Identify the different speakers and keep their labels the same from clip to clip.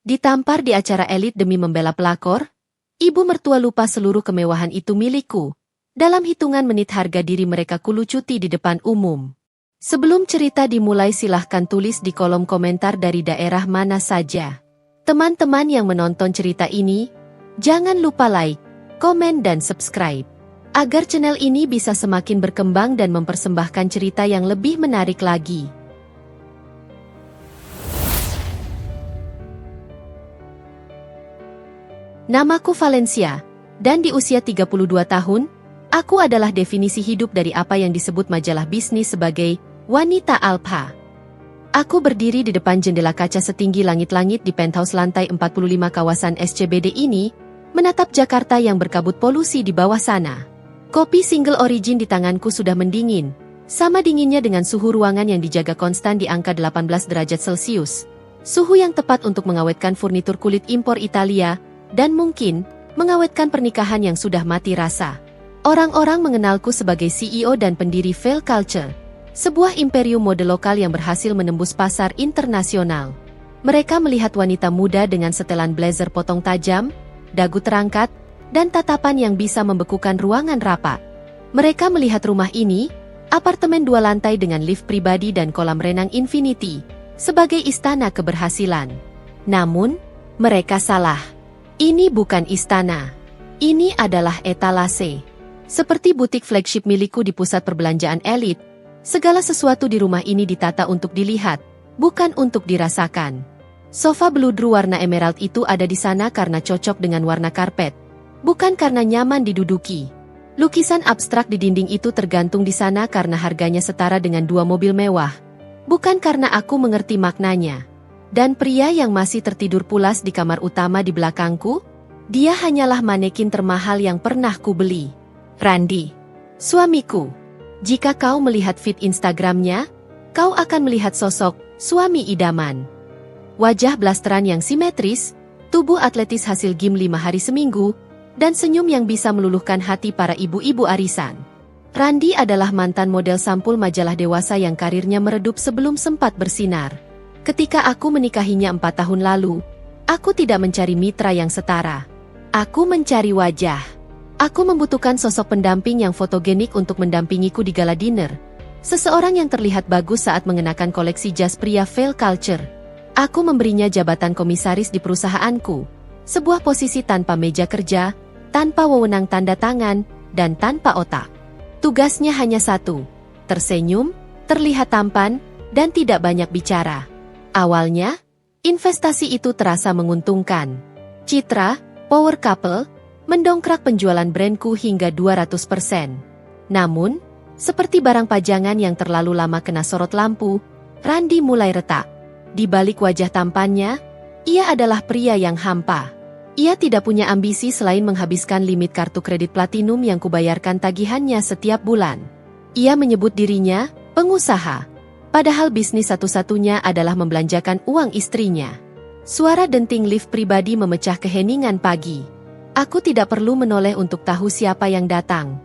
Speaker 1: Ditampar di acara elit demi membela pelakor? Ibu mertua lupa seluruh kemewahan itu milikku. Dalam hitungan menit harga diri mereka kulucuti di depan umum. Sebelum cerita dimulai silahkan tulis di kolom komentar dari daerah mana saja. Teman-teman yang menonton cerita ini, jangan lupa like, komen dan subscribe. Agar channel ini bisa semakin berkembang dan mempersembahkan cerita yang lebih menarik lagi. Namaku Valencia, dan di usia 32 tahun, aku adalah definisi hidup dari apa yang disebut majalah bisnis sebagai wanita alpha. Aku berdiri di depan jendela kaca setinggi langit-langit di penthouse lantai 45 kawasan SCBD ini, menatap Jakarta yang berkabut polusi di bawah sana. Kopi single origin di tanganku sudah mendingin, sama dinginnya dengan suhu ruangan yang dijaga konstan di angka 18 derajat Celcius. Suhu yang tepat untuk mengawetkan furnitur kulit impor Italia, dan mungkin, mengawetkan pernikahan yang sudah mati rasa. Orang-orang mengenalku sebagai CEO dan pendiri Veil Culture, sebuah imperium mode lokal yang berhasil menembus pasar internasional. Mereka melihat wanita muda dengan setelan blazer potong tajam, dagu terangkat, dan tatapan yang bisa membekukan ruangan rapat. Mereka melihat rumah ini, apartemen 2 lantai dengan lift pribadi dan kolam renang infinity, sebagai istana keberhasilan. Namun, mereka salah. Ini bukan istana. Ini adalah etalase. Seperti butik flagship milikku di pusat perbelanjaan elit, segala sesuatu di rumah ini ditata untuk dilihat, bukan untuk dirasakan. Sofa beludru warna emerald itu ada di sana karena cocok dengan warna karpet, bukan karena nyaman diduduki. Lukisan abstrak di dinding itu tergantung di sana karena harganya setara dengan 2 mobil mewah, bukan karena aku mengerti maknanya. Dan pria yang masih tertidur pulas di kamar utama di belakangku, dia hanyalah manekin termahal yang pernah kubeli. Randy, suamiku. Jika kau melihat feed Instagramnya, kau akan melihat sosok suami idaman. Wajah blasteran yang simetris, tubuh atletis hasil gym 5 hari seminggu, dan senyum yang bisa meluluhkan hati para ibu-ibu arisan. Randy adalah mantan model sampul majalah dewasa yang karirnya meredup sebelum sempat bersinar. Ketika aku menikahinya 4 tahun lalu, aku tidak mencari mitra yang setara. Aku mencari wajah. Aku membutuhkan sosok pendamping yang fotogenik untuk mendampingiku di gala dinner. Seseorang yang terlihat bagus saat mengenakan koleksi jas pria Veil Culture. Aku memberinya jabatan komisaris di perusahaanku. Sebuah posisi tanpa meja kerja, tanpa wewenang tanda tangan, dan tanpa otak. Tugasnya hanya satu, tersenyum, terlihat tampan, dan tidak banyak bicara. Awalnya, investasi itu terasa menguntungkan. Citra, power couple, mendongkrak penjualan brandku hingga 200%. Namun, seperti barang pajangan yang terlalu lama kena sorot lampu, Randy mulai retak. Di balik wajah tampannya, ia adalah pria yang hampa. Ia tidak punya ambisi selain menghabiskan limit kartu kredit platinum yang kubayarkan tagihannya setiap bulan. Ia menyebut dirinya pengusaha. Padahal bisnis satu-satunya adalah membelanjakan uang istrinya. Suara denting lift pribadi memecah keheningan pagi. Aku tidak perlu menoleh untuk tahu siapa yang datang.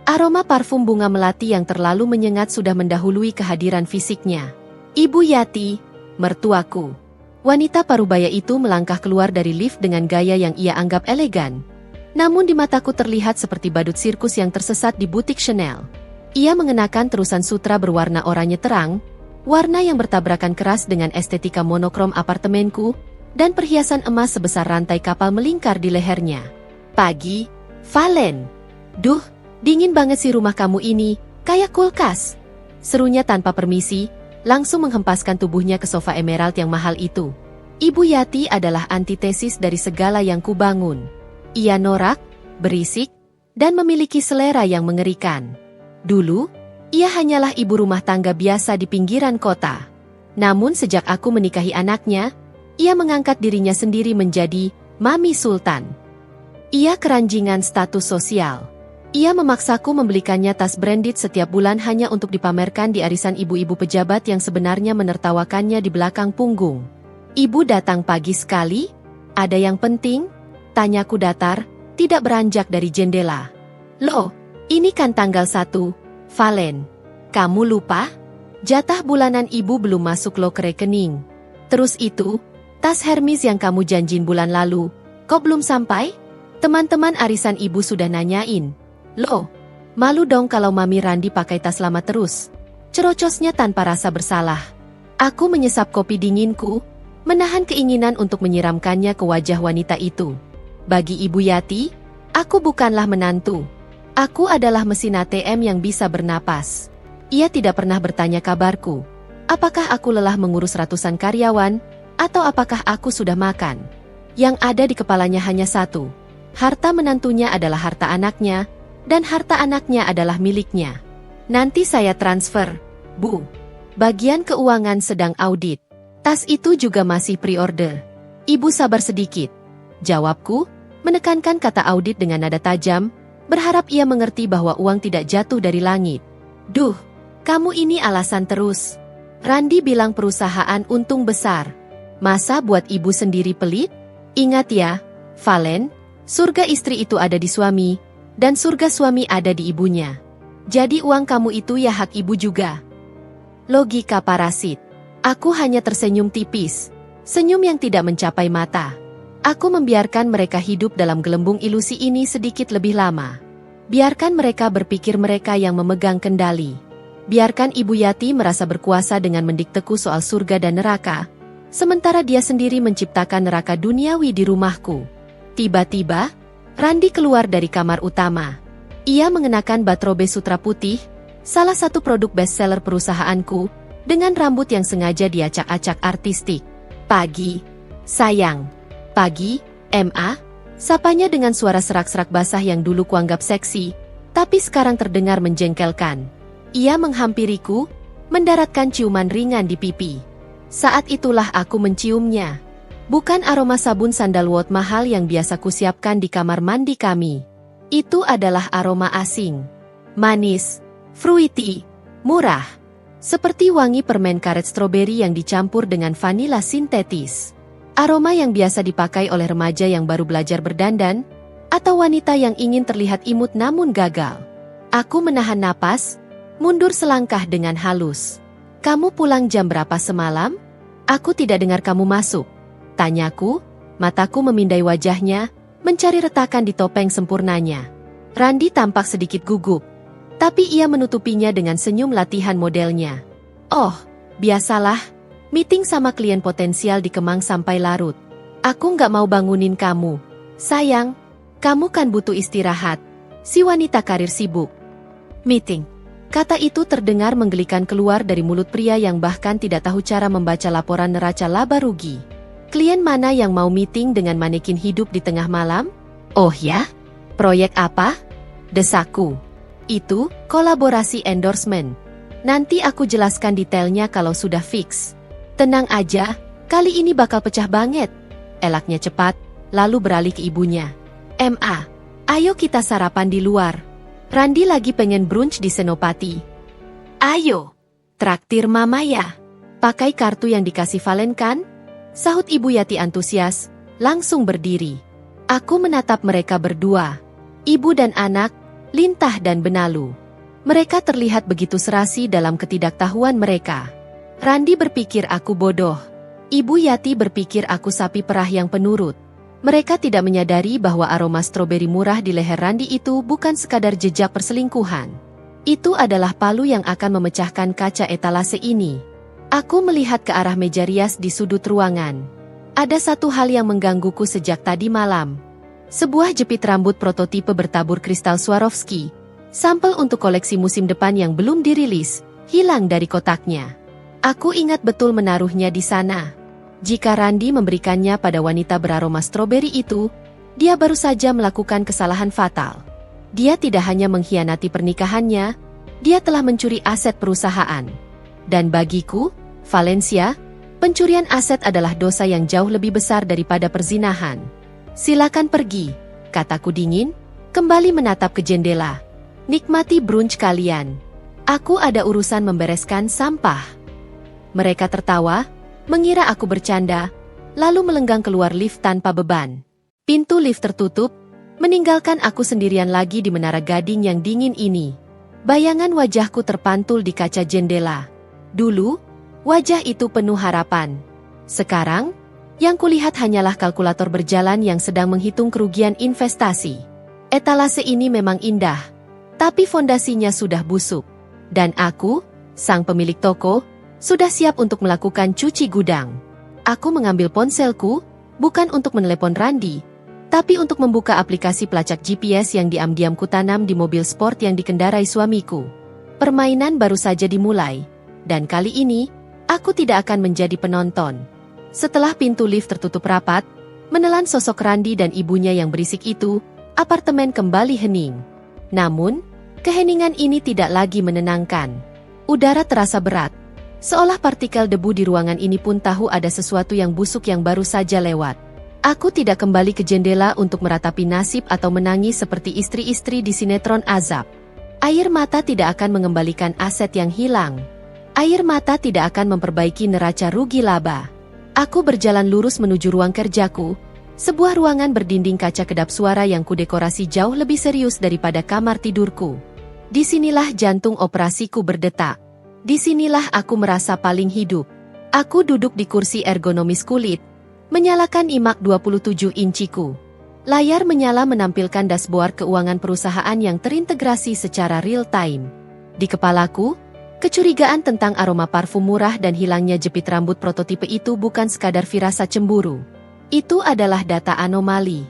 Speaker 1: Aroma parfum bunga melati yang terlalu menyengat sudah mendahului kehadiran fisiknya. Ibu Yati, mertuaku. Wanita parubaya itu melangkah keluar dari lift dengan gaya yang ia anggap elegan. Namun di mataku terlihat seperti badut sirkus yang tersesat di butik Chanel. Ia mengenakan terusan sutra berwarna oranye terang, warna yang bertabrakan keras dengan estetika monokrom apartemenku, dan perhiasan emas sebesar rantai kapal melingkar di lehernya. Pagi, Valen. Duh, dingin banget sih rumah kamu ini, kayak kulkas. Serunya tanpa permisi, langsung menghempaskan tubuhnya ke sofa emerald yang mahal itu. Ibu Yati adalah antitesis dari segala yang kubangun. Ia norak, berisik, dan memiliki selera yang mengerikan. Dulu, ia hanyalah ibu rumah tangga biasa di pinggiran kota. Namun sejak aku menikahi anaknya, ia mengangkat dirinya sendiri menjadi Mami Sultan. Ia keranjingan status sosial. Ia memaksaku membelikannya tas branded setiap bulan hanya untuk dipamerkan di arisan ibu-ibu pejabat yang sebenarnya menertawakannya di belakang punggung. Ibu datang pagi sekali? Ada yang penting? Tanyaku datar, tidak beranjak dari jendela. Loh, ini kan tanggal 1. Valen, kamu lupa? Jatah bulanan ibu belum masuk lo ke rekening. Terus itu, Tas Hermes yang kamu janjin bulan lalu, kok belum sampai? Teman-teman arisan ibu sudah nanyain. Loh, malu dong kalau Mami Randi pakai tas lama terus. Cerocosnya tanpa rasa bersalah. Aku menyesap kopi dinginku, menahan keinginan untuk menyiramkannya ke wajah wanita itu. Bagi Ibu Yati, aku bukanlah menantu. Aku adalah mesin ATM yang bisa bernapas. Ia tidak pernah bertanya kabarku. Apakah aku lelah mengurus ratusan karyawan, atau apakah aku sudah makan? Yang ada di kepalanya hanya satu. Harta menantunya adalah harta anaknya, dan harta anaknya adalah miliknya. Nanti saya transfer, Bu. Bagian keuangan sedang audit. Tas itu juga masih pre-order. Ibu sabar sedikit. Jawabku, menekankan kata audit dengan nada tajam, berharap ia mengerti bahwa uang tidak jatuh dari langit. Duh, kamu ini alasan terus. Randi bilang perusahaan untung besar. Masa buat ibu sendiri pelit? Ingat ya, Valen, surga istri itu ada di suami, dan surga suami ada di ibunya. Jadi uang kamu itu ya hak ibu juga. Logika parasit. Aku hanya tersenyum tipis, senyum yang tidak mencapai mata. Aku membiarkan mereka hidup dalam gelembung ilusi ini sedikit lebih lama. Biarkan mereka berpikir mereka yang memegang kendali. Biarkan Ibu Yati merasa berkuasa dengan mendikteku soal surga dan neraka, sementara dia sendiri menciptakan neraka duniawi di rumahku. Tiba-tiba, Randi keluar dari kamar utama. Ia mengenakan batrobe sutra putih, salah satu produk bestseller perusahaanku, dengan rambut yang sengaja diacak-acak artistik. Pagi, sayang. Pagi, Ma, sapanya dengan suara serak-serak basah yang dulu kuanggap seksi, tapi sekarang terdengar menjengkelkan. Ia menghampiriku, mendaratkan ciuman ringan di pipi. Saat itulah aku menciumnya. Bukan aroma sabun sandalwood mahal yang biasa kusiapkan di kamar mandi kami. Itu adalah aroma asing. Manis, fruity, murah. Seperti wangi permen karet stroberi yang dicampur dengan vanila sintetis. Aroma yang biasa dipakai oleh remaja yang baru belajar berdandan, atau wanita yang ingin terlihat imut namun gagal. Aku menahan napas, mundur selangkah dengan halus. Kamu pulang jam berapa semalam? Aku tidak dengar kamu masuk. Tanyaku, mataku memindai wajahnya, mencari retakan di topeng sempurnanya. Randi tampak sedikit gugup, tapi ia menutupinya dengan senyum latihan modelnya. Oh, biasalah. Meeting sama klien potensial di Kemang sampai larut. Aku nggak mau bangunin kamu. Sayang, kamu kan butuh istirahat. Si wanita karir sibuk. Meeting. Kata itu terdengar menggelikan keluar dari mulut pria yang bahkan tidak tahu cara membaca laporan neraca laba rugi. Klien mana yang mau meeting dengan manekin hidup di tengah malam? Oh ya? Proyek apa? Desaku. Itu, kolaborasi endorsement. Nanti aku jelaskan detailnya kalau sudah fix. Tenang aja, kali ini bakal pecah banget. Elaknya cepat, lalu beralih ke ibunya. Ma, ayo kita sarapan di luar. Randi lagi pengen brunch di Senopati. Ayo, traktir mama ya. Pakai kartu yang dikasih Valen kan? Sahut Ibu Yati antusias, langsung berdiri. Aku menatap mereka berdua. Ibu dan anak, Lintah dan Benalu. Mereka terlihat begitu serasi dalam ketidaktahuan mereka. Randi berpikir aku bodoh. Ibu Yati berpikir aku sapi perah yang penurut. Mereka tidak menyadari bahwa aroma stroberi murah di leher Randi itu bukan sekadar jejak perselingkuhan. Itu adalah palu yang akan memecahkan kaca etalase ini. Aku melihat ke arah meja rias di sudut ruangan. Ada satu hal yang menggangguku sejak tadi malam. Sebuah jepit rambut prototipe bertabur kristal Swarovski, sampel untuk koleksi musim depan yang belum dirilis, hilang dari kotaknya. Aku ingat betul menaruhnya di sana. Jika Randi memberikannya pada wanita beraroma stroberi itu, dia baru saja melakukan kesalahan fatal. Dia tidak hanya mengkhianati pernikahannya, dia telah mencuri aset perusahaan. Dan bagiku, Valencia, pencurian aset adalah dosa yang jauh lebih besar daripada perzinahan. Silakan pergi, kataku dingin, kembali menatap ke jendela. Nikmati brunch kalian. Aku ada urusan membereskan sampah. Mereka tertawa, mengira aku bercanda, lalu melenggang keluar lift tanpa beban. Pintu lift tertutup, meninggalkan aku sendirian lagi di menara gading yang dingin ini. Bayangan wajahku terpantul di kaca jendela. Dulu, wajah itu penuh harapan. Sekarang, Yang kulihat hanyalah kalkulator berjalan yang sedang menghitung kerugian investasi. Etalase ini memang indah, tapi fondasinya sudah busuk. Dan aku, sang pemilik toko, sudah siap untuk melakukan cuci gudang. Aku mengambil ponselku, bukan untuk menelepon Randy, tapi untuk membuka aplikasi pelacak GPS yang diam-diam kutanam di mobil sport yang dikendarai suamiku. Permainan baru saja dimulai, dan kali ini, aku tidak akan menjadi penonton. Setelah pintu lift tertutup rapat, menelan sosok Randy dan ibunya yang berisik itu, apartemen kembali hening. Namun, keheningan ini tidak lagi menenangkan. Udara terasa berat, seolah partikel debu di ruangan ini pun tahu ada sesuatu yang busuk yang baru saja lewat. Aku tidak kembali ke jendela untuk meratapi nasib atau menangis seperti istri-istri di sinetron azab. Air mata tidak akan mengembalikan aset yang hilang. Air mata tidak akan memperbaiki neraca rugi laba. Aku berjalan lurus menuju ruang kerjaku, sebuah ruangan berdinding kaca kedap suara yang kudekorasi jauh lebih serius daripada kamar tidurku. Disinilah jantung operasiku berdetak. Disinilah aku merasa paling hidup. Aku duduk di kursi ergonomis kulit, menyalakan iMac 27 inciku. Layar menyala menampilkan dashboard keuangan perusahaan yang terintegrasi secara real-time. Di kepalaku, kecurigaan tentang aroma parfum murah dan hilangnya jepit rambut prototipe itu bukan sekadar firasat cemburu. Itu adalah data anomali.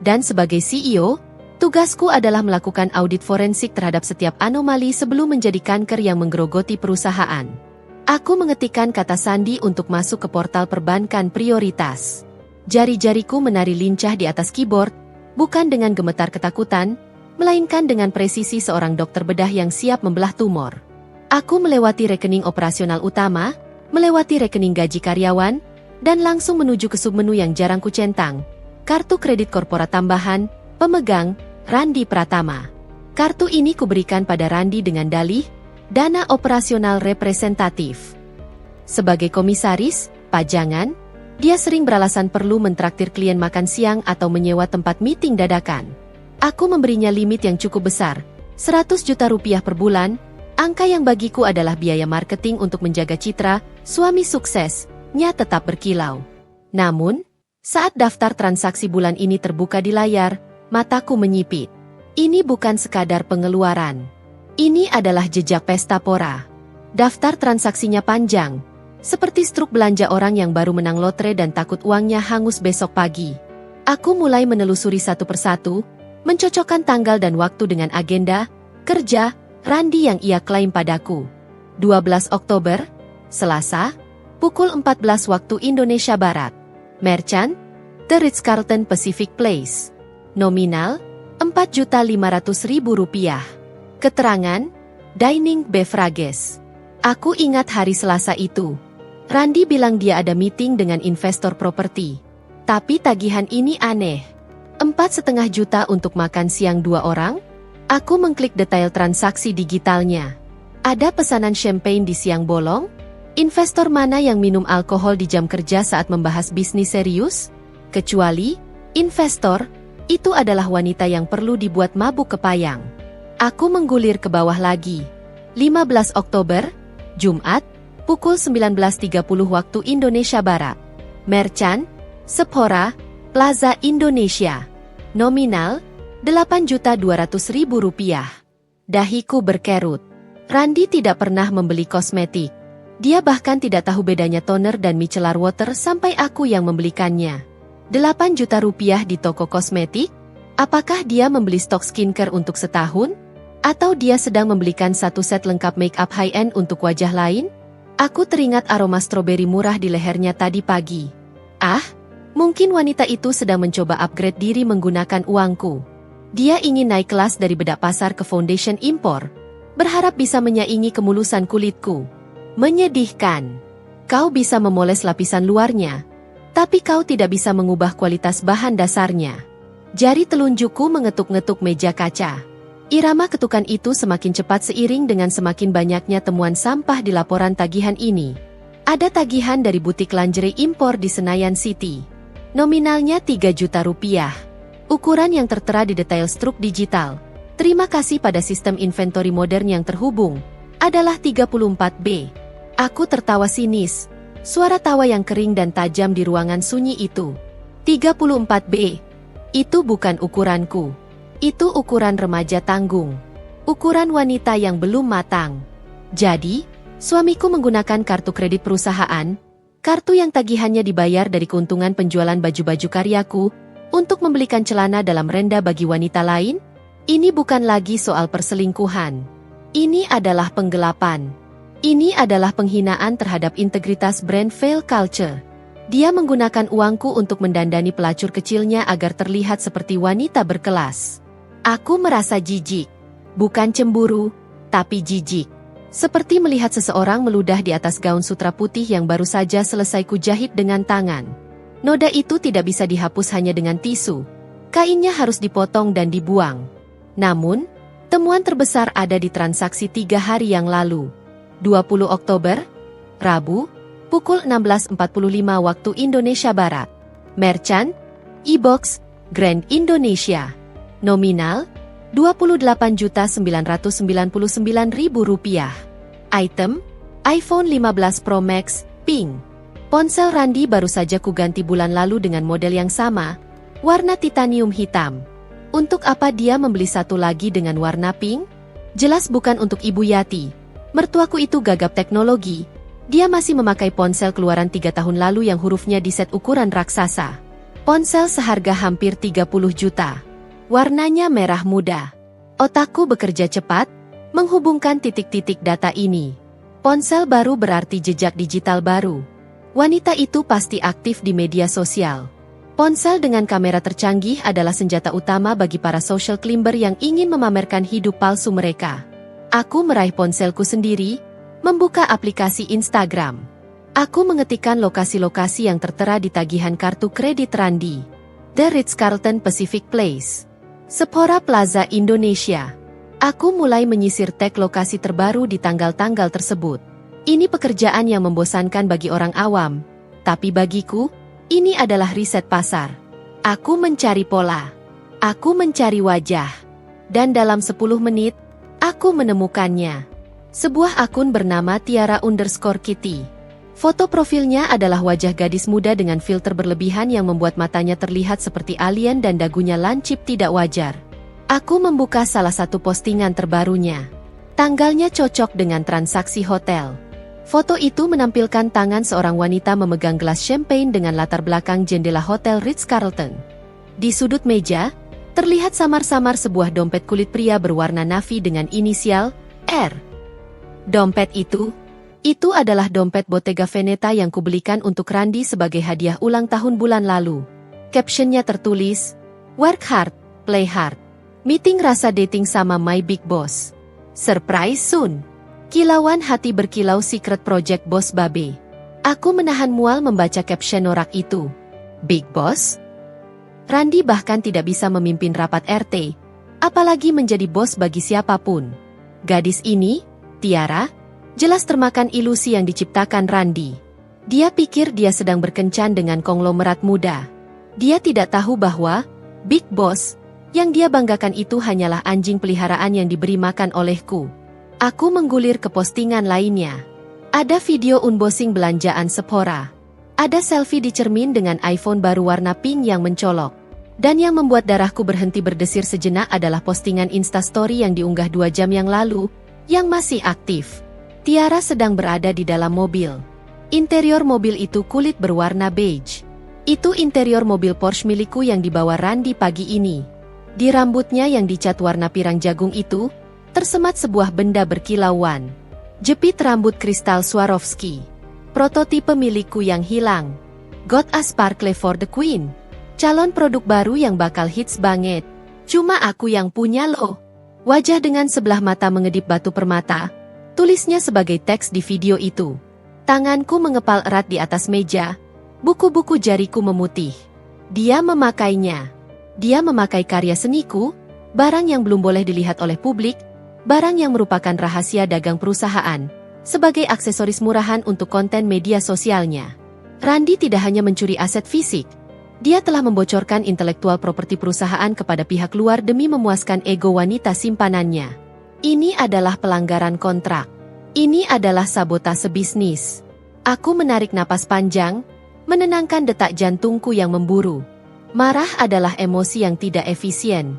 Speaker 1: Dan sebagai CEO, tugasku adalah melakukan audit forensik terhadap setiap anomali sebelum menjadi kanker yang menggerogoti perusahaan. Aku mengetikkan kata sandi untuk masuk ke portal perbankan prioritas. Jari-jariku menari lincah di atas keyboard, bukan dengan gemetar ketakutan, melainkan dengan presisi seorang dokter bedah yang siap membelah tumor. Aku melewati rekening operasional utama, melewati rekening gaji karyawan, dan langsung menuju ke submenu yang jarang kucentang. Kartu kredit korporat tambahan, pemegang, Randy Pratama. Kartu ini kuberikan pada Randy dengan dalih, dana operasional representatif. Sebagai komisaris, pajangan, dia sering beralasan perlu mentraktir klien makan siang atau menyewa tempat meeting dadakan. Aku memberinya limit yang cukup besar, 100 juta rupiah per bulan, angka yang bagiku adalah biaya marketing untuk menjaga citra, suami suksesnya tetap berkilau. Namun, saat daftar transaksi bulan ini terbuka di layar, mataku menyipit. Ini bukan sekadar pengeluaran. Ini adalah jejak pesta pora. Daftar transaksinya panjang, seperti struk belanja orang yang baru menang lotre dan takut uangnya hangus besok pagi. Aku mulai menelusuri satu persatu, mencocokkan tanggal dan waktu dengan agenda kerja Randy yang ia klaim padaku. 12 Oktober, Selasa, pukul 14 waktu Indonesia Barat. Merchant, The Ritz-Carlton Pacific Place. Nominal, Rp4.500.000. Keterangan, Dining Beverages. Aku ingat hari Selasa itu. Randy bilang dia ada meeting dengan investor properti. Tapi tagihan ini aneh. 4,5 juta untuk makan siang 2 orang? Aku mengklik detail transaksi digitalnya. Ada pesanan champagne di siang bolong? Investor mana yang minum alkohol di jam kerja saat membahas bisnis serius? Kecuali, investor, itu adalah wanita yang perlu dibuat mabuk kepayang. Aku menggulir ke bawah lagi. 15 Oktober, Jumat, pukul 19.30 waktu Indonesia Barat. Merchant, Sephora, Plaza Indonesia. Nominal, Rp8.200.000. Dahiku berkerut. Randy tidak pernah membeli kosmetik. Dia bahkan tidak tahu bedanya toner dan micellar water sampai aku yang membelikannya. 8 juta rupiah di toko kosmetik? Apakah dia membeli stok skincare untuk setahun? Atau dia sedang membelikan satu set lengkap make up high-end untuk wajah lain? Aku teringat aroma stroberi murah di lehernya tadi pagi. Ah, mungkin wanita itu sedang mencoba upgrade diri menggunakan uangku. Dia ingin naik kelas dari bedak pasar ke foundation impor, berharap bisa menyaingi kemulusan kulitku. Menyedihkan. Kau bisa memoles lapisan luarnya, tapi kau tidak bisa mengubah kualitas bahan dasarnya. Jari telunjukku mengetuk-ngetuk meja kaca. Irama ketukan itu semakin cepat seiring dengan semakin banyaknya temuan sampah di laporan tagihan ini. Ada tagihan dari butik lingerie impor di Senayan City. Nominalnya 3 juta rupiah. Ukuran yang tertera di detail struk digital. Terima kasih pada sistem inventory modern yang terhubung. Adalah 34B. Aku tertawa sinis. Suara tawa yang kering dan tajam di ruangan sunyi itu. 34B. Itu bukan ukuranku. Itu ukuran remaja tanggung. Ukuran wanita yang belum matang. Jadi, suamiku menggunakan kartu kredit perusahaan, kartu yang tagihannya dibayar dari keuntungan penjualan baju-baju karyaku, untuk membelikan celana dalam renda bagi wanita lain. Ini bukan lagi soal perselingkuhan. Ini adalah penggelapan. Ini adalah penghinaan terhadap integritas brand Veil Culture. Dia menggunakan uangku untuk mendandani pelacur kecilnya agar terlihat seperti wanita berkelas. Aku merasa jijik. Bukan cemburu, tapi jijik. Seperti melihat seseorang meludah di atas gaun sutra putih yang baru saja selesai kujahit dengan tangan. Noda itu tidak bisa dihapus hanya dengan tisu. Kainnya harus dipotong dan dibuang. Namun, temuan terbesar ada di transaksi 3 hari yang lalu. 20 Oktober, Rabu, pukul 16.45 waktu Indonesia Barat. Merchant, E-Box, Grand Indonesia. Nominal, Rp28.999.000. Item, iPhone 15 Pro Max, pink. Ponsel Randi baru saja kuganti bulan lalu dengan model yang sama, warna titanium hitam. Untuk apa dia membeli satu lagi dengan warna pink? Jelas bukan untuk Ibu Yati. Mertuaku itu gagap teknologi. Dia masih memakai ponsel keluaran 3 tahun lalu yang hurufnya di set ukuran raksasa. Ponsel seharga hampir 30 juta. Warnanya merah muda. Otakku bekerja cepat, menghubungkan titik-titik data ini. Ponsel baru berarti jejak digital baru. Wanita itu pasti aktif di media sosial. Ponsel dengan kamera tercanggih adalah senjata utama bagi para social climber yang ingin memamerkan hidup palsu mereka. Aku meraih ponselku sendiri, membuka aplikasi Instagram. Aku mengetikkan lokasi-lokasi yang tertera di tagihan kartu kredit Randi. The Ritz-Carlton Pacific Place, Sephora Plaza Indonesia. Aku mulai menyisir tag lokasi terbaru di tanggal-tanggal tersebut. Ini pekerjaan yang membosankan bagi orang awam, tapi bagiku, ini adalah riset pasar. Aku mencari pola. Aku mencari wajah. Dan dalam 10 menit, aku menemukannya. Sebuah akun bernama Tiara_Kitty. Foto profilnya adalah wajah gadis muda dengan filter berlebihan yang membuat matanya terlihat seperti alien dan dagunya lancip tidak wajar. Aku membuka salah satu postingan terbarunya. Tanggalnya cocok dengan transaksi hotel. Foto itu menampilkan tangan seorang wanita memegang gelas champagne dengan latar belakang jendela hotel Ritz-Carlton. Di sudut meja, terlihat samar-samar sebuah dompet kulit pria berwarna navy dengan inisial R. Dompet itu adalah dompet Bottega Veneta yang kubelikan untuk Randi sebagai hadiah ulang tahun bulan lalu. Captionnya tertulis, "Work hard, play hard. Meeting rasa dating sama my big boss. Surprise soon." Kilauan hati berkilau secret project bos Babe. Aku menahan mual membaca caption norak itu. Big boss? Randi bahkan tidak bisa memimpin rapat RT, apalagi menjadi bos bagi siapapun. Gadis ini, Tiara, jelas termakan ilusi yang diciptakan Randi. Dia pikir dia sedang berkencan dengan konglomerat muda. Dia tidak tahu bahwa Big Boss yang dia banggakan itu hanyalah anjing peliharaan yang diberi makan olehku. Aku menggulir ke postingan lainnya. Ada video unboxing belanjaan Sephora. Ada selfie di cermin dengan iPhone baru warna pink yang mencolok. Dan yang membuat darahku berhenti berdesir sejenak adalah postingan Instastory yang diunggah 2 jam yang lalu, yang masih aktif. Tiara sedang berada di dalam mobil. Interior mobil itu kulit berwarna beige. Itu interior mobil Porsche milikku yang dibawa Randi pagi ini. Di rambutnya yang dicat warna pirang jagung itu, tersemat sebuah benda berkilauan. Jepit rambut kristal Swarovski. Prototipe milikku yang hilang. Got a sparkle for the queen. Calon produk baru yang bakal hits banget. Cuma aku yang punya loh. Wajah dengan sebelah mata mengedip batu permata. Tulisnya sebagai teks di video itu. Tanganku mengepal erat di atas meja. Buku-buku jariku memutih. Dia memakainya. Dia memakai karya seniku, barang yang belum boleh dilihat oleh publik, barang yang merupakan rahasia dagang perusahaan, sebagai aksesoris murahan untuk konten media sosialnya. Randi tidak hanya mencuri aset fisik, dia telah membocorkan intelektual properti perusahaan kepada pihak luar demi memuaskan ego wanita simpanannya. Ini adalah pelanggaran kontrak. Ini adalah sabotase bisnis. Aku menarik napas panjang, menenangkan detak jantungku yang memburu. Marah adalah emosi yang tidak efisien.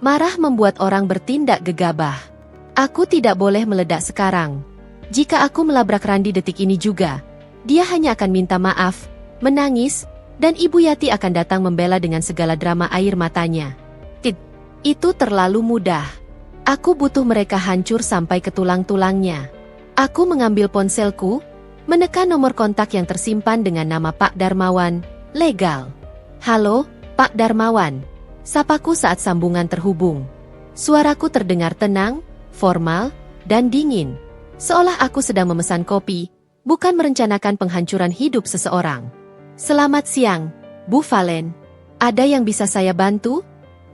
Speaker 1: Marah membuat orang bertindak gegabah. Aku tidak boleh meledak sekarang. Jika aku melabrak Randi detik ini juga, dia hanya akan minta maaf, menangis, dan Ibu Yati akan datang membela dengan segala drama air matanya. Itu terlalu mudah. Aku butuh mereka hancur sampai ke tulang-tulangnya. Aku mengambil ponselku, menekan nomor kontak yang tersimpan dengan nama Pak Darmawan, legal. Halo, Pak Darmawan. Sapaku saat sambungan terhubung. Suaraku terdengar tenang, formal, dan dingin. Seolah aku sedang memesan kopi, bukan merencanakan penghancuran hidup seseorang. Selamat siang, Bu Valen. Ada yang bisa saya bantu?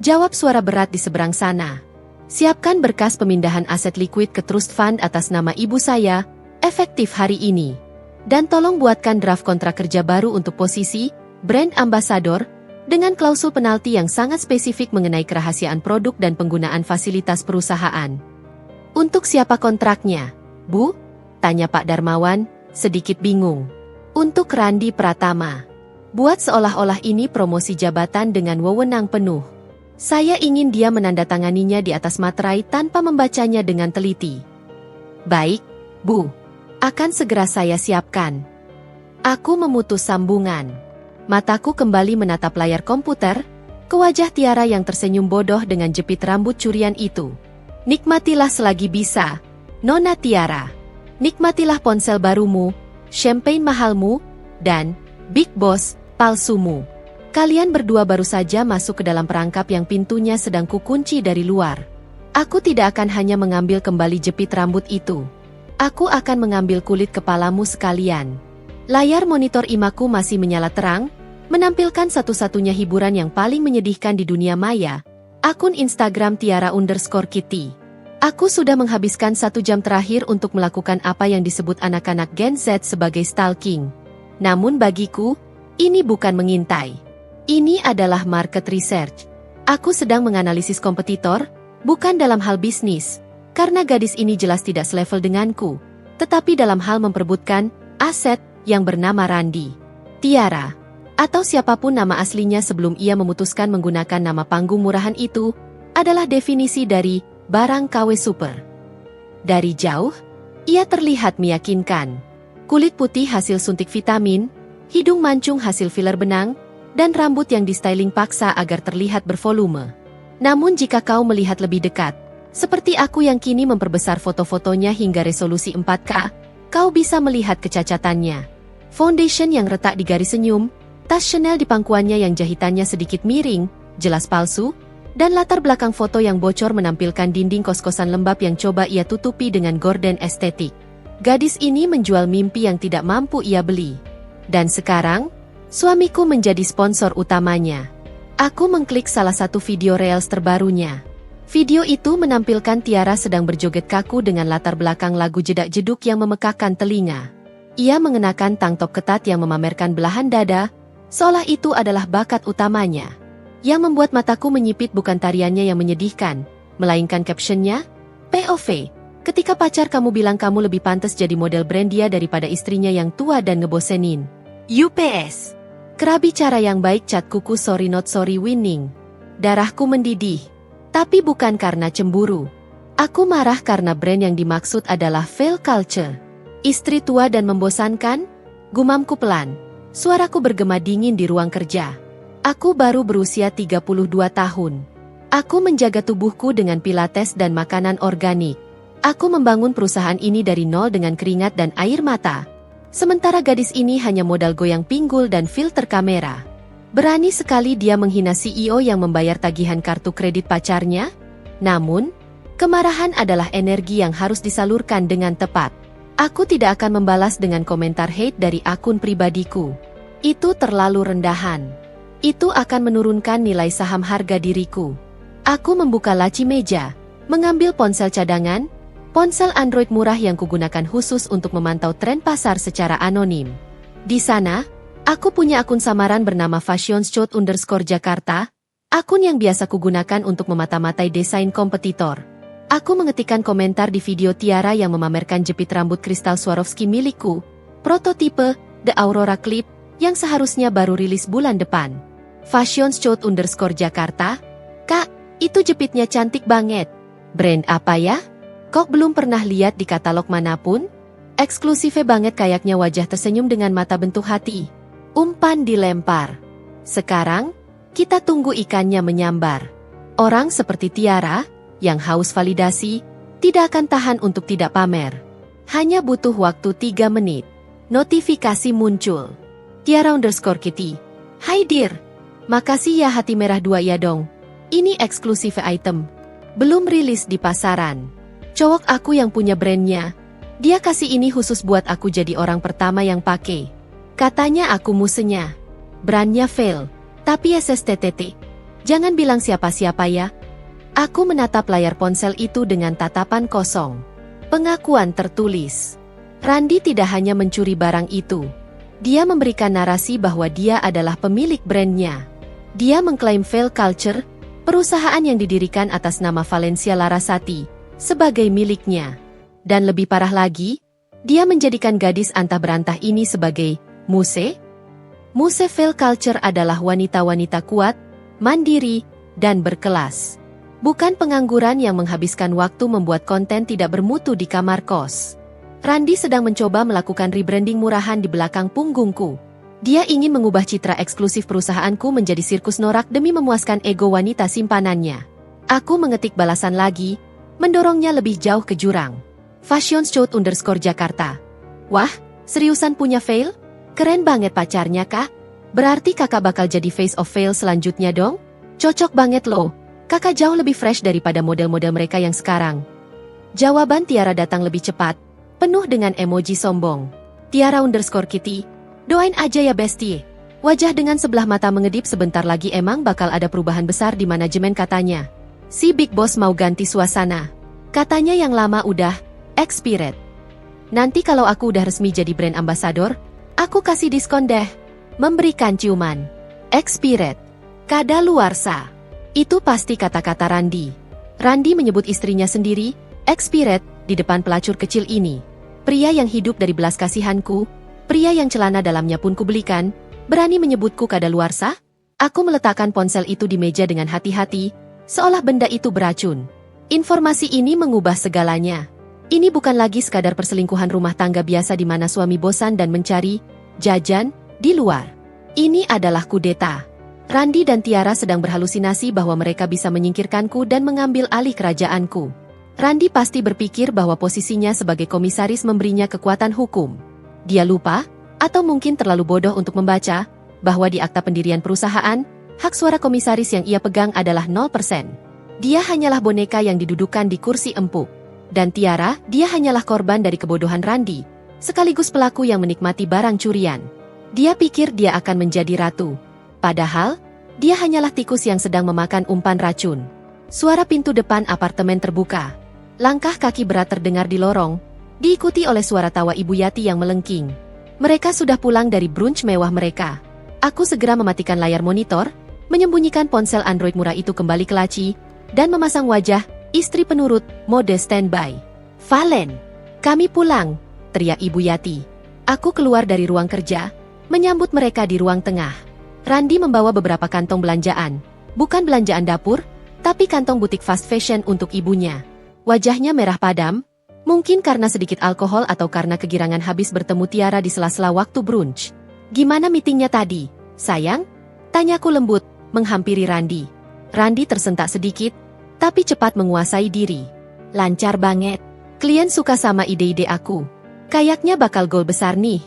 Speaker 1: Jawab suara berat di seberang sana. Siapkan berkas pemindahan aset liquid ke trust fund atas nama ibu saya, efektif hari ini. Dan tolong buatkan draft kontrak kerja baru untuk posisi brand ambassador dengan klausul penalti yang sangat spesifik mengenai kerahasiaan produk dan penggunaan fasilitas perusahaan. Untuk siapa kontraknya, Bu? Tanya Pak Darmawan, sedikit bingung. Untuk Randi Pratama. Buat seolah-olah ini promosi jabatan dengan wewenang penuh. Saya ingin dia menandatanganinya di atas materai tanpa membacanya dengan teliti. Baik, Bu. Akan segera saya siapkan. Aku memutus sambungan. Mataku kembali menatap layar komputer, ke wajah Tiara yang tersenyum bodoh dengan jepit rambut curian itu. Nikmatilah selagi bisa, Nona Tiara. Nikmatilah ponsel barumu, champagne mahalmu, dan Big Boss palsumu. Kalian berdua baru saja masuk ke dalam perangkap yang pintunya sedang kukunci dari luar. Aku tidak akan hanya mengambil kembali jepit rambut itu. Aku akan mengambil kulit kepalamu sekalian. Layar monitor imaku masih menyala terang, menampilkan satu-satunya hiburan yang paling menyedihkan di dunia maya, akun Instagram Tiara_Kitty. Aku sudah menghabiskan 1 jam terakhir untuk melakukan apa yang disebut anak-anak Gen Z sebagai stalking. Namun bagiku, ini bukan mengintai. Ini adalah market research. Aku sedang menganalisis kompetitor, bukan dalam hal bisnis, karena gadis ini jelas tidak selevel denganku, tetapi dalam hal memperebutkan aset yang bernama Randi. Tiara, atau siapapun nama aslinya sebelum ia memutuskan menggunakan nama panggung murahan itu, adalah definisi dari barang KW super. Dari jauh, ia terlihat meyakinkan. Kulit putih hasil suntik vitamin, hidung mancung hasil filler benang, dan rambut yang di-styling paksa agar terlihat bervolume. Namun jika kau melihat lebih dekat, seperti aku yang kini memperbesar foto-fotonya hingga resolusi 4K, kau bisa melihat kecacatannya. Foundation yang retak di garis senyum, tas Chanel di pangkuannya yang jahitannya sedikit miring, jelas palsu, dan latar belakang foto yang bocor menampilkan dinding kos-kosan lembab yang coba ia tutupi dengan gorden estetik. Gadis ini menjual mimpi yang tidak mampu ia beli. Dan sekarang, suamiku menjadi sponsor utamanya. Aku mengklik salah satu video reels terbarunya. Video itu menampilkan Tiara sedang berjoget kaku dengan latar belakang lagu jedak-jeduk yang memekakkan telinga. Ia mengenakan tank top ketat yang memamerkan belahan dada, seolah itu adalah bakat utamanya. Yang membuat mataku menyipit bukan tariannya yang menyedihkan, melainkan captionnya, POV, ketika pacar kamu bilang kamu lebih pantas jadi model brand dia daripada istrinya yang tua dan ngebosenin. UPS. Kerabi cara yang baik cat kuku sorry not sorry winning. Darahku mendidih. Tapi bukan karena cemburu. Aku marah karena brand yang dimaksud adalah fail culture. Istri tua dan membosankan? Gumamku pelan. Suaraku bergema dingin di ruang kerja. Aku baru berusia 32 tahun. Aku menjaga tubuhku dengan pilates dan makanan organik. Aku membangun perusahaan ini dari nol dengan keringat dan air mata. Sementara gadis ini hanya modal goyang pinggul dan filter kamera. Berani sekali dia menghina CEO yang membayar tagihan kartu kredit pacarnya? Namun, kemarahan adalah energi yang harus disalurkan dengan tepat. Aku tidak akan membalas dengan komentar hate dari akun pribadiku. Itu terlalu rendahan. Itu akan menurunkan nilai saham harga diriku. Aku membuka laci meja, mengambil ponsel cadangan, ponsel Android murah yang kugunakan khusus untuk memantau tren pasar secara anonim. Di sana, aku punya akun samaran bernama Fashionscout_Jakarta, akun yang biasa kugunakan untuk memata-matai desain kompetitor. Aku mengetikkan komentar di video Tiara yang memamerkan jepit rambut kristal Swarovski milikku, Prototipe The Aurora Clip yang seharusnya baru rilis bulan depan. @fashionschout_Jakarta. Kak, itu jepitnya cantik banget. Brand apa ya? Kok belum pernah lihat di katalog manapun? Eksklusifnya banget kayaknya, wajah tersenyum dengan mata bentuk hati. Umpan dilempar. Sekarang, kita tunggu ikannya menyambar. Orang seperti Tiara, yang haus validasi, tidak akan tahan untuk tidak pamer. Hanya butuh waktu 3 menit. Notifikasi muncul. Tiara_Kitty. Hai dear. Makasih ya hati merah 2 ya dong. Ini eksklusif item. Belum rilis di pasaran. Cowok aku yang punya brandnya. Dia kasih ini khusus buat aku jadi orang pertama yang pakai. Katanya aku musenya. Brandnya fail. Tapi SSTTT. Jangan bilang siapa-siapa ya. Aku menatap layar ponsel itu dengan tatapan kosong. Pengakuan tertulis. Randi tidak hanya mencuri barang itu. Dia memberikan narasi bahwa dia adalah pemilik brandnya. Dia mengklaim Fail Culture, perusahaan yang didirikan atas nama Valencia Larasati, sebagai miliknya. Dan lebih parah lagi, dia menjadikan gadis antah berantah ini sebagai muse. Muse Fail Culture adalah wanita-wanita kuat, mandiri, dan berkelas. Bukan pengangguran yang menghabiskan waktu membuat konten tidak bermutu di kamar kos. Randi sedang mencoba melakukan rebranding murahan di belakang punggungku. Dia ingin mengubah citra eksklusif perusahaanku menjadi sirkus norak demi memuaskan ego wanita simpanannya. Aku mengetik balasan lagi, mendorongnya lebih jauh ke jurang. @fashionschout_Jakarta. Wah, seriusan punya Fail? Keren banget pacarnya kak. Berarti kakak bakal jadi face of Fail selanjutnya dong? Cocok banget loh. Kakak jauh lebih fresh daripada model-model mereka yang sekarang. Jawaban Tiara datang lebih cepat, penuh dengan emoji sombong. Tiara_Kitty. Doain aja ya bestie. Wajah dengan sebelah mata mengedip, sebentar lagi emang bakal ada perubahan besar di manajemen katanya. Si Big Boss mau ganti suasana. Katanya yang lama udah expired. Nanti kalau aku udah resmi jadi brand ambassador, aku kasih diskon deh. Memberikan ciuman. Expired. Kadaluarsa. Itu pasti kata-kata Randi. Randi menyebut istrinya sendiri, expired, di depan pelacur kecil ini. Pria yang hidup dari belas kasihanku, pria yang celana dalamnya pun kubelikan, berani menyebutku kadaluarsa? Aku meletakkan ponsel itu di meja dengan hati-hati, seolah benda itu beracun. Informasi ini mengubah segalanya. Ini bukan lagi sekadar perselingkuhan rumah tangga biasa di mana suami bosan dan mencari jajan di luar. Ini adalah kudeta. Randi dan Tiara sedang berhalusinasi bahwa mereka bisa menyingkirkanku dan mengambil alih kerajaanku. Randi pasti berpikir bahwa posisinya sebagai komisaris memberinya kekuatan hukum. Dia lupa, atau mungkin terlalu bodoh untuk membaca, bahwa di akta pendirian perusahaan, hak suara komisaris yang ia pegang adalah 0%. Dia hanyalah boneka yang didudukan di kursi empuk. Dan Tiara, dia hanyalah korban dari kebodohan Randi, sekaligus pelaku yang menikmati barang curian. Dia pikir dia akan menjadi ratu. Padahal, dia hanyalah tikus yang sedang memakan umpan racun. Suara pintu depan apartemen terbuka. Langkah kaki berat terdengar di lorong, diikuti oleh suara tawa Ibu Yati yang melengking. Mereka sudah pulang dari brunch mewah mereka. Aku segera mematikan layar monitor, menyembunyikan ponsel Android murah itu kembali ke laci, dan memasang wajah istri penurut mode standby. Valen, kami pulang, teriak Ibu Yati. Aku keluar dari ruang kerja, menyambut mereka di ruang tengah. Randi membawa beberapa kantong belanjaan, bukan belanjaan dapur, tapi kantong butik fast fashion untuk ibunya. Wajahnya merah padam, mungkin karena sedikit alkohol atau karena kegirangan habis bertemu Tiara di sela-sela waktu brunch. Gimana meetingnya tadi, sayang? Tanyaku lembut, menghampiri Randi. Randi tersentak sedikit, tapi cepat menguasai diri. Lancar banget. Klien suka sama ide-ide aku. Kayaknya bakal gol besar nih.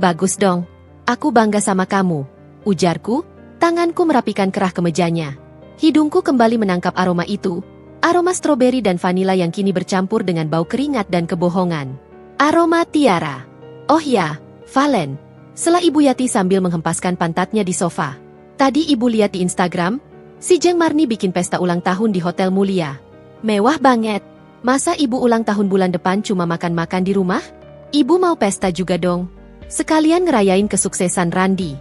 Speaker 1: Bagus dong. Aku bangga sama kamu, ujarku, tanganku merapikan kerah kemejanya. Hidungku kembali menangkap aroma itu. Aroma stroberi dan vanila yang kini bercampur dengan bau keringat dan kebohongan. Aroma Tiara. Oh ya, Valen. Sela Ibu Yati sambil menghempaskan pantatnya di sofa. Tadi Ibu lihat di Instagram, si Jeng Marni bikin pesta ulang tahun di Hotel Mulia. Mewah banget. Masa Ibu ulang tahun bulan depan cuma makan-makan di rumah? Ibu mau pesta juga dong. Sekalian ngerayain kesuksesan Randi.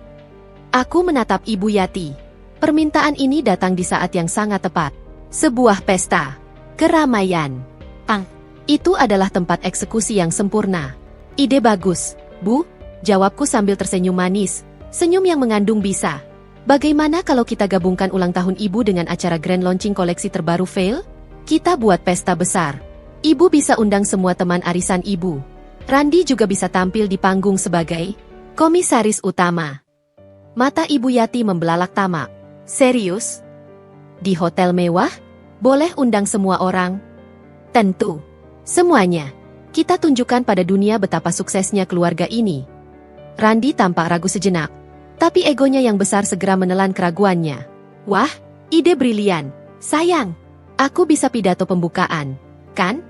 Speaker 1: Aku menatap Ibu Yati. Permintaan ini datang di saat yang sangat tepat. Sebuah pesta. Keramaian. Itu adalah tempat eksekusi yang sempurna. Ide bagus. Bu, jawabku sambil tersenyum manis, senyum yang mengandung bisa. Bagaimana kalau kita gabungkan ulang tahun ibu dengan acara grand launching koleksi terbaru Veil? Kita buat pesta besar. Ibu bisa undang semua teman arisan ibu. Randy juga bisa tampil di panggung sebagai komisaris utama. Mata Ibu Yati membelalak tamak. Serius? Di hotel mewah? Boleh undang semua orang? Tentu. Semuanya. Kita tunjukkan pada dunia betapa suksesnya keluarga ini. Randy tampak ragu sejenak, tapi egonya yang besar segera menelan keraguannya. Wah, ide brilian. Sayang, aku bisa pidato pembukaan, kan?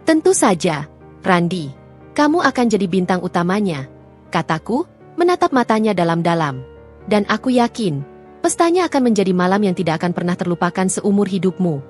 Speaker 1: Tentu saja, Randy. Kamu akan jadi bintang utamanya, kataku, menatap matanya dalam-dalam. Dan aku yakin, pestanya akan menjadi malam yang tidak akan pernah terlupakan seumur hidupmu.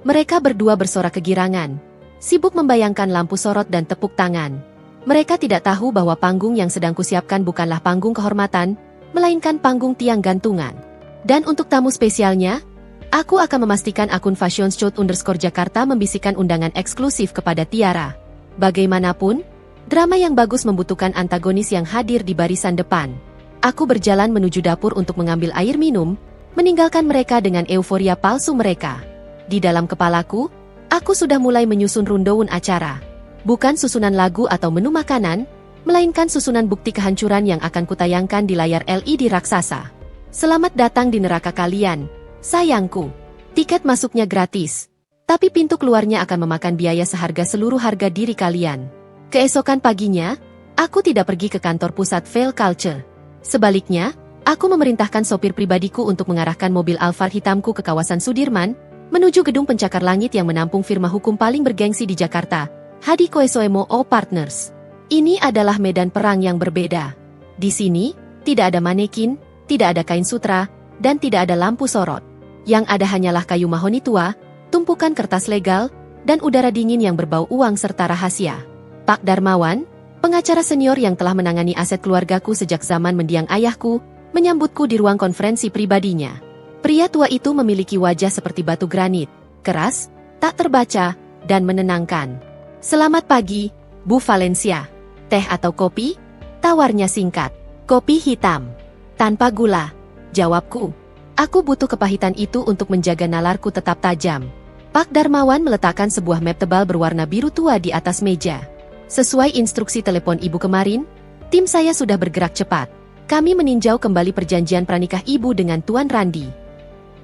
Speaker 1: Mereka berdua bersorak kegirangan, sibuk membayangkan lampu sorot dan tepuk tangan. Mereka tidak tahu bahwa panggung yang sedang kusiapkan bukanlah panggung kehormatan, melainkan panggung tiang gantungan. Dan untuk tamu spesialnya, aku akan memastikan akun @fashionshot_Jakarta membisikkan undangan eksklusif kepada Tiara. Bagaimanapun, drama yang bagus membutuhkan antagonis yang hadir di barisan depan. Aku berjalan menuju dapur untuk mengambil air minum, meninggalkan mereka dengan euforia palsu mereka. Di dalam kepalaku, aku sudah mulai menyusun rundown acara. Bukan susunan lagu atau menu makanan, melainkan susunan bukti kehancuran yang akan kutayangkan di layar LED raksasa. Selamat datang di neraka kalian, sayangku. Tiket masuknya gratis, tapi pintu keluarnya akan memakan biaya seharga seluruh harga diri kalian. Keesokan paginya, aku tidak pergi ke kantor pusat Veil Culture. Sebaliknya, aku memerintahkan sopir pribadiku untuk mengarahkan mobil Alphard hitamku ke kawasan Sudirman, menuju gedung pencakar langit yang menampung firma hukum paling bergengsi di Jakarta, Hadi Koesoemo Partners. Ini adalah medan perang yang berbeda. Di sini, tidak ada manekin, tidak ada kain sutra, dan tidak ada lampu sorot. Yang ada hanyalah kayu mahoni tua, tumpukan kertas legal, dan udara dingin yang berbau uang serta rahasia. Pak Darmawan, pengacara senior yang telah menangani aset keluargaku sejak zaman mendiang ayahku, menyambutku di ruang konferensi pribadinya. Pria tua itu memiliki wajah seperti batu granit, keras, tak terbaca, dan menenangkan. Selamat pagi, Bu Valencia. Teh atau kopi? Tawarnya singkat. Kopi hitam. Tanpa gula, jawabku. Aku butuh kepahitan itu untuk menjaga nalarku tetap tajam. Pak Darmawan meletakkan sebuah map tebal berwarna biru tua di atas meja. Sesuai instruksi telepon ibu kemarin, tim saya sudah bergerak cepat. Kami meninjau kembali perjanjian pranikah ibu dengan Tuan Randy.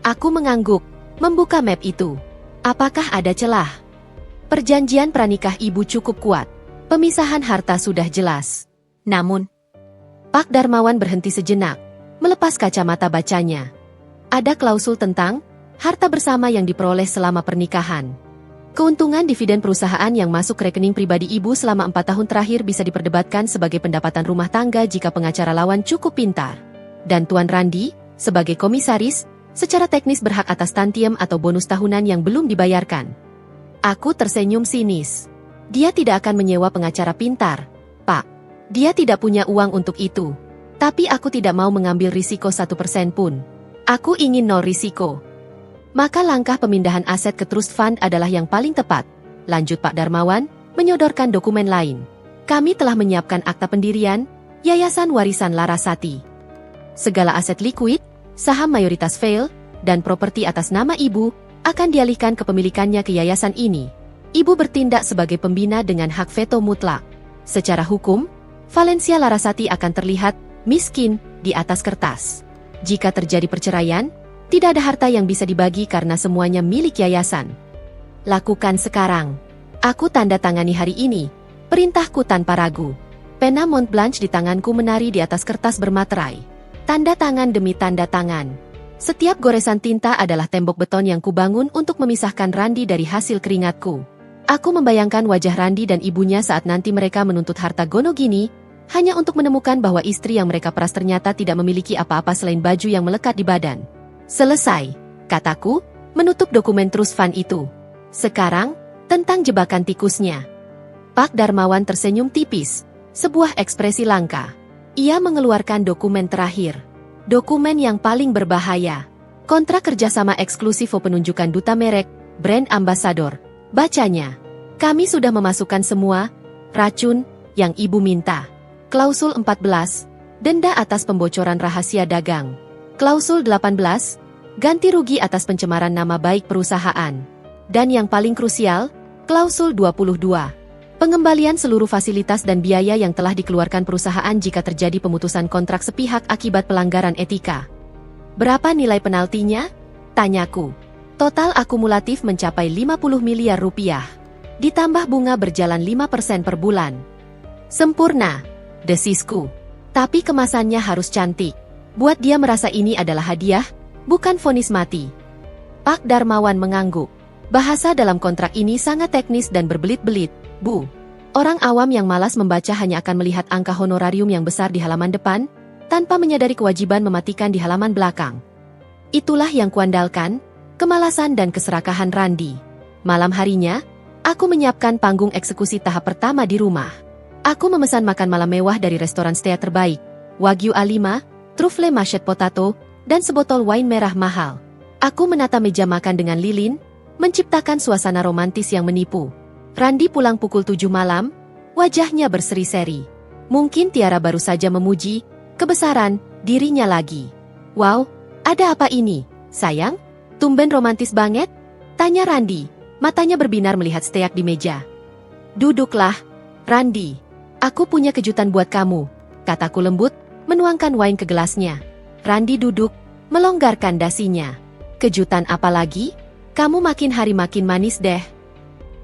Speaker 1: Aku mengangguk, membuka map itu. Apakah ada celah? Perjanjian pranikah ibu cukup kuat. Pemisahan harta sudah jelas. Namun, Pak Darmawan berhenti sejenak, melepas kacamata bacanya. Ada klausul tentang harta bersama yang diperoleh selama pernikahan. Keuntungan dividen perusahaan yang masuk ke rekening pribadi ibu selama 4 tahun terakhir bisa diperdebatkan sebagai pendapatan rumah tangga jika pengacara lawan cukup pintar. Dan Tuan Randy, sebagai komisaris, secara teknis berhak atas tantiem atau bonus tahunan yang belum dibayarkan. Aku tersenyum sinis. Dia tidak akan menyewa pengacara pintar, Pak. Dia tidak punya uang untuk itu. Tapi aku tidak mau mengambil risiko 1% pun. Aku ingin 0 risiko. Maka langkah pemindahan aset ke trust fund adalah yang paling tepat, lanjut Pak Darmawan, menyodorkan dokumen lain. Kami telah menyiapkan akta pendirian, Yayasan Warisan Larasati. Segala aset likuid, saham mayoritas Veil, dan properti atas nama ibu, akan dialihkan kepemilikannya ke yayasan ini. Ibu bertindak sebagai pembina dengan hak veto mutlak. Secara hukum, Valencia Larasati akan terlihat miskin di atas kertas. Jika terjadi perceraian, tidak ada harta yang bisa dibagi karena semuanya milik yayasan. Lakukan sekarang. Aku tanda tangani hari ini. Perintahku tanpa ragu. Pena Mont Blanche di tanganku menari di atas kertas bermaterai. Tanda tangan demi tanda tangan. Setiap goresan tinta adalah tembok beton yang kubangun untuk memisahkan Randy dari hasil keringatku. Aku membayangkan wajah Randy dan ibunya saat nanti mereka menuntut harta Gonogini, hanya untuk menemukan bahwa istri yang mereka peras ternyata tidak memiliki apa-apa selain baju yang melekat di badan. Selesai, kataku, menutup dokumen trust fund itu. Sekarang, tentang jebakan tikusnya. Pak Darmawan tersenyum tipis, sebuah ekspresi langka. Ia mengeluarkan dokumen terakhir. Dokumen yang paling berbahaya. Kontrak kerjasama eksklusif penunjukan duta merek, brand ambassador. Bacanya. Kami sudah memasukkan semua racun yang ibu minta. Klausul 14. Denda atas pembocoran rahasia dagang. Klausul 18. Ganti rugi atas pencemaran nama baik perusahaan. Dan yang paling krusial, Klausul 22. Pengembalian seluruh fasilitas dan biaya yang telah dikeluarkan perusahaan jika terjadi pemutusan kontrak sepihak akibat pelanggaran etika. Berapa nilai penaltinya? Tanyaku. Total akumulatif mencapai 50 miliar rupiah. Ditambah bunga berjalan 5% per bulan. Sempurna, desisku. Tapi kemasannya harus cantik. Buat dia merasa ini adalah hadiah, bukan vonis mati. Pak Darmawan mengangguk. Bahasa dalam kontrak ini sangat teknis dan berbelit-belit, Bu. Orang awam yang malas membaca hanya akan melihat angka honorarium yang besar di halaman depan, tanpa menyadari kewajiban mematikan di halaman belakang. Itulah yang kuandalkan, kemalasan dan keserakahan Randi. Malam harinya, aku menyiapkan panggung eksekusi tahap pertama di rumah. Aku memesan makan malam mewah dari restoran steak terbaik, Wagyu A5, truffle mashed potato, dan sebotol wine merah mahal. Aku menata meja makan dengan lilin, menciptakan suasana romantis yang menipu. Randi pulang pukul 7 malam, wajahnya berseri-seri. Mungkin Tiara baru saja memuji kebesaran dirinya lagi. Wow, ada apa ini, sayang? Tumben romantis banget? Tanya Randi, matanya berbinar melihat steak di meja. Duduklah, Randi. Aku punya kejutan buat kamu, kataku lembut, menuangkan wine ke gelasnya. Randi duduk, melonggarkan dasinya. Kejutan apa lagi? Kamu makin hari makin manis deh.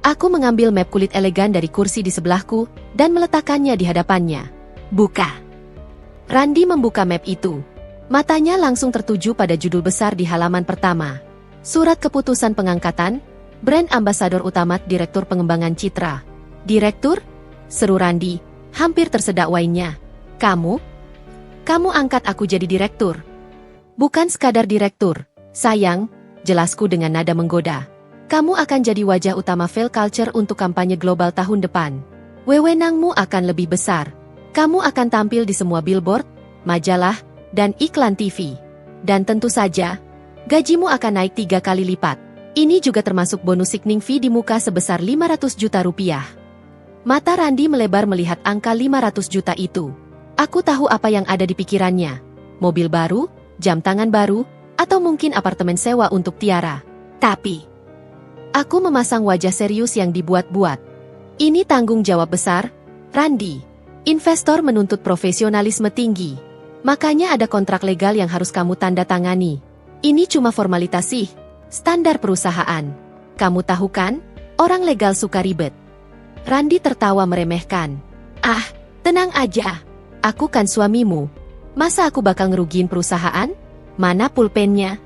Speaker 1: Aku mengambil map kulit elegan dari kursi di sebelahku dan meletakkannya di hadapannya. Buka. Randi membuka map itu. Matanya langsung tertuju pada judul besar di halaman pertama. Surat keputusan pengangkatan, brand ambasador utama Direktur Pengembangan Citra. Direktur? Seru Randi, hampir tersedak wine-nya. Kamu angkat aku jadi direktur. Bukan sekadar direktur, sayang, jelasku dengan nada menggoda. Kamu akan jadi wajah utama Fail Culture untuk kampanye global tahun depan. Wewenangmu akan lebih besar. Kamu akan tampil di semua billboard, majalah, dan iklan TV. Dan tentu saja, gajimu akan naik 3 kali lipat. Ini juga termasuk bonus signing fee di muka sebesar 500 juta rupiah. Mata Randi melebar melihat angka 500 juta itu. Aku tahu apa yang ada di pikirannya. Mobil baru, jam tangan baru, atau mungkin apartemen sewa untuk Tiara. Tapi, aku memasang wajah serius yang dibuat-buat. Ini tanggung jawab besar, Randi. Investor menuntut profesionalisme tinggi. Makanya ada kontrak legal yang harus kamu tanda tangani. Ini cuma formalitas sih, standar perusahaan. Kamu tahu kan, orang legal suka ribet. Randi tertawa meremehkan. Ah, tenang aja. Aku kan suamimu. Masa aku bakal ngerugiin perusahaan? Mana pulpennya?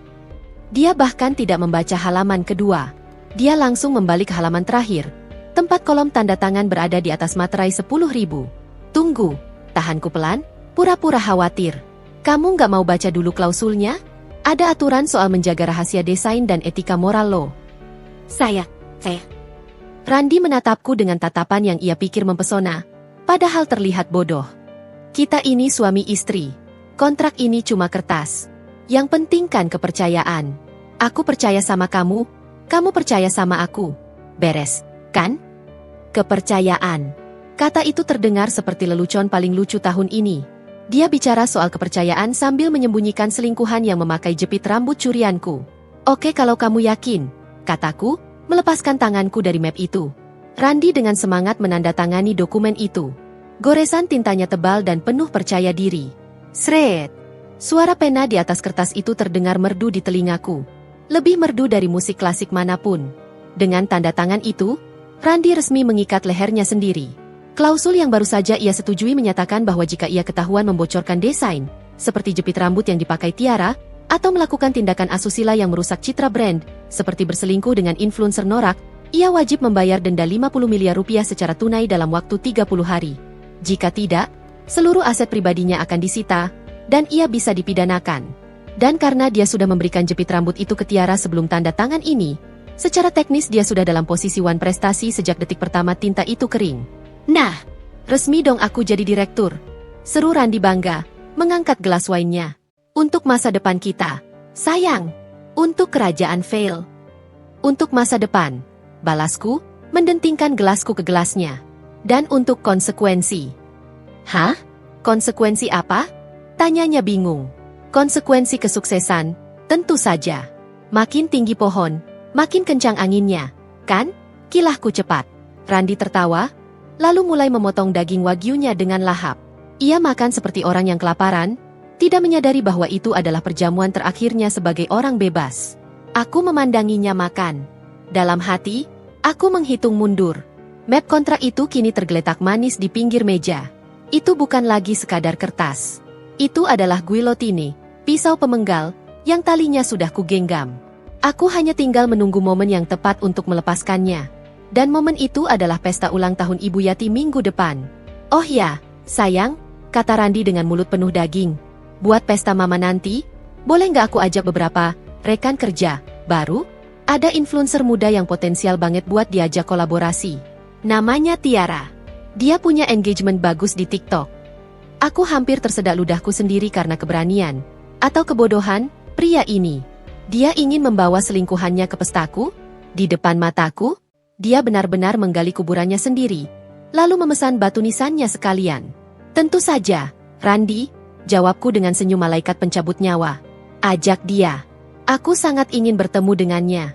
Speaker 1: Dia bahkan tidak membaca halaman kedua. Dia langsung membalik ke halaman terakhir. Tempat kolom tanda tangan berada di atas materai 10.000. Tunggu, tahanku pelan, pura-pura khawatir. Kamu nggak mau baca dulu klausulnya? Ada aturan soal menjaga rahasia desain dan etika moral lo. Saya. Randi menatapku dengan tatapan yang ia pikir mempesona, padahal terlihat bodoh. Kita ini suami istri. Kontrak ini cuma kertas. Yang penting kan kepercayaan. Aku percaya sama kamu, kamu percaya sama aku. Beres, kan? Kepercayaan. Kata itu terdengar seperti lelucon paling lucu tahun ini. Dia bicara soal kepercayaan sambil menyembunyikan selingkuhan yang memakai jepit rambut curianku. Oke kalau kamu yakin, kataku, melepaskan tanganku dari map itu. Randi dengan semangat menandatangani dokumen itu. Goresan tintanya tebal dan penuh percaya diri. Sret. Suara pena di atas kertas itu terdengar merdu di telingaku. Lebih merdu dari musik klasik manapun. Dengan tanda tangan itu, Randi resmi mengikat lehernya sendiri. Klausul yang baru saja ia setujui menyatakan bahwa jika ia ketahuan membocorkan desain, seperti jepit rambut yang dipakai Tiara, atau melakukan tindakan asusila yang merusak citra brand, seperti berselingkuh dengan influencer norak, ia wajib membayar denda 50 miliar rupiah secara tunai dalam waktu 30 hari. Jika tidak, seluruh aset pribadinya akan disita, dan ia bisa dipidanakan. Dan karena dia sudah memberikan jepit rambut itu ke Tiara sebelum tanda tangan ini, secara teknis dia sudah dalam posisi wan prestasi sejak detik pertama tinta itu kering. Nah, resmi dong aku jadi direktur. Seru Randi bangga, mengangkat gelas wine-nya. Untuk masa depan kita, sayang. Untuk kerajaan Fail. Untuk masa depan, balasku, mendentingkan gelasku ke gelasnya. Dan untuk konsekuensi. Hah? Konsekuensi apa? Tanyanya bingung. Konsekuensi kesuksesan, tentu saja. Makin tinggi pohon, makin kencang anginnya, kan? Kilahku cepat. Randy tertawa, lalu mulai memotong daging wagyunya dengan lahap. Ia makan seperti orang yang kelaparan, tidak menyadari bahwa itu adalah perjamuan terakhirnya sebagai orang bebas. Aku memandanginya makan. Dalam hati, aku menghitung mundur. Map kontrak itu kini tergeletak manis di pinggir meja. Itu bukan lagi sekadar kertas. Itu adalah guillotine, pisau pemenggal, yang talinya sudah kugenggam. Aku hanya tinggal menunggu momen yang tepat untuk melepaskannya. Dan momen itu adalah pesta ulang tahun Ibu Yati minggu depan. Oh ya, sayang, kata Randy dengan mulut penuh daging. Buat pesta mama nanti, boleh nggak aku ajak beberapa rekan kerja baru? Ada influencer muda yang potensial banget buat diajak kolaborasi. Namanya Tiara. Dia punya engagement bagus di TikTok. Aku hampir tersedak ludahku sendiri karena keberanian atau kebodohan pria ini. Dia ingin membawa selingkuhannya ke pestaku, di depan mataku. Dia benar-benar menggali kuburannya sendiri, lalu memesan batu nisannya sekalian. Tentu saja, Randy, jawabku dengan senyum malaikat pencabut nyawa. Ajak dia. Aku sangat ingin bertemu dengannya.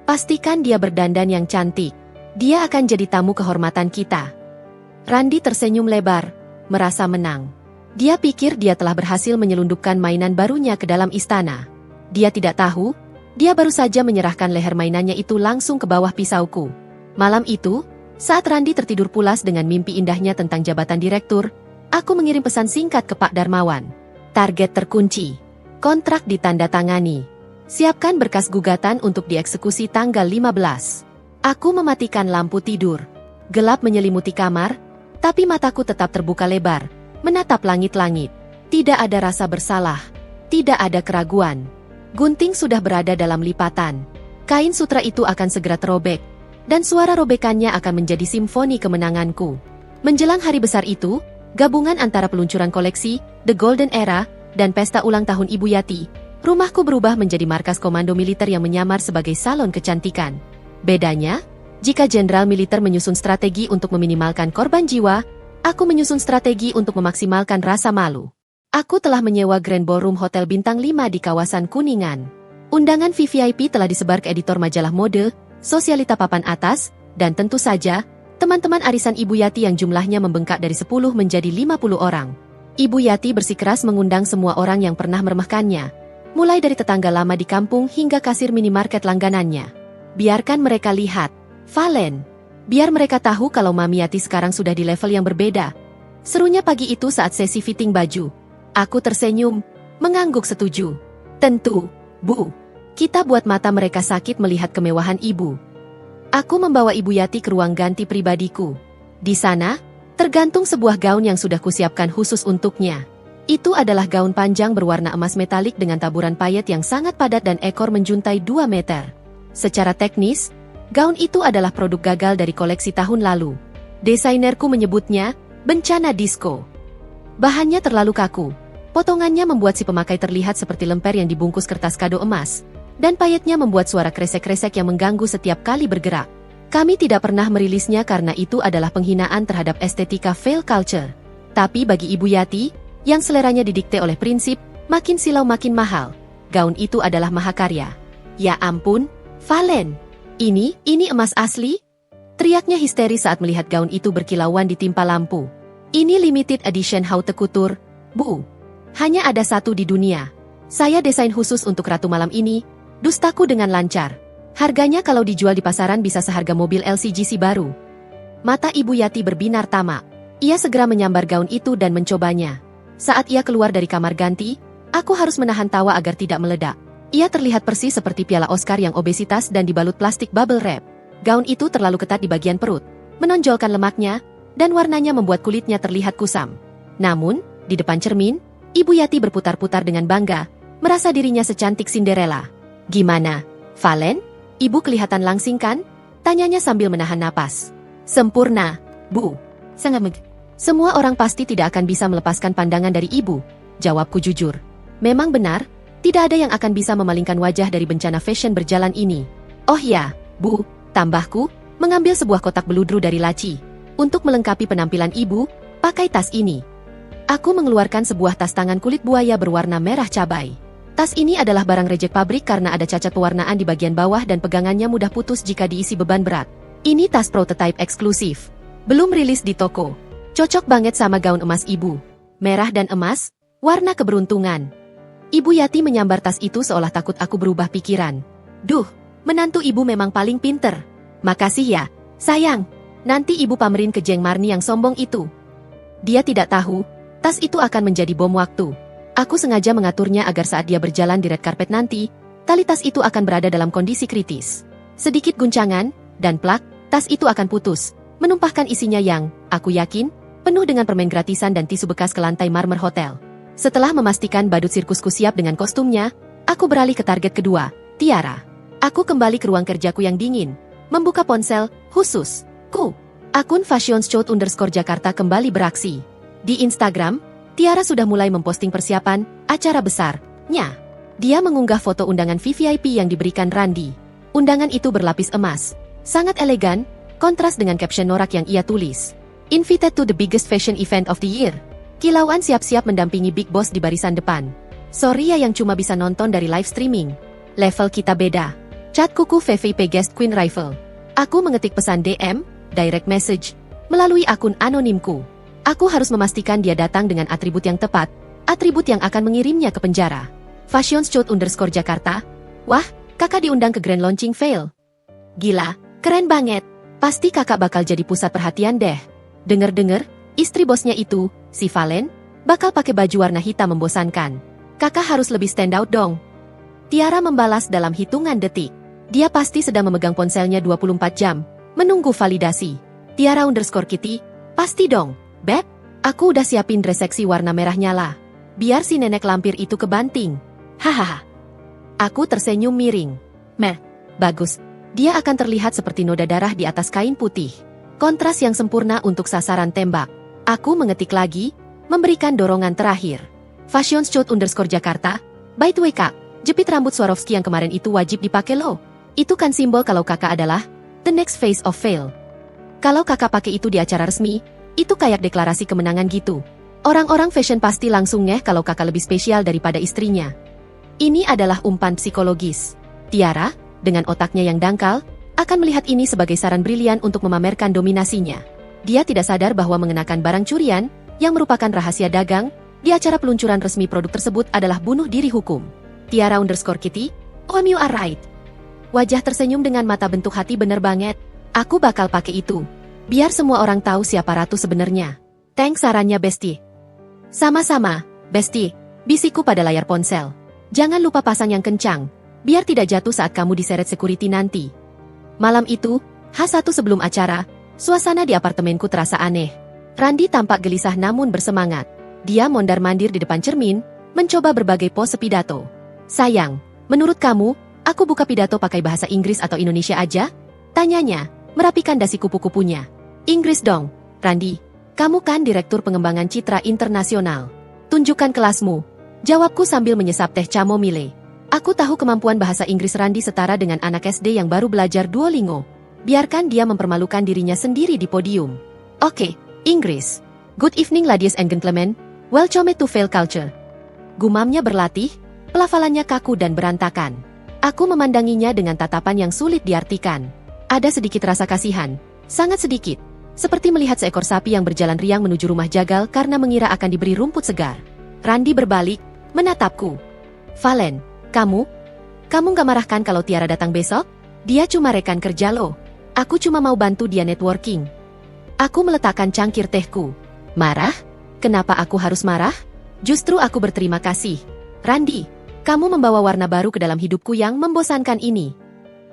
Speaker 1: Pastikan dia berdandan yang cantik. Dia akan jadi tamu kehormatan kita. Randy tersenyum lebar, merasa menang. Dia pikir dia telah berhasil menyelundupkan mainan barunya ke dalam istana. Dia tidak tahu, dia baru saja menyerahkan leher mainannya itu langsung ke bawah pisauku. Malam itu, saat Randy tertidur pulas dengan mimpi indahnya tentang jabatan direktur, aku mengirim pesan singkat ke Pak Darmawan. Target terkunci. Kontrak ditandatangani. Siapkan berkas gugatan untuk dieksekusi tanggal 15. Aku mematikan lampu tidur. Gelap menyelimuti kamar, tapi mataku tetap terbuka lebar, menatap langit-langit. Tidak ada rasa bersalah. Tidak ada keraguan. Gunting sudah berada dalam lipatan. Kain sutra itu akan segera terobek, dan suara robekannya akan menjadi simfoni kemenanganku. Menjelang hari besar itu, gabungan antara peluncuran koleksi, The Golden Era, dan pesta ulang tahun Ibu Yati, rumahku berubah menjadi markas komando militer yang menyamar sebagai salon kecantikan. Bedanya, jika jenderal militer menyusun strategi untuk meminimalkan korban jiwa, aku menyusun strategi untuk memaksimalkan rasa malu. Aku telah menyewa Grand Ballroom Hotel Bintang 5 di kawasan Kuningan. Undangan VVIP telah disebar ke editor majalah mode, sosialita papan atas, dan tentu saja, teman-teman arisan Ibu Yati yang jumlahnya membengkak dari 10 menjadi 50 orang. Ibu Yati bersikeras mengundang semua orang yang pernah meremehkannya, mulai dari tetangga lama di kampung hingga kasir minimarket langganannya. Biarkan mereka lihat. Valen, biar mereka tahu kalau Mami Yati sekarang sudah di level yang berbeda. Serunya pagi itu saat sesi fitting baju. Aku tersenyum, mengangguk setuju. Tentu, Bu. Kita buat mata mereka sakit melihat kemewahan Ibu. Aku membawa Ibu Yati ke ruang ganti pribadiku. Di sana, tergantung sebuah gaun yang sudah kusiapkan khusus untuknya. Itu adalah gaun panjang berwarna emas metalik dengan taburan payet yang sangat padat dan ekor menjuntai 2 meter. Secara teknis, gaun itu adalah produk gagal dari koleksi tahun lalu. Desainerku menyebutnya, bencana disco. Bahannya terlalu kaku. Potongannya membuat si pemakai terlihat seperti lemper yang dibungkus kertas kado emas. Dan payetnya membuat suara kresek-kresek yang mengganggu setiap kali bergerak. Kami tidak pernah merilisnya karena itu adalah penghinaan terhadap estetika fail culture. Tapi bagi Ibu Yati, yang seleranya didikte oleh prinsip, makin silau makin mahal, gaun itu adalah mahakarya. Ya ampun, Valen. Ini emas asli? Teriaknya histeris saat melihat gaun itu berkilauan ditimpa lampu. Ini limited edition haute couture, Bu. Hanya ada satu di dunia. Saya desain khusus untuk Ratu Malam ini, dustaku dengan lancar. Harganya kalau dijual di pasaran bisa seharga mobil LCGC baru. Mata Ibu Yati berbinar tamak. Ia segera menyambar gaun itu dan mencobanya. Saat ia keluar dari kamar ganti, aku harus menahan tawa agar tidak meledak. Ia terlihat persis seperti piala Oscar yang obesitas dan dibalut plastik bubble wrap. Gaun itu terlalu ketat di bagian perut, menonjolkan lemaknya, dan warnanya membuat kulitnya terlihat kusam. Namun, di depan cermin, Ibu Yati berputar-putar dengan bangga, merasa dirinya secantik Cinderella. Gimana, Valen? Ibu kelihatan langsing kan? Tanyanya sambil menahan napas. Sempurna, Bu. Sangat Semua orang pasti tidak akan bisa melepaskan pandangan dari Ibu, jawabku jujur. Memang benar, tidak ada yang akan bisa memalingkan wajah dari bencana fashion berjalan ini. Oh ya, Bu, tambahku, mengambil sebuah kotak beludru dari laci. Untuk melengkapi penampilan Ibu, pakai tas ini. Aku mengeluarkan sebuah tas tangan kulit buaya berwarna merah cabai. Tas ini adalah barang rejek pabrik karena ada cacat pewarnaan di bagian bawah dan pegangannya mudah putus jika diisi beban berat. Ini tas prototype eksklusif. Belum rilis di toko. Cocok banget sama gaun emas ibu. Merah dan emas, warna keberuntungan. Ibu Yati menyambar tas itu seolah takut aku berubah pikiran. Duh, menantu ibu memang paling pinter. Makasih ya, sayang. Nanti ibu pamerin ke Jeng Marni yang sombong itu. Dia tidak tahu, tas itu akan menjadi bom waktu. Aku sengaja mengaturnya agar saat dia berjalan di red carpet nanti, tali tas itu akan berada dalam kondisi kritis. Sedikit guncangan, dan plak, tas itu akan putus, menumpahkan isinya yang, aku yakin, penuh dengan permen gratisan dan tisu bekas ke lantai marmer hotel. Setelah memastikan badut sirkusku siap dengan kostumnya, aku beralih ke target kedua, Tiara. Aku kembali ke ruang kerjaku yang dingin, membuka ponsel, khusus, akun _Jakarta kembali beraksi. Di Instagram, Tiara sudah mulai memposting persiapan acara besarnya. Dia mengunggah foto undangan VVIP yang diberikan Randy. Undangan itu berlapis emas, sangat elegan, kontras dengan caption norak yang ia tulis. Invited to the biggest fashion event of the year. Kilauan siap-siap mendampingi Big Boss di barisan depan. Sorry ya yang cuma bisa nonton dari live streaming. Level kita beda. Chat kuku VVIP Guest Queen Rifle. Aku mengetik pesan DM, direct message, melalui akun anonimku. Aku harus memastikan dia datang dengan atribut yang tepat, atribut yang akan mengirimnya ke penjara. _Jakarta. Wah, kakak diundang ke grand launching fail. Gila, keren banget. Pasti kakak bakal jadi pusat perhatian deh. Dengar-dengar, istri bosnya itu, si Valen, bakal pakai baju warna hitam membosankan. Kakak harus lebih stand out dong. Tiara membalas dalam hitungan detik. Dia pasti sedang memegang ponselnya 24 jam, menunggu validasi. Tiara_Kitty, pasti dong. Beb, aku udah siapin dress seksi warna merah nyala. Biar si nenek lampir itu kebanting. Hahaha. Aku tersenyum miring. Bagus. Dia akan terlihat seperti noda darah di atas kain putih. Kontras yang sempurna untuk sasaran tembak. Aku mengetik lagi, memberikan dorongan terakhir. _Jakarta. By the way kak, jepit rambut Swarovski yang kemarin itu wajib dipakai loh. Itu kan simbol kalau kakak adalah the next phase of fail. Kalau kakak pakai itu di acara resmi, itu kayak deklarasi kemenangan gitu. Orang-orang fashion pasti langsung ngeh kalau kakak lebih spesial daripada istrinya. Ini adalah umpan psikologis. Tiara, dengan otaknya yang dangkal, akan melihat ini sebagai saran brilian untuk memamerkan dominasinya. Dia tidak sadar bahwa mengenakan barang curian, yang merupakan rahasia dagang, di acara peluncuran resmi produk tersebut adalah bunuh diri hukum. Tiara_Kitty, you are right. Wajah tersenyum dengan mata bentuk hati bener banget. Aku bakal pakai itu. Biar semua orang tahu siapa ratu sebenarnya. Thanks sarannya Besti. Sama-sama, Besti, bisikku pada layar ponsel. Jangan lupa pasang yang kencang, biar tidak jatuh saat kamu diseret security nanti. Malam itu, H1 sebelum acara, suasana di apartemenku terasa aneh. Randy tampak gelisah namun bersemangat. Dia mondar-mandir di depan cermin, mencoba berbagai pose pidato. Sayang, menurut kamu, aku buka pidato pakai bahasa Inggris atau Indonesia aja? Tanyanya, merapikan dasi kupu-kupunya. Inggris dong, Randy. Kamu kan Direktur Pengembangan Citra Internasional. Tunjukkan kelasmu. Jawabku sambil menyesap teh chamomile. Aku tahu kemampuan bahasa Inggris Randy setara dengan anak SD yang baru belajar Duolingo. Biarkan dia mempermalukan dirinya sendiri di podium. Oke, Inggris. Good evening ladies and gentlemen. Welcome to Fail Culture. Gumamnya berlatih, pelafalannya kaku dan berantakan. Aku memandanginya dengan tatapan yang sulit diartikan. Ada sedikit rasa kasihan, sangat sedikit. Seperti melihat seekor sapi yang berjalan riang menuju rumah jagal karena mengira akan diberi rumput segar. Randy berbalik, menatapku. Valen, kamu gak marahkan kalau Tiara datang besok? Dia cuma rekan kerja lo. Aku cuma mau bantu dia networking. Aku meletakkan cangkir tehku. Marah? Kenapa aku harus marah? Justru aku berterima kasih. Randy, kamu membawa warna baru ke dalam hidupku yang membosankan ini.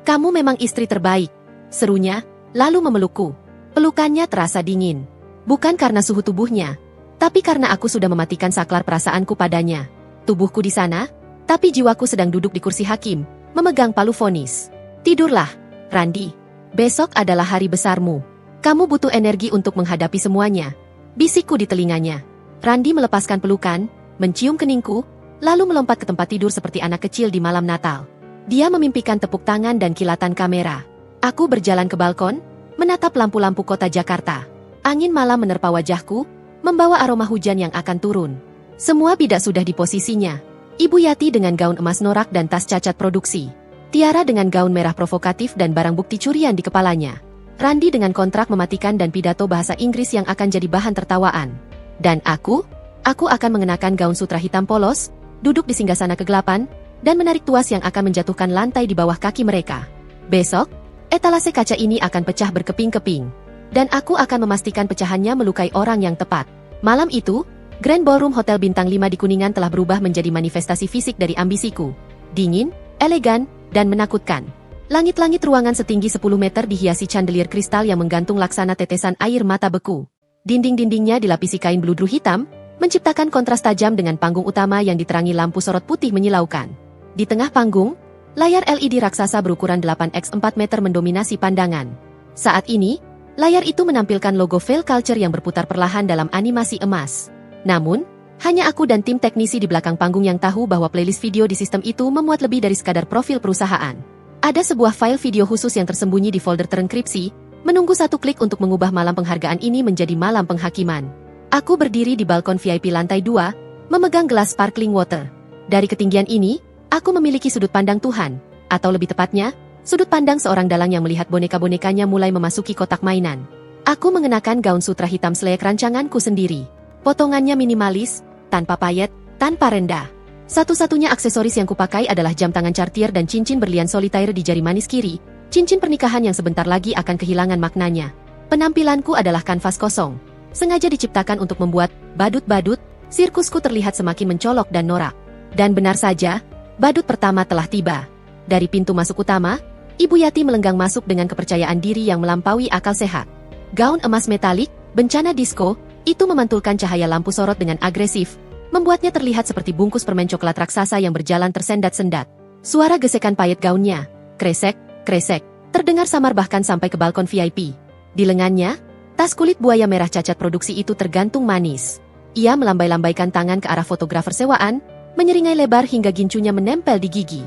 Speaker 1: Kamu memang istri terbaik. Serunya, lalu memelukku. Pelukannya terasa dingin. Bukan karena suhu tubuhnya, tapi karena aku sudah mematikan saklar perasaanku padanya. Tubuhku di sana, tapi jiwaku sedang duduk di kursi hakim, memegang palu vonis. Tidurlah, Randy. Besok adalah hari besarmu. Kamu butuh energi untuk menghadapi semuanya. Bisikku di telinganya. Randy melepaskan pelukan, mencium keningku, lalu melompat ke tempat tidur seperti anak kecil di malam Natal. Dia memimpikan tepuk tangan dan kilatan kamera. Aku berjalan ke balkon, menatap lampu-lampu kota Jakarta. Angin malam menerpa wajahku, membawa aroma hujan yang akan turun. Semua bidak sudah di posisinya. Ibu Yati dengan gaun emas norak dan tas cacat produksi. Tiara dengan gaun merah provokatif dan barang bukti curian di kepalanya. Randi dengan kontrak mematikan dan pidato bahasa Inggris yang akan jadi bahan tertawaan. Dan aku akan mengenakan gaun sutra hitam polos, duduk di singgasana kegelapan, dan menarik tuas yang akan menjatuhkan lantai di bawah kaki mereka. Besok, etalase kaca ini akan pecah berkeping-keping. Dan aku akan memastikan pecahannya melukai orang yang tepat. Malam itu, Grand Ballroom Hotel Bintang 5 di Kuningan telah berubah menjadi manifestasi fisik dari ambisiku. Dingin, elegan, dan menakutkan. Langit-langit ruangan setinggi 10 meter dihiasi chandelier kristal yang menggantung laksana tetesan air mata beku. Dinding-dindingnya dilapisi kain bludru hitam, menciptakan kontras tajam dengan panggung utama yang diterangi lampu sorot putih menyilaukan. Di tengah panggung, layar LED raksasa berukuran 8x4 meter mendominasi pandangan. Saat ini, layar itu menampilkan logo Fail Culture yang berputar perlahan dalam animasi emas. Namun, hanya aku dan tim teknisi di belakang panggung yang tahu bahwa playlist video di sistem itu memuat lebih dari sekadar profil perusahaan. Ada sebuah file video khusus yang tersembunyi di folder terenkripsi, menunggu satu klik untuk mengubah malam penghargaan ini menjadi malam penghakiman. Aku berdiri di balkon VIP lantai 2, memegang gelas sparkling water. Dari ketinggian ini, aku memiliki sudut pandang Tuhan, atau lebih tepatnya, sudut pandang seorang dalang yang melihat boneka-bonekanya mulai memasuki kotak mainan. Aku mengenakan gaun sutra hitam selek rancanganku sendiri. Potongannya minimalis, tanpa payet, tanpa rendah. Satu-satunya aksesoris yang kupakai adalah jam tangan Cartier dan cincin berlian solitaire di jari manis kiri, cincin pernikahan yang sebentar lagi akan kehilangan maknanya. Penampilanku adalah kanvas kosong, sengaja diciptakan untuk membuat badut-badut, sirkusku terlihat semakin mencolok dan norak. Dan benar saja, badut pertama telah tiba. Dari pintu masuk utama, Ibu Yati melenggang masuk dengan kepercayaan diri yang melampaui akal sehat. Gaun emas metalik, bencana disco, itu memantulkan cahaya lampu sorot dengan agresif, membuatnya terlihat seperti bungkus permen coklat raksasa yang berjalan tersendat-sendat. Suara gesekan payet gaunnya, kresek, kresek, terdengar samar bahkan sampai ke balkon VIP. Di lengannya, tas kulit buaya merah cacat produksi itu tergantung manis. Ia melambai-lambaikan tangan ke arah fotografer sewaan, menyeringai lebar hingga gincunya menempel di gigi.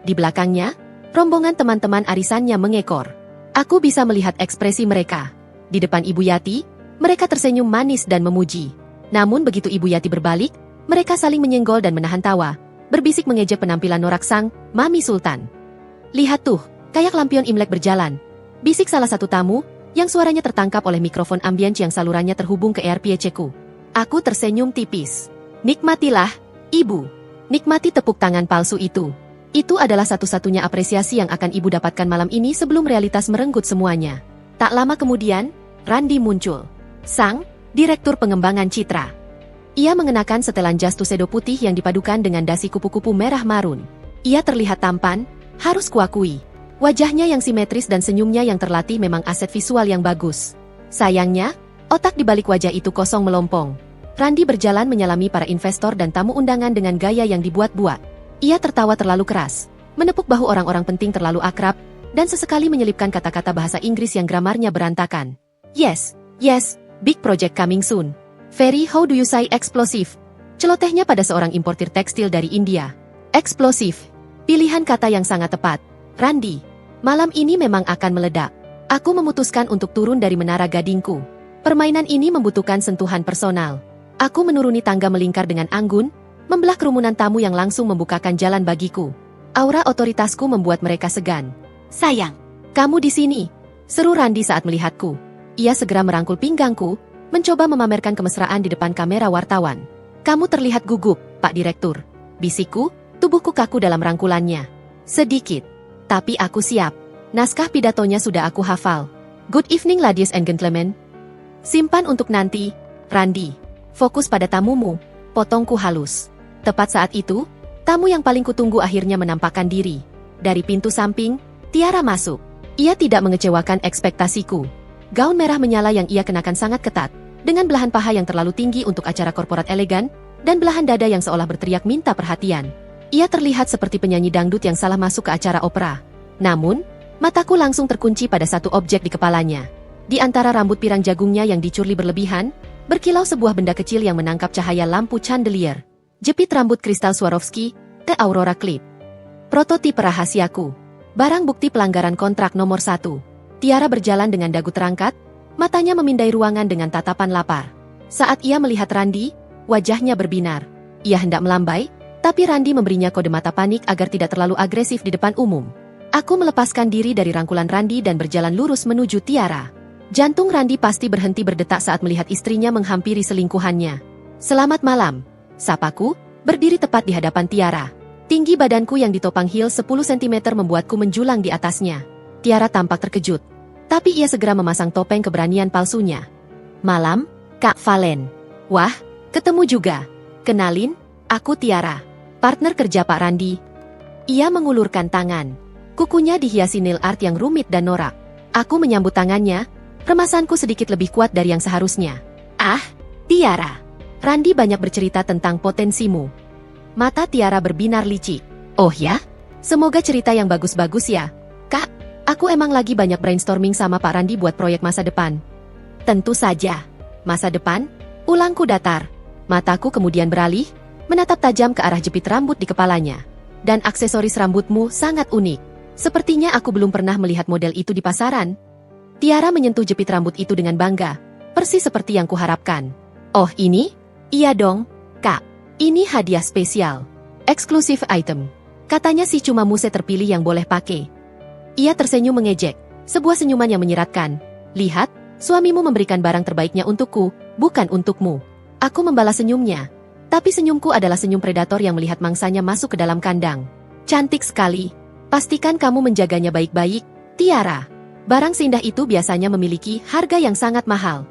Speaker 1: Di belakangnya, rombongan teman-teman arisannya mengekor. Aku bisa melihat ekspresi mereka. Di depan Ibu Yati, mereka tersenyum manis dan memuji. Namun begitu Ibu Yati berbalik, mereka saling menyenggol dan menahan tawa, berbisik mengejek penampilan norak sang Mami Sultan. "Lihat tuh, kayak lampion Imlek berjalan," bisik salah satu tamu, yang suaranya tertangkap oleh mikrofon ambience yang salurannya terhubung ke AirPC-ku. Aku tersenyum tipis. "Nikmatilah, Ibu. Nikmati tepuk tangan palsu itu. Itu adalah satu-satunya apresiasi yang akan Ibu dapatkan malam ini sebelum realitas merenggut semuanya." Tak lama kemudian, Randi muncul. Sang Direktur Pengembangan Citra. Ia mengenakan setelan jas tuxedo putih yang dipadukan dengan dasi kupu-kupu merah marun. Ia terlihat tampan, harus kuakui. Wajahnya yang simetris dan senyumnya yang terlatih memang aset visual yang bagus. Sayangnya, otak di balik wajah itu kosong melompong. Randi berjalan menyalami para investor dan tamu undangan dengan gaya yang dibuat-buat. Ia tertawa terlalu keras, menepuk bahu orang-orang penting terlalu akrab, dan sesekali menyelipkan kata-kata bahasa Inggris yang gramarnya berantakan. Yes, big project coming soon. Very how do you say explosive? Celotehnya pada seorang importir tekstil dari India. Eksplosif. Pilihan kata yang sangat tepat. Randi, malam ini memang akan meledak. Aku memutuskan untuk turun dari menara gadingku. Permainan ini membutuhkan sentuhan personal. Aku menuruni tangga melingkar dengan anggun, membelah kerumunan tamu yang langsung membukakan jalan bagiku. Aura otoritasku membuat mereka segan. "Sayang, kamu di sini," seru Randi saat melihatku. Ia segera merangkul pinggangku, mencoba memamerkan kemesraan di depan kamera wartawan. "Kamu terlihat gugup, Pak Direktur," bisikku, tubuhku kaku dalam rangkulannya. "Sedikit. Tapi aku siap. Naskah pidatonya sudah aku hafal. Good evening ladies and gentlemen." "Simpan untuk nanti, Randi. Fokus pada tamumu," potongku halus. Tepat saat itu, tamu yang paling kutunggu akhirnya menampakkan diri. Dari pintu samping, Tiara masuk. Ia tidak mengecewakan ekspektasiku. Gaun merah menyala yang ia kenakan sangat ketat, dengan belahan paha yang terlalu tinggi untuk acara korporat elegan, dan belahan dada yang seolah berteriak minta perhatian. Ia terlihat seperti penyanyi dangdut yang salah masuk ke acara opera. Namun, mataku langsung terkunci pada satu objek di kepalanya. Di antara rambut pirang jagungnya yang dicurli berlebihan, berkilau sebuah benda kecil yang menangkap cahaya lampu chandelier. Jepit rambut kristal Swarovski, The Aurora Clip. Prototipe rahasiaku. Barang bukti pelanggaran kontrak nomor 1. Tiara berjalan dengan dagu terangkat, matanya memindai ruangan dengan tatapan lapar. Saat ia melihat Randi, wajahnya berbinar. Ia hendak melambai, tapi Randi memberinya kode mata panik agar tidak terlalu agresif di depan umum. Aku melepaskan diri dari rangkulan Randi dan berjalan lurus menuju Tiara. Jantung Randi pasti berhenti berdetak saat melihat istrinya menghampiri selingkuhannya. "Selamat malam," sapaku, berdiri tepat di hadapan Tiara. Tinggi badanku yang ditopang heel 10 cm membuatku menjulang di atasnya. Tiara tampak terkejut. Tapi ia segera memasang topeng keberanian palsunya. "Malam, Kak Valen." "Wah, ketemu juga. Kenalin, aku Tiara, partner kerja Pak Randi." Ia mengulurkan tangan. Kukunya dihiasi nail art yang rumit dan norak. Aku menyambut tangannya, remasanku sedikit lebih kuat dari yang seharusnya. "Ah, Tiara. Randi banyak bercerita tentang potensimu." Mata Tiara berbinar licik. "Oh ya? Semoga cerita yang bagus-bagus ya, Kak. Aku emang lagi banyak brainstorming sama Pak Randi buat proyek masa depan." "Tentu saja. Masa depan?" Ulangku datar. Mataku kemudian beralih, menatap tajam ke arah jepit rambut di kepalanya. "Dan aksesoris rambutmu sangat unik. Sepertinya aku belum pernah melihat model itu di pasaran." Tiara menyentuh jepit rambut itu dengan bangga, persis seperti yang kuharapkan. "Oh ini? Iya dong, Kak. Ini hadiah spesial. Eksklusif item. Katanya sih cuma muse terpilih yang boleh pakai." Ia tersenyum mengejek, sebuah senyuman yang menyeratkan. "Lihat, suamimu memberikan barang terbaiknya untukku, bukan untukmu." Aku membalas senyumnya. Tapi senyumku adalah senyum predator yang melihat mangsanya masuk ke dalam kandang. "Cantik sekali. Pastikan kamu menjaganya baik-baik, Tiara. Barang seindah itu biasanya memiliki harga yang sangat mahal."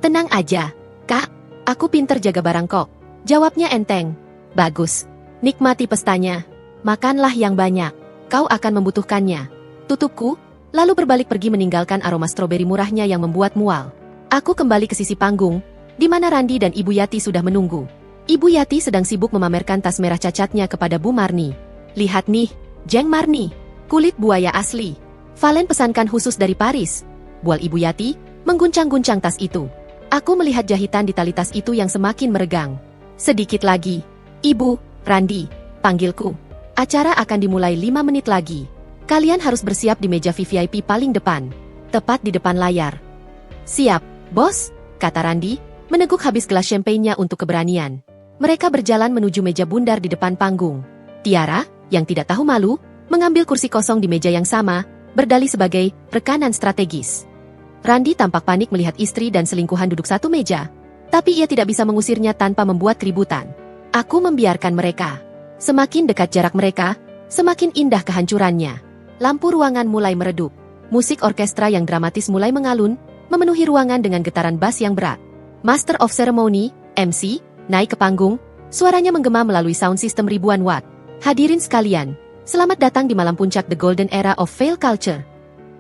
Speaker 1: "Tenang aja, Kak. Aku pinter jaga barang kok." Jawabnya enteng. "Bagus. Nikmati pestanya. Makanlah yang banyak. Kau akan membutuhkannya." Tutupku, lalu berbalik pergi meninggalkan aroma stroberi murahnya yang membuat mual. Aku kembali ke sisi panggung, di mana Randi dan Ibu Yati sudah menunggu. Ibu Yati sedang sibuk memamerkan tas merah cacatnya kepada Bu Marni. "Lihat nih, Jeng Marni. Kulit buaya asli. Valen pesankan khusus dari Paris." Bual Ibu Yati mengguncang-guncang tas itu. Aku melihat jahitan di tali tas itu yang semakin meregang. "Sedikit lagi. Ibu, Randi, panggilku. Acara akan dimulai 5 menit lagi. Kalian harus bersiap di meja VVIP paling depan. Tepat di depan layar." "Siap, bos," kata Randi, meneguk habis gelas champagne-nya untuk keberanian. Mereka berjalan menuju meja bundar di depan panggung. Tiara, yang tidak tahu malu, mengambil kursi kosong di meja yang sama, berdalih sebagai rekanan strategis. Randi tampak panik melihat istri dan selingkuhan duduk satu meja, tapi ia tidak bisa mengusirnya tanpa membuat keributan. Aku membiarkan mereka. Semakin dekat jarak mereka, semakin indah kehancurannya. Lampu ruangan mulai meredup. Musik orkestra yang dramatis mulai mengalun, memenuhi ruangan dengan getaran bass yang berat. Master of Ceremony, MC, naik ke panggung, suaranya menggema melalui sound system ribuan watt. "Hadirin sekalian, selamat datang di malam puncak The Golden Era of Fail Culture."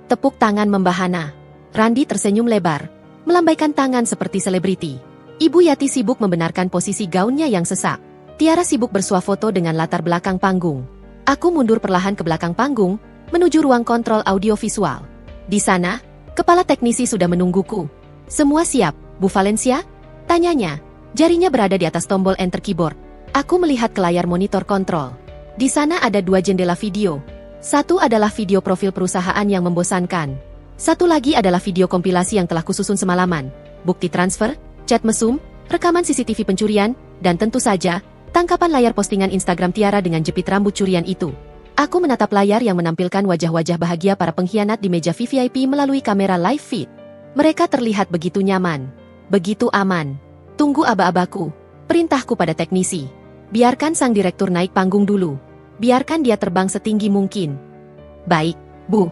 Speaker 1: Tepuk tangan membahana. Randi tersenyum lebar, melambaikan tangan seperti selebriti. Ibu Yati sibuk membenarkan posisi gaunnya yang sesak. Tiara sibuk bersuah foto dengan latar belakang panggung. Aku mundur perlahan ke belakang panggung, menuju ruang kontrol audiovisual. Di sana, kepala teknisi sudah menungguku. "Semua siap, Bu Valencia?" tanyanya. Jarinya berada di atas tombol enter keyboard. Aku melihat ke layar monitor kontrol. Di sana ada 2 jendela video. Satu adalah video profil perusahaan yang membosankan. Satu lagi adalah video kompilasi yang telah kususun semalaman. Bukti transfer, chat mesum, rekaman CCTV pencurian, dan tentu saja, tangkapan layar postingan Instagram Tiara dengan jepit rambut curian itu. Aku menatap layar yang menampilkan wajah-wajah bahagia para pengkhianat di meja VVIP melalui kamera live feed. Mereka terlihat begitu nyaman, begitu aman. "Tunggu aba-abaku," perintahku pada teknisi. "Biarkan sang direktur naik panggung dulu. Biarkan dia terbang setinggi mungkin." "Baik, Bu."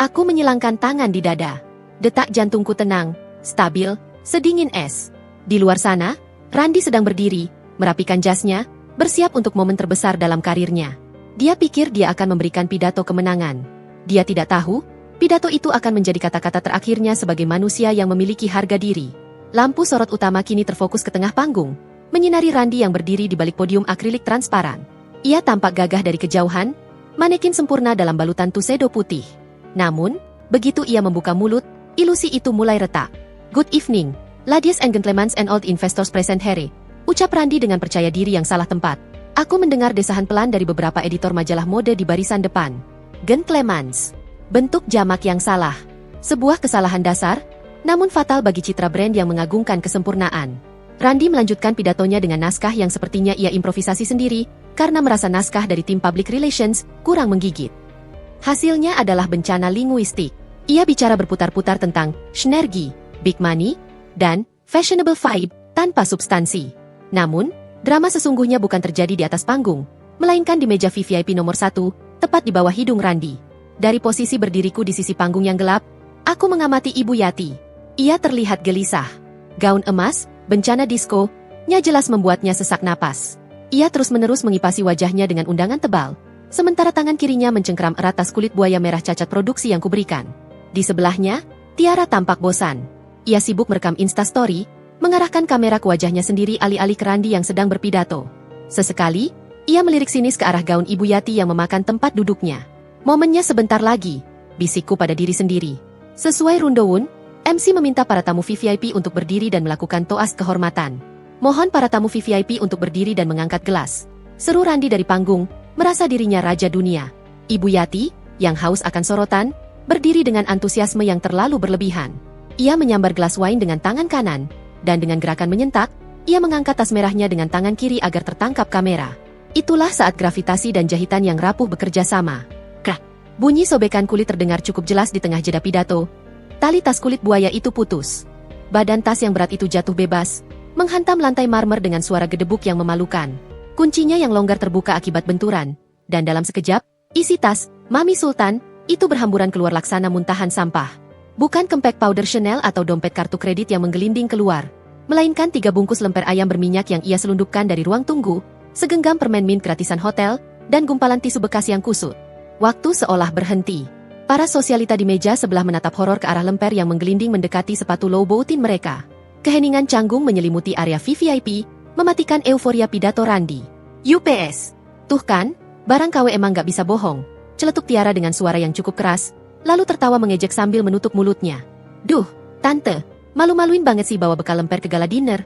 Speaker 1: Aku menyilangkan tangan di dada. Detak jantungku tenang, stabil, sedingin es. Di luar sana, Randi sedang berdiri, merapikan jasnya, bersiap untuk momen terbesar dalam karirnya. Dia pikir dia akan memberikan pidato kemenangan. Dia tidak tahu, pidato itu akan menjadi kata-kata terakhirnya sebagai manusia yang memiliki harga diri. Lampu sorot utama kini terfokus ke tengah panggung, menyinari Randi yang berdiri di balik podium akrilik transparan. Ia tampak gagah dari kejauhan, manekin sempurna dalam balutan tuxedo putih. Namun, begitu ia membuka mulut, ilusi itu mulai retak. "Good evening, ladies and gentlemen and old investors present here," ucap Randi dengan percaya diri yang salah tempat. Aku mendengar desahan pelan dari beberapa editor majalah mode di barisan depan. "Gentlemans." Bentuk jamak yang salah. Sebuah kesalahan dasar, namun fatal bagi citra brand yang mengagungkan kesempurnaan. Randi melanjutkan pidatonya dengan naskah yang sepertinya ia improvisasi sendiri, karena merasa naskah dari tim public relations kurang menggigit. Hasilnya adalah bencana linguistik. Ia bicara berputar-putar tentang sinergi, big money, dan fashionable vibe tanpa substansi. Namun, drama sesungguhnya bukan terjadi di atas panggung, melainkan di meja VIP nomor 1, tepat di bawah hidung Randi. Dari posisi berdiriku di sisi panggung yang gelap, aku mengamati Ibu Yati. Ia terlihat gelisah. Gaun emas, bencana disco-nya jelas membuatnya sesak napas. Ia terus-menerus mengipasi wajahnya dengan undangan tebal, sementara tangan kirinya mencengkeram erat tas kulit buaya merah cacat produksi yang kuberikan. Di sebelahnya, Tiara tampak bosan. Ia sibuk merekam Instastory, mengarahkan kamera ke wajahnya sendiri alih-alih ke Randi yang sedang berpidato. Sesekali, ia melirik sinis ke arah gaun Ibu Yati yang memakan tempat duduknya. Momennya sebentar lagi, bisikku pada diri sendiri. Sesuai rundown, MC meminta para tamu VVIP untuk berdiri dan melakukan toast kehormatan. Mohon para tamu VVIP untuk berdiri dan mengangkat gelas. Seru Randi dari panggung, merasa dirinya raja dunia. Ibu Yati, yang haus akan sorotan, berdiri dengan antusiasme yang terlalu berlebihan. Ia menyambar gelas wine dengan tangan kanan, dan dengan gerakan menyentak, ia mengangkat tas merahnya dengan tangan kiri agar tertangkap kamera. Itulah saat gravitasi dan jahitan yang rapuh bekerja sama. Krak! Bunyi sobekan kulit terdengar cukup jelas di tengah jeda pidato. Tali tas kulit buaya itu putus. Badan tas yang berat itu jatuh bebas, menghantam lantai marmer dengan suara gedebuk yang memalukan. Kuncinya yang longgar terbuka akibat benturan, dan dalam sekejap, isi tas, Mami Sultan, itu berhamburan keluar laksana muntahan sampah. Bukan kempek powder Chanel atau dompet kartu kredit yang menggelinding keluar, melainkan 3 bungkus lemper ayam berminyak yang ia selundupkan dari ruang tunggu, segenggam permen mint gratisan hotel, dan gumpalan tisu bekas yang kusut. Waktu seolah berhenti. Para sosialita di meja sebelah menatap horor ke arah lemper yang menggelinding mendekati sepatu low boutin mereka. Keheningan canggung menyelimuti area VVIP, mematikan euforia pidato Randi. UPS. Tuh kan, barang KW emang gak bisa bohong, celetuk Tiara dengan suara yang cukup keras, lalu tertawa mengejek sambil menutup mulutnya. Duh, tante, malu-maluin banget sih bawa bekal lemper ke gala dinner.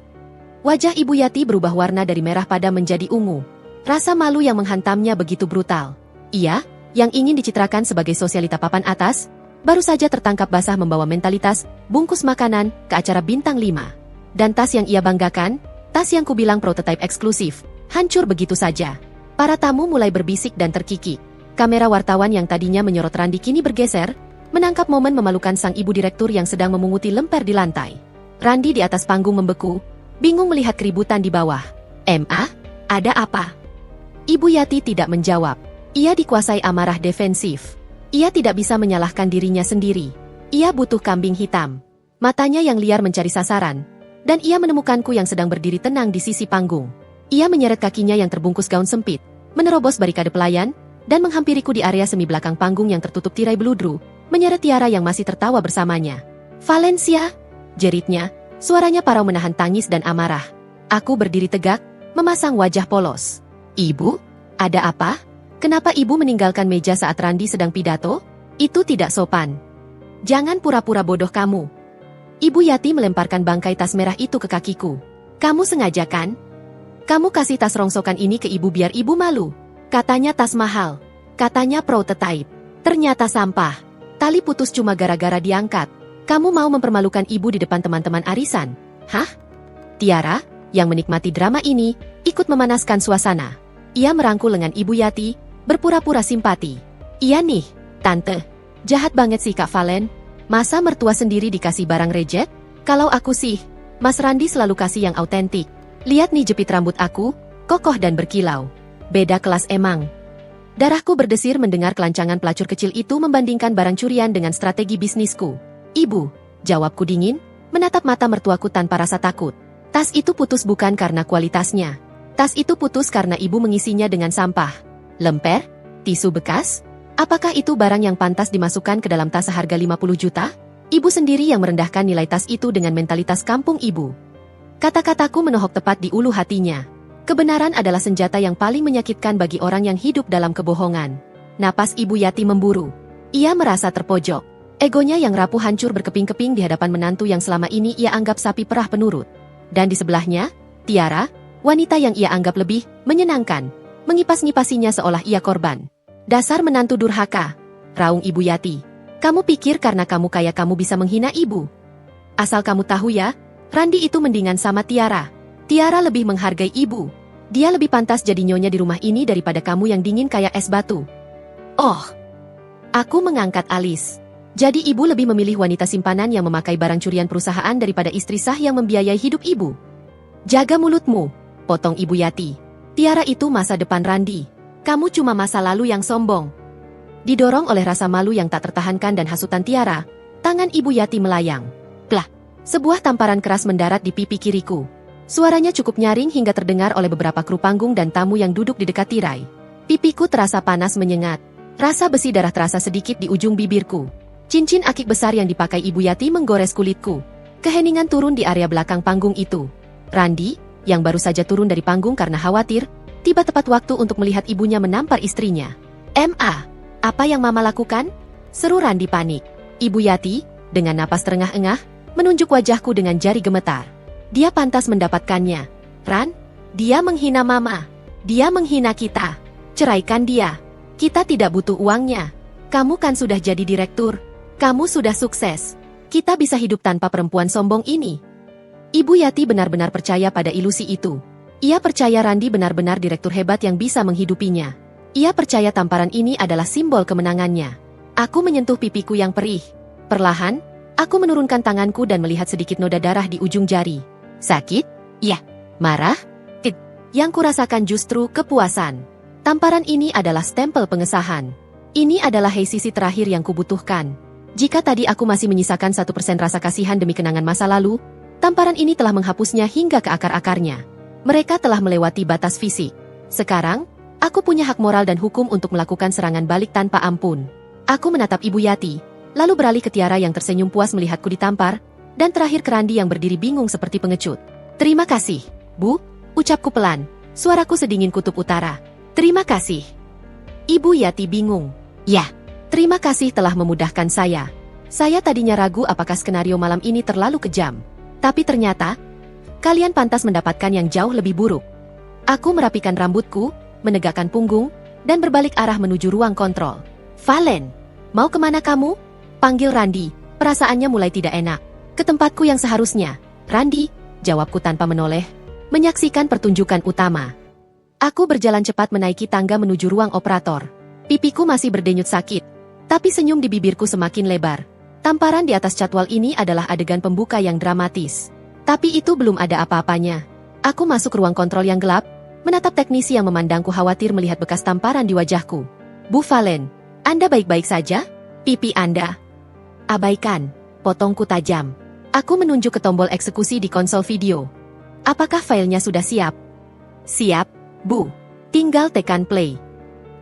Speaker 1: Wajah Ibu Yati berubah warna dari merah padam menjadi ungu. Rasa malu yang menghantamnya begitu brutal. Ia, yang ingin dicitrakan sebagai sosialita papan atas, baru saja tertangkap basah membawa mentalitas, bungkus makanan, ke acara bintang 5. Dan tas yang ia banggakan, tas yang kubilang prototipe eksklusif, hancur begitu saja. Para tamu mulai berbisik dan terkikik. Kamera wartawan yang tadinya menyorot Randi kini bergeser, menangkap momen memalukan sang ibu direktur yang sedang memunguti lemper di lantai. Randi di atas panggung membeku, bingung melihat keributan di bawah. "Ma, ada apa?" Ibu Yati tidak menjawab. Ia dikuasai amarah defensif. Ia tidak bisa menyalahkan dirinya sendiri. Ia butuh kambing hitam. Matanya yang liar mencari sasaran. Dan ia menemukanku yang sedang berdiri tenang di sisi panggung. Ia menyeret kakinya yang terbungkus gaun sempit, menerobos barikade pelayan, dan menghampiriku di area semi belakang panggung yang tertutup tirai beludru, menyeret Tiara yang masih tertawa bersamanya. "Valencia!" jeritnya, suaranya parau menahan tangis dan amarah. Aku berdiri tegak, memasang wajah polos. "Ibu, ada apa? Kenapa ibu meninggalkan meja saat Randi sedang pidato? Itu tidak sopan. Jangan pura-pura bodoh kamu." Ibu Yati melemparkan bangkai tas merah itu ke kakiku. "Kamu sengaja kan? Kamu kasih tas rongsokan ini ke ibu biar ibu malu. Katanya tas mahal. Katanya prototype. Ternyata sampah. Tali putus cuma gara-gara diangkat. Kamu mau mempermalukan ibu di depan teman-teman arisan? Hah?" Tiara, yang menikmati drama ini, ikut memanaskan suasana. Ia merangkul lengan Ibu Yati, berpura-pura simpati. "Iya nih, tante. Jahat banget sih Kak Valen. Masa mertua sendiri dikasih barang reject? Kalau aku sih, Mas Randi selalu kasih yang autentik. Lihat nih jepit rambut aku, kokoh dan berkilau. Beda kelas emang." Darahku berdesir mendengar kelancangan pelacur kecil itu membandingkan barang curian dengan strategi bisnisku. "Ibu," jawabku dingin, menatap mata mertuaku tanpa rasa takut. "Tas itu putus bukan karena kualitasnya. Tas itu putus karena ibu mengisinya dengan sampah. Lemper? Tisu bekas? Apakah itu barang yang pantas dimasukkan ke dalam tas seharga 50 juta? Ibu sendiri yang merendahkan nilai tas itu dengan mentalitas kampung ibu." Kata-kataku menohok tepat di ulu hatinya. Kebenaran adalah senjata yang paling menyakitkan bagi orang yang hidup dalam kebohongan. Napas Ibu Yati memburu. Ia merasa terpojok. Egonya yang rapuh hancur berkeping-keping di hadapan menantu yang selama ini ia anggap sapi perah penurut. Dan di sebelahnya, Tiara, wanita yang ia anggap lebih menyenangkan, mengipas-ngipasinya seolah ia korban. "Dasar menantu durhaka," raung Ibu Yati. "Kamu pikir karena kamu kaya kamu bisa menghina ibu? Asal kamu tahu ya, Randi itu mendingan sama Tiara. Tiara lebih menghargai ibu. Dia lebih pantas jadi nyonya di rumah ini daripada kamu yang dingin kayak es batu. Oh. Aku mengangkat alis. Jadi ibu lebih memilih wanita simpanan yang memakai barang curian perusahaan daripada istri sah yang membiayai hidup ibu. Jaga mulutmu, potong Ibu Yati. Tiara itu masa depan Randi. Kamu cuma masa lalu yang sombong. Didorong oleh rasa malu yang tak tertahankan dan hasutan Tiara, tangan Ibu Yati melayang. Plah, sebuah tamparan keras mendarat di pipi kiriku. Suaranya cukup nyaring hingga terdengar oleh beberapa kru panggung dan tamu yang duduk di dekat tirai. Pipiku terasa panas menyengat. Rasa besi darah terasa sedikit di ujung bibirku. Cincin akik besar yang dipakai Ibu Yati menggores kulitku. Keheningan turun di area belakang panggung itu. Randi, yang baru saja turun dari panggung karena khawatir, tiba tepat waktu untuk melihat ibunya menampar istrinya. "Ma, apa yang Mama lakukan?" seru Randi panik. Ibu Yati, dengan napas terengah-engah, menunjuk wajahku dengan jari gemetar. Dia pantas mendapatkannya. Ran, dia menghina Mama. Dia menghina kita. Ceraikan dia. Kita tidak butuh uangnya. Kamu kan sudah jadi direktur. Kamu sudah sukses. Kita bisa hidup tanpa perempuan sombong ini. Ibu Yati benar-benar percaya pada ilusi itu. Ia percaya Randi benar-benar direktur hebat yang bisa menghidupinya. Ia percaya tamparan ini adalah simbol kemenangannya. Aku menyentuh pipiku yang perih. Perlahan, aku menurunkan tanganku dan melihat sedikit noda darah di ujung jari. Sakit? Ya. Marah? Yang kurasakan justru kepuasan. Tamparan ini adalah stempel pengesahan. Ini adalah sisi terakhir yang kubutuhkan. Jika tadi aku masih menyisakan 1% rasa kasihan demi kenangan masa lalu, tamparan ini telah menghapusnya hingga ke akar-akarnya. Mereka telah melewati batas fisik. Sekarang, aku punya hak moral dan hukum untuk melakukan serangan balik tanpa ampun. Aku menatap Ibu Yati, lalu beralih ke Tiara yang tersenyum puas melihatku ditampar, dan terakhir ke Randi yang berdiri bingung seperti pengecut. "Terima kasih, Bu," ucapku pelan, suaraku sedingin kutub utara. "Terima kasih." Ibu Yati bingung. "Ya, terima kasih telah memudahkan saya. Saya tadinya ragu apakah skenario malam ini terlalu kejam. Tapi ternyata, kalian pantas mendapatkan yang jauh lebih buruk." Aku merapikan rambutku, menegakkan punggung, dan berbalik arah menuju ruang kontrol. "Valen, mau kemana kamu?" panggil Randi. Perasaannya mulai tidak enak. "Ke tempatku yang seharusnya, Randi," jawabku tanpa menoleh, menyaksikan pertunjukan utama. Aku berjalan cepat menaiki tangga menuju ruang operator. Pipiku masih berdenyut sakit, tapi senyum di bibirku semakin lebar. Tamparan di atas jadwal ini adalah adegan pembuka yang dramatis. Tapi itu belum ada apa-apanya. Aku masuk ruang kontrol yang gelap, menatap teknisi yang memandangku khawatir melihat bekas tamparan di wajahku. "Bu Valen, Anda baik-baik saja? Pipi Anda." "Abaikan," potongku tajam. Aku menunjuk ke tombol eksekusi di konsol video. "Apakah filenya sudah siap?" "Siap, Bu. Tinggal tekan play."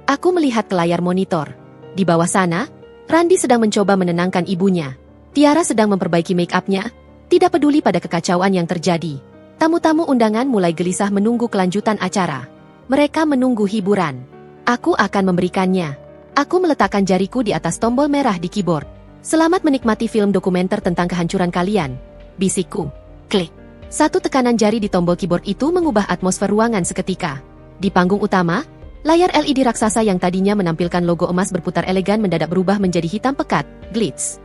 Speaker 1: Aku melihat ke layar monitor. Di bawah sana, Randi sedang mencoba menenangkan ibunya. Tiara sedang memperbaiki make-up-nya, tidak peduli pada kekacauan yang terjadi. Tamu-tamu undangan mulai gelisah menunggu kelanjutan acara. Mereka menunggu hiburan. Aku akan memberikannya. Aku meletakkan jariku di atas tombol merah di keyboard. "Selamat menikmati film dokumenter tentang kehancuran kalian," bisikku. Klik. Satu tekanan jari di tombol keyboard itu mengubah atmosfer ruangan seketika. Di panggung utama, layar LED raksasa yang tadinya menampilkan logo emas berputar elegan mendadak berubah menjadi hitam pekat, glitz.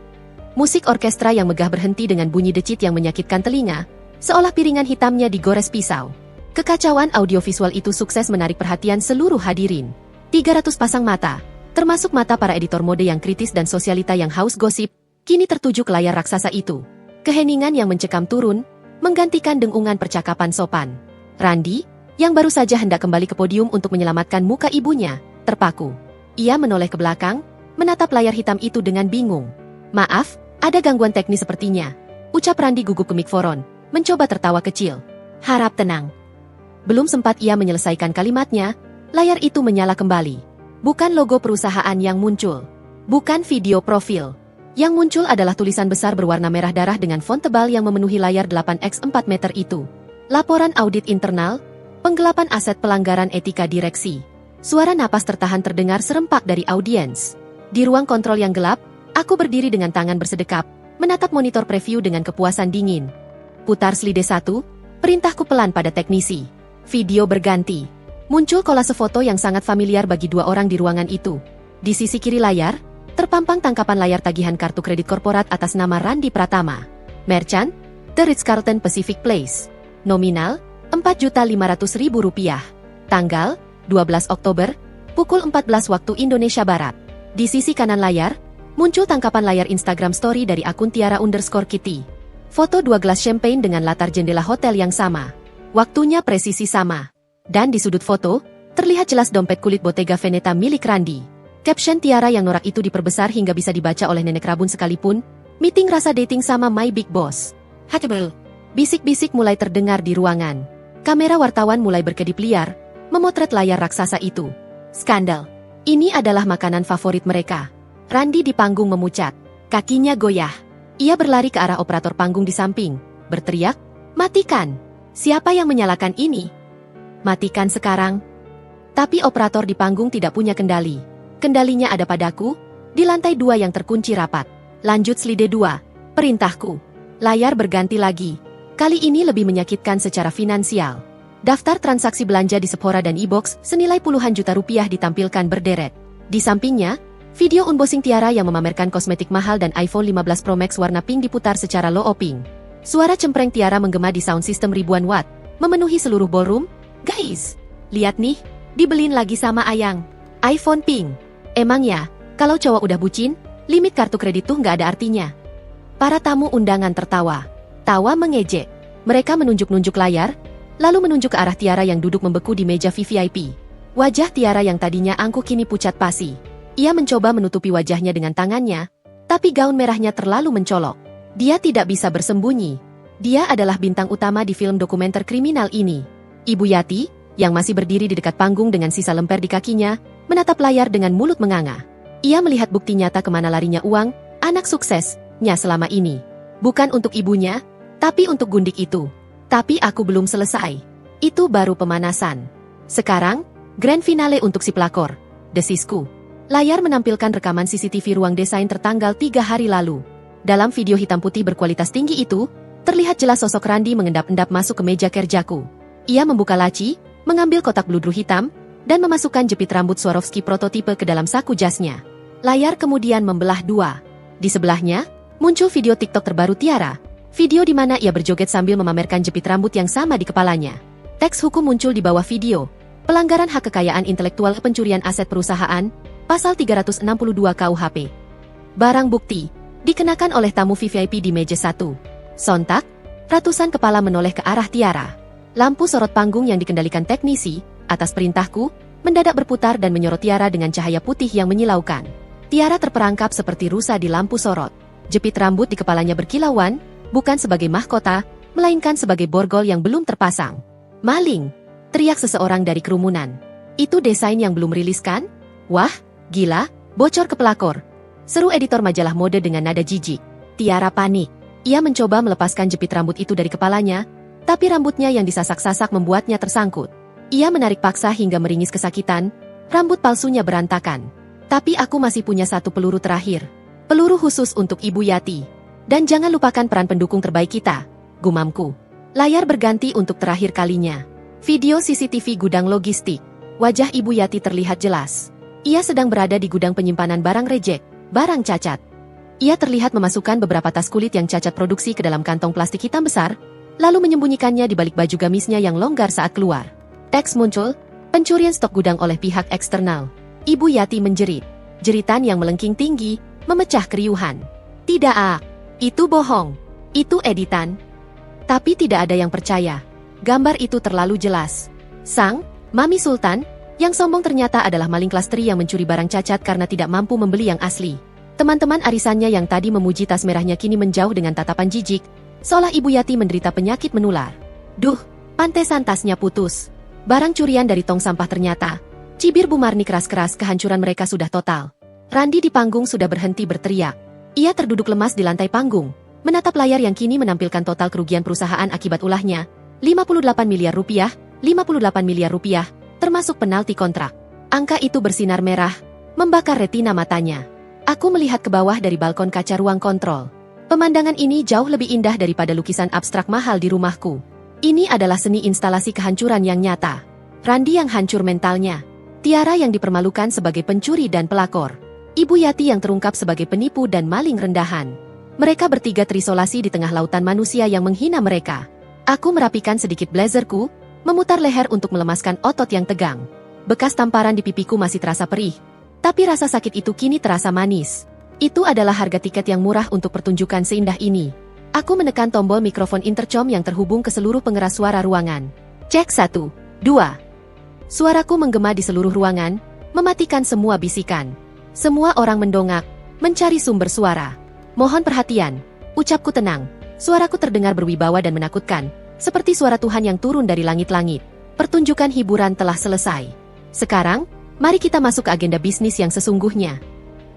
Speaker 1: Musik orkestra yang megah berhenti dengan bunyi decit yang menyakitkan telinga, seolah piringan hitamnya digores pisau. Kekacauan audiovisual itu sukses menarik perhatian seluruh hadirin. 300 pasang mata, termasuk mata para editor mode yang kritis dan sosialita yang haus gosip, kini tertuju ke layar raksasa itu. Keheningan yang mencekam turun, menggantikan dengungan percakapan sopan. Randi, yang baru saja hendak kembali ke podium untuk menyelamatkan muka ibunya, terpaku. Ia menoleh ke belakang, menatap layar hitam itu dengan bingung. "Maaf, ada gangguan teknis sepertinya," ucap Randi gugup ke mikrofoon, mencoba tertawa kecil. "Harap tenang." Belum sempat ia menyelesaikan kalimatnya, layar itu menyala kembali. Bukan logo perusahaan yang muncul. Bukan video profil. Yang muncul adalah tulisan besar berwarna merah darah dengan font tebal yang memenuhi layar 8x4 meter itu. "Laporan audit internal, penggelapan aset pelanggaran etika direksi." Suara napas tertahan terdengar serempak dari audiens. Di ruang kontrol yang gelap, aku berdiri dengan tangan bersedekap, menatap monitor preview dengan kepuasan dingin. "Putar slide 1, perintahku pelan pada teknisi." Video berganti. Muncul kolase foto yang sangat familiar bagi dua orang di ruangan itu. Di sisi kiri layar, terpampang tangkapan layar tagihan kartu kredit korporat atas nama Randi Pratama. Merchant, The Ritz-Carlton Pacific Place. Nominal, Rp4.500.000. Tanggal, 12 Oktober, pukul 14 waktu Indonesia Barat. Di sisi kanan layar, muncul tangkapan layar Instagram story dari akun Tiara_Kitty. Foto 2 gelas champagne dengan latar jendela hotel yang sama. Waktunya presisi sama. Dan di sudut foto, terlihat jelas dompet kulit Bottega Veneta milik Randy. Caption Tiara yang norak itu diperbesar hingga bisa dibaca oleh nenek rabun sekalipun, meeting rasa dating sama my big boss. Hateable. Bisik-bisik mulai terdengar di ruangan. Kamera wartawan mulai berkedip liar, memotret layar raksasa itu. Skandal. Ini adalah makanan favorit mereka. Randy di panggung memucat. Kakinya goyah. Ia berlari ke arah operator panggung di samping, berteriak, "Matikan! Siapa yang menyalakan ini? Matikan sekarang!" Tapi operator di panggung tidak punya kendali. Kendalinya ada padaku, di lantai 2 yang terkunci rapat. Lanjut slide 2, perintahku. Layar berganti lagi. Kali ini lebih menyakitkan secara finansial. Daftar transaksi belanja di Sephora dan e-box senilai puluhan juta rupiah ditampilkan berderet. Di sampingnya, video unboxing Tiara yang memamerkan kosmetik mahal dan iPhone 15 Pro Max warna pink diputar secara looping. Suara cempreng Tiara menggema di sound system ribuan watt, memenuhi seluruh ballroom. "Guys, lihat nih, dibeliin lagi sama Ayang. iPhone pink. Emang ya, kalau cowok udah bucin, limit kartu kredit tuh nggak ada artinya." Para tamu undangan tertawa. Tawa mengejek. Mereka menunjuk-nunjuk layar, lalu menunjuk ke arah Tiara yang duduk membeku di meja VVIP. Wajah Tiara yang tadinya angkuh kini pucat pasi. Ia mencoba menutupi wajahnya dengan tangannya, tapi gaun merahnya terlalu mencolok. Dia tidak bisa bersembunyi. Dia adalah bintang utama di film dokumenter kriminal ini. Ibu Yati, yang masih berdiri di dekat panggung dengan sisa lemper di kakinya, menatap layar dengan mulut menganga. Ia melihat bukti nyata kemana larinya uang, anak suksesnya selama ini. Bukan untuk ibunya, tapi untuk gundik itu. Tapi aku belum selesai. Itu baru pemanasan. Sekarang, grand finale untuk si pelakor, desisku. Layar menampilkan rekaman CCTV ruang desain tertanggal 3 hari lalu. Dalam video hitam putih berkualitas tinggi itu, terlihat jelas sosok Randy mengendap-endap masuk ke meja kerjaku. Ia membuka laci, mengambil kotak bludru hitam, dan memasukkan jepit rambut Swarovski prototipe ke dalam saku jasnya. Layar kemudian membelah 2. Di sebelahnya, muncul video TikTok terbaru Tiara. Video di mana ia berjoget sambil memamerkan jepit rambut yang sama di kepalanya. Teks hukum muncul di bawah video. Pelanggaran hak kekayaan intelektual, pencurian aset perusahaan, pasal 362 KUHP. Barang bukti dikenakan oleh tamu VVIP di meja 1. Sontak, ratusan kepala menoleh ke arah Tiara. Lampu sorot panggung yang dikendalikan teknisi, atas perintahku, mendadak berputar dan menyorot Tiara dengan cahaya putih yang menyilaukan. Tiara terperangkap seperti rusa di lampu sorot. Jepit rambut di kepalanya berkilauan, bukan sebagai mahkota, melainkan sebagai borgol yang belum terpasang. "Maling!" teriak seseorang dari kerumunan. "Itu desain yang belum rilis kan? Wah, gila, bocor ke pelakor!" seru editor majalah mode dengan nada jijik. Tiara panik. Ia mencoba melepaskan jepit rambut itu dari kepalanya, tapi rambutnya yang disasak-sasak membuatnya tersangkut. Ia menarik paksa hingga meringis kesakitan, rambut palsunya berantakan. "Tapi aku masih punya satu peluru terakhir. Peluru khusus untuk Ibu Yati. Dan jangan lupakan peran pendukung terbaik kita," gumamku. Layar berganti untuk terakhir kalinya. Video CCTV gudang logistik. Wajah Ibu Yati terlihat jelas. Ia sedang berada di gudang penyimpanan barang rejek, barang cacat. Ia terlihat memasukkan beberapa tas kulit yang cacat produksi ke dalam kantong plastik hitam besar, lalu menyembunyikannya di balik baju gamisnya yang longgar saat keluar. Teks muncul, pencurian stok gudang oleh pihak eksternal. Ibu Yati menjerit. Jeritan yang melengking tinggi, memecah keriuhan. "Tidak, itu bohong. Itu editan." Tapi tidak ada yang percaya. Gambar itu terlalu jelas. Sang Mami Sultan, yang sombong ternyata adalah maling kelas tri yang mencuri barang cacat karena tidak mampu membeli yang asli. Teman-teman arisannya yang tadi memuji tas merahnya kini menjauh dengan tatapan jijik, seolah Ibu Yati menderita penyakit menular. "Duh, pantesan tasnya putus. Barang curian dari tong sampah ternyata." Cibir Bu Marni keras-keras, kehancuran mereka sudah total. Randy di panggung sudah berhenti berteriak. Ia terduduk lemas di lantai panggung, menatap layar yang kini menampilkan total kerugian perusahaan akibat ulahnya, 58 miliar rupiah, 58 miliar rupiah, termasuk penalti kontrak. Angka itu bersinar merah, membakar retina matanya. Aku melihat ke bawah dari balkon kaca ruang kontrol. Pemandangan ini jauh lebih indah daripada lukisan abstrak mahal di rumahku. Ini adalah seni instalasi kehancuran yang nyata. Randy yang hancur mentalnya. Tiara yang dipermalukan sebagai pencuri dan pelakor. Ibu Yati yang terungkap sebagai penipu dan maling rendahan. Mereka bertiga terisolasi di tengah lautan manusia yang menghina mereka. Aku merapikan sedikit blazerku, memutar leher untuk melemaskan otot yang tegang. Bekas tamparan di pipiku masih terasa perih, tapi rasa sakit itu kini terasa manis. Itu adalah harga tiket yang murah untuk pertunjukan seindah ini. Aku menekan tombol mikrofon intercom yang terhubung ke seluruh pengeras suara ruangan. Cek 1, 2. Suaraku menggema di seluruh ruangan, mematikan semua bisikan. Semua orang mendongak, mencari sumber suara. Mohon perhatian, ucapku tenang. Suaraku terdengar berwibawa dan menakutkan, seperti suara Tuhan yang turun dari langit-langit. Pertunjukan hiburan telah selesai. Sekarang, mari kita masuk ke agenda bisnis yang sesungguhnya.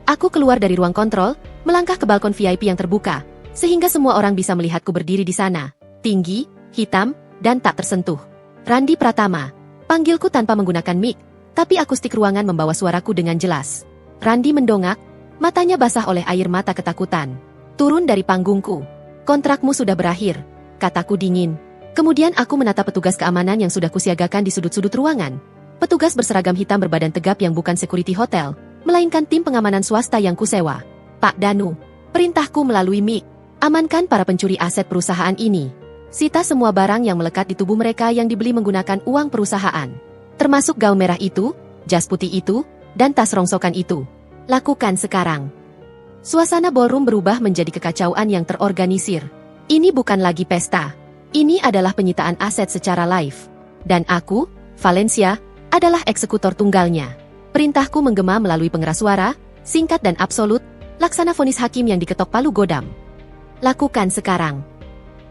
Speaker 1: Aku keluar dari ruang kontrol, melangkah ke balkon VIP yang terbuka, sehingga semua orang bisa melihatku berdiri di sana. Tinggi, hitam, dan tak tersentuh. Randi Pratama. Panggilku tanpa menggunakan mic, tapi akustik ruangan membawa suaraku dengan jelas. Randi mendongak, matanya basah oleh air mata ketakutan. Turun dari panggungku. Kontrakmu sudah berakhir, kataku dingin. Kemudian aku menatap petugas keamanan yang sudah kusiagakan di sudut-sudut ruangan. Petugas berseragam hitam berbadan tegap yang bukan security hotel, melainkan tim pengamanan swasta yang kusewa. Pak Danu, perintahku melalui mic. Amankan para pencuri aset perusahaan ini. Sita semua barang yang melekat di tubuh mereka yang dibeli menggunakan uang perusahaan. Termasuk gaun merah itu, jas putih itu, dan tas rongsokan itu. Lakukan sekarang. Suasana ballroom berubah menjadi kekacauan yang terorganisir. Ini bukan lagi pesta. Ini adalah penyitaan aset secara live. Dan aku, Valencia, adalah eksekutor tunggalnya. Perintahku menggema melalui pengeras suara, singkat dan absolut, laksana vonis hakim yang diketok palu godam. Lakukan sekarang.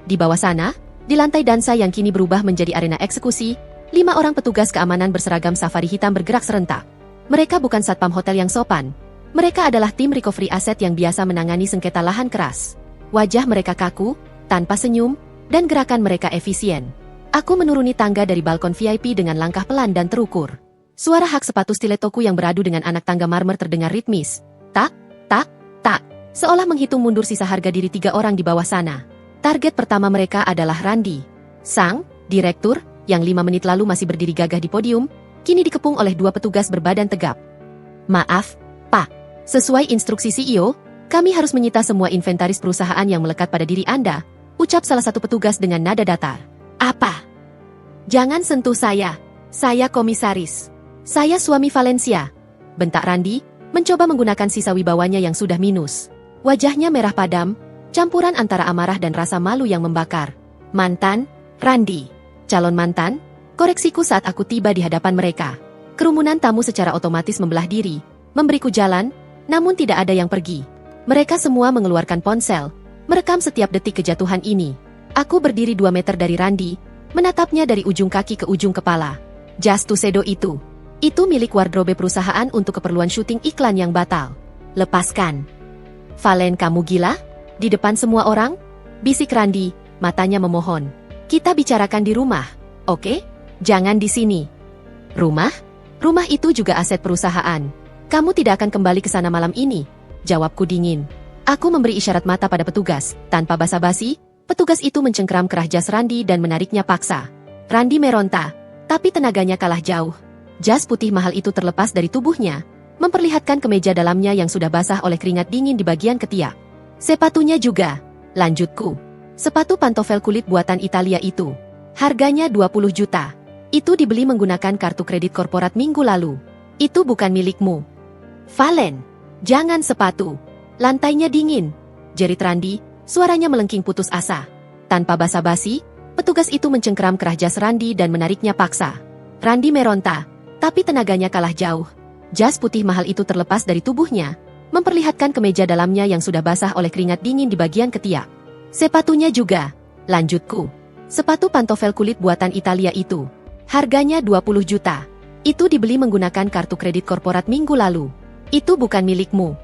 Speaker 1: Di bawah sana, di lantai dansa yang kini berubah menjadi arena eksekusi, 5 orang petugas keamanan berseragam safari hitam bergerak serentak. Mereka bukan satpam hotel yang sopan. Mereka adalah tim recovery aset yang biasa menangani sengketa lahan keras. Wajah mereka kaku, tanpa senyum, dan gerakan mereka efisien. Aku menuruni tangga dari balkon VIP dengan langkah pelan dan terukur. Suara hak sepatu stiletoku yang beradu dengan anak tangga marmer terdengar ritmis. Tak, tak, tak. Seolah menghitung mundur sisa harga diri 3 orang di bawah sana. Target pertama mereka adalah Randi. Sang, direktur, yang 5 menit lalu masih berdiri gagah di podium, kini dikepung oleh 2 petugas berbadan tegap. Maaf, Pak. Sesuai instruksi CEO, kami harus menyita semua inventaris perusahaan yang melekat pada diri Anda, ucap salah satu petugas dengan nada datar. Apa? Jangan sentuh saya. Saya komisaris. Saya suami Valencia. Bentak Randi, mencoba menggunakan sisa wibawanya yang sudah minus. Wajahnya merah padam, campuran antara amarah dan rasa malu yang membakar. Mantan, Randi. Calon mantan, koreksiku saat aku tiba di hadapan mereka. Kerumunan tamu secara otomatis membelah diri, memberiku jalan, namun tidak ada yang pergi. Mereka semua mengeluarkan ponsel, merekam setiap detik kejatuhan ini. Aku berdiri 2 meter dari Randi, menatapnya dari ujung kaki ke ujung kepala. Jas tuxedo itu milik wardrobe perusahaan untuk keperluan syuting iklan yang batal. Lepaskan. Valen, kamu gila? Di depan semua orang? Bisik Randi, matanya memohon. Kita bicarakan di rumah, oke? Jangan di sini. Rumah? Rumah itu juga aset perusahaan. Kamu tidak akan kembali ke sana malam ini, jawabku dingin. Aku memberi isyarat mata pada petugas, tanpa basa-basi, petugas itu mencengkeram kerah jas Randi dan menariknya paksa. Randi meronta, tapi tenaganya kalah jauh. Jas putih mahal itu terlepas dari tubuhnya, memperlihatkan kemeja dalamnya yang sudah basah oleh keringat dingin di bagian ketiak. Sepatunya juga, lanjutku. Sepatu pantofel kulit buatan Italia itu. Harganya 20 juta. Itu dibeli menggunakan kartu kredit korporat minggu lalu. Itu bukan milikmu. Valen, jangan sepatu. Lantainya dingin, jerit Randi, suaranya melengking putus asa. Tanpa basa-basi, petugas itu mencengkeram kerah jas Randi dan menariknya paksa. Randi meronta, tapi tenaganya kalah jauh. Jas putih mahal itu terlepas dari tubuhnya, memperlihatkan kemeja dalamnya yang sudah basah oleh keringat dingin di bagian ketiak. Sepatunya juga, lanjutku. Sepatu pantofel kulit buatan Italia itu. Harganya 20 juta. Itu dibeli menggunakan kartu kredit korporat minggu lalu. Itu bukan milikmu.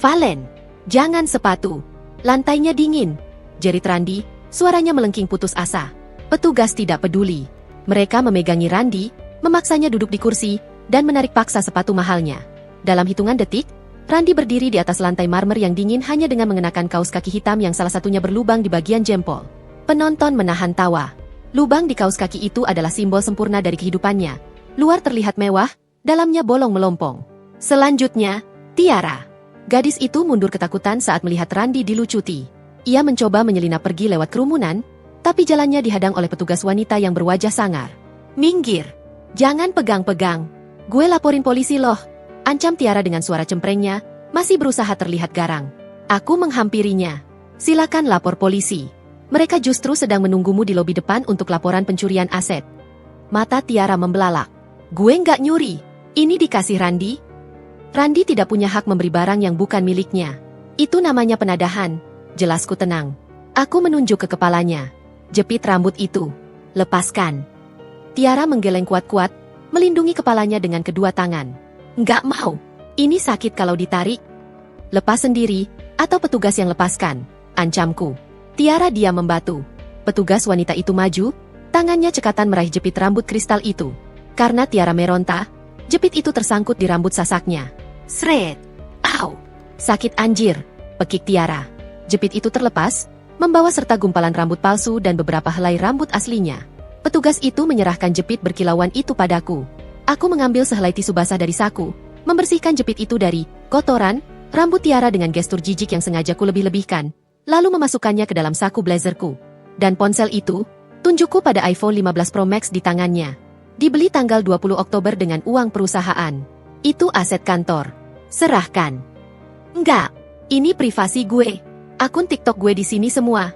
Speaker 1: Valen, jangan sepatu. Lantainya dingin, jerit Randi, suaranya melengking putus asa. Petugas tidak peduli. Mereka memegangi Randi, memaksanya duduk di kursi, dan menarik paksa sepatu mahalnya. Dalam hitungan detik, Randi berdiri di atas lantai marmer yang dingin hanya dengan mengenakan kaos kaki hitam yang salah satunya berlubang di bagian jempol. Penonton menahan tawa. Lubang di kaos kaki itu adalah simbol sempurna dari kehidupannya. Luar terlihat mewah, dalamnya bolong melompong. Selanjutnya, tiara. Gadis itu mundur ketakutan saat melihat Randi dilucuti. Ia mencoba menyelinap pergi lewat kerumunan, tapi jalannya dihadang oleh petugas wanita yang berwajah sangar. "Minggir! Jangan pegang-pegang! Gue laporin polisi loh!" ancam Tiara dengan suara cemprengnya, masih berusaha terlihat garang. Aku menghampirinya. "Silakan lapor polisi. Mereka justru sedang menunggumu di lobi depan untuk laporan pencurian aset." Mata Tiara membelalak. "Gue nggak nyuri. Ini dikasih Randi." "Randi tidak punya hak memberi barang yang bukan miliknya. Itu namanya penadahan," jelasku tenang. Aku menunjuk ke kepalanya. "Jepit rambut itu. Lepaskan." Tiara menggeleng kuat-kuat, melindungi kepalanya dengan kedua tangan. "Nggak mau. Ini sakit kalau ditarik." "Lepas sendiri, atau petugas yang lepaskan," ancamku. Tiara diam membatu. Petugas wanita itu maju, tangannya cekatan meraih jepit rambut kristal itu. Karena Tiara meronta, jepit itu tersangkut di rambut sasaknya. Sret! Au! "Sakit anjir," pekik Tiara. Jepit itu terlepas, membawa serta gumpalan rambut palsu dan beberapa helai rambut aslinya. Petugas itu menyerahkan jepit berkilauan itu padaku. Aku mengambil sehelai tisu basah dari saku, membersihkan jepit itu dari kotoran rambut Tiara dengan gestur jijik yang sengaja ku lebih-lebihkan, lalu memasukkannya ke dalam saku blazerku. Dan ponsel itu, tunjukku pada iPhone 15 Pro Max di tangannya. Dibeli tanggal 20 Oktober dengan uang perusahaan. Itu aset kantor. Serahkan. "Enggak, ini privasi gue. Akun TikTok gue di sini semua."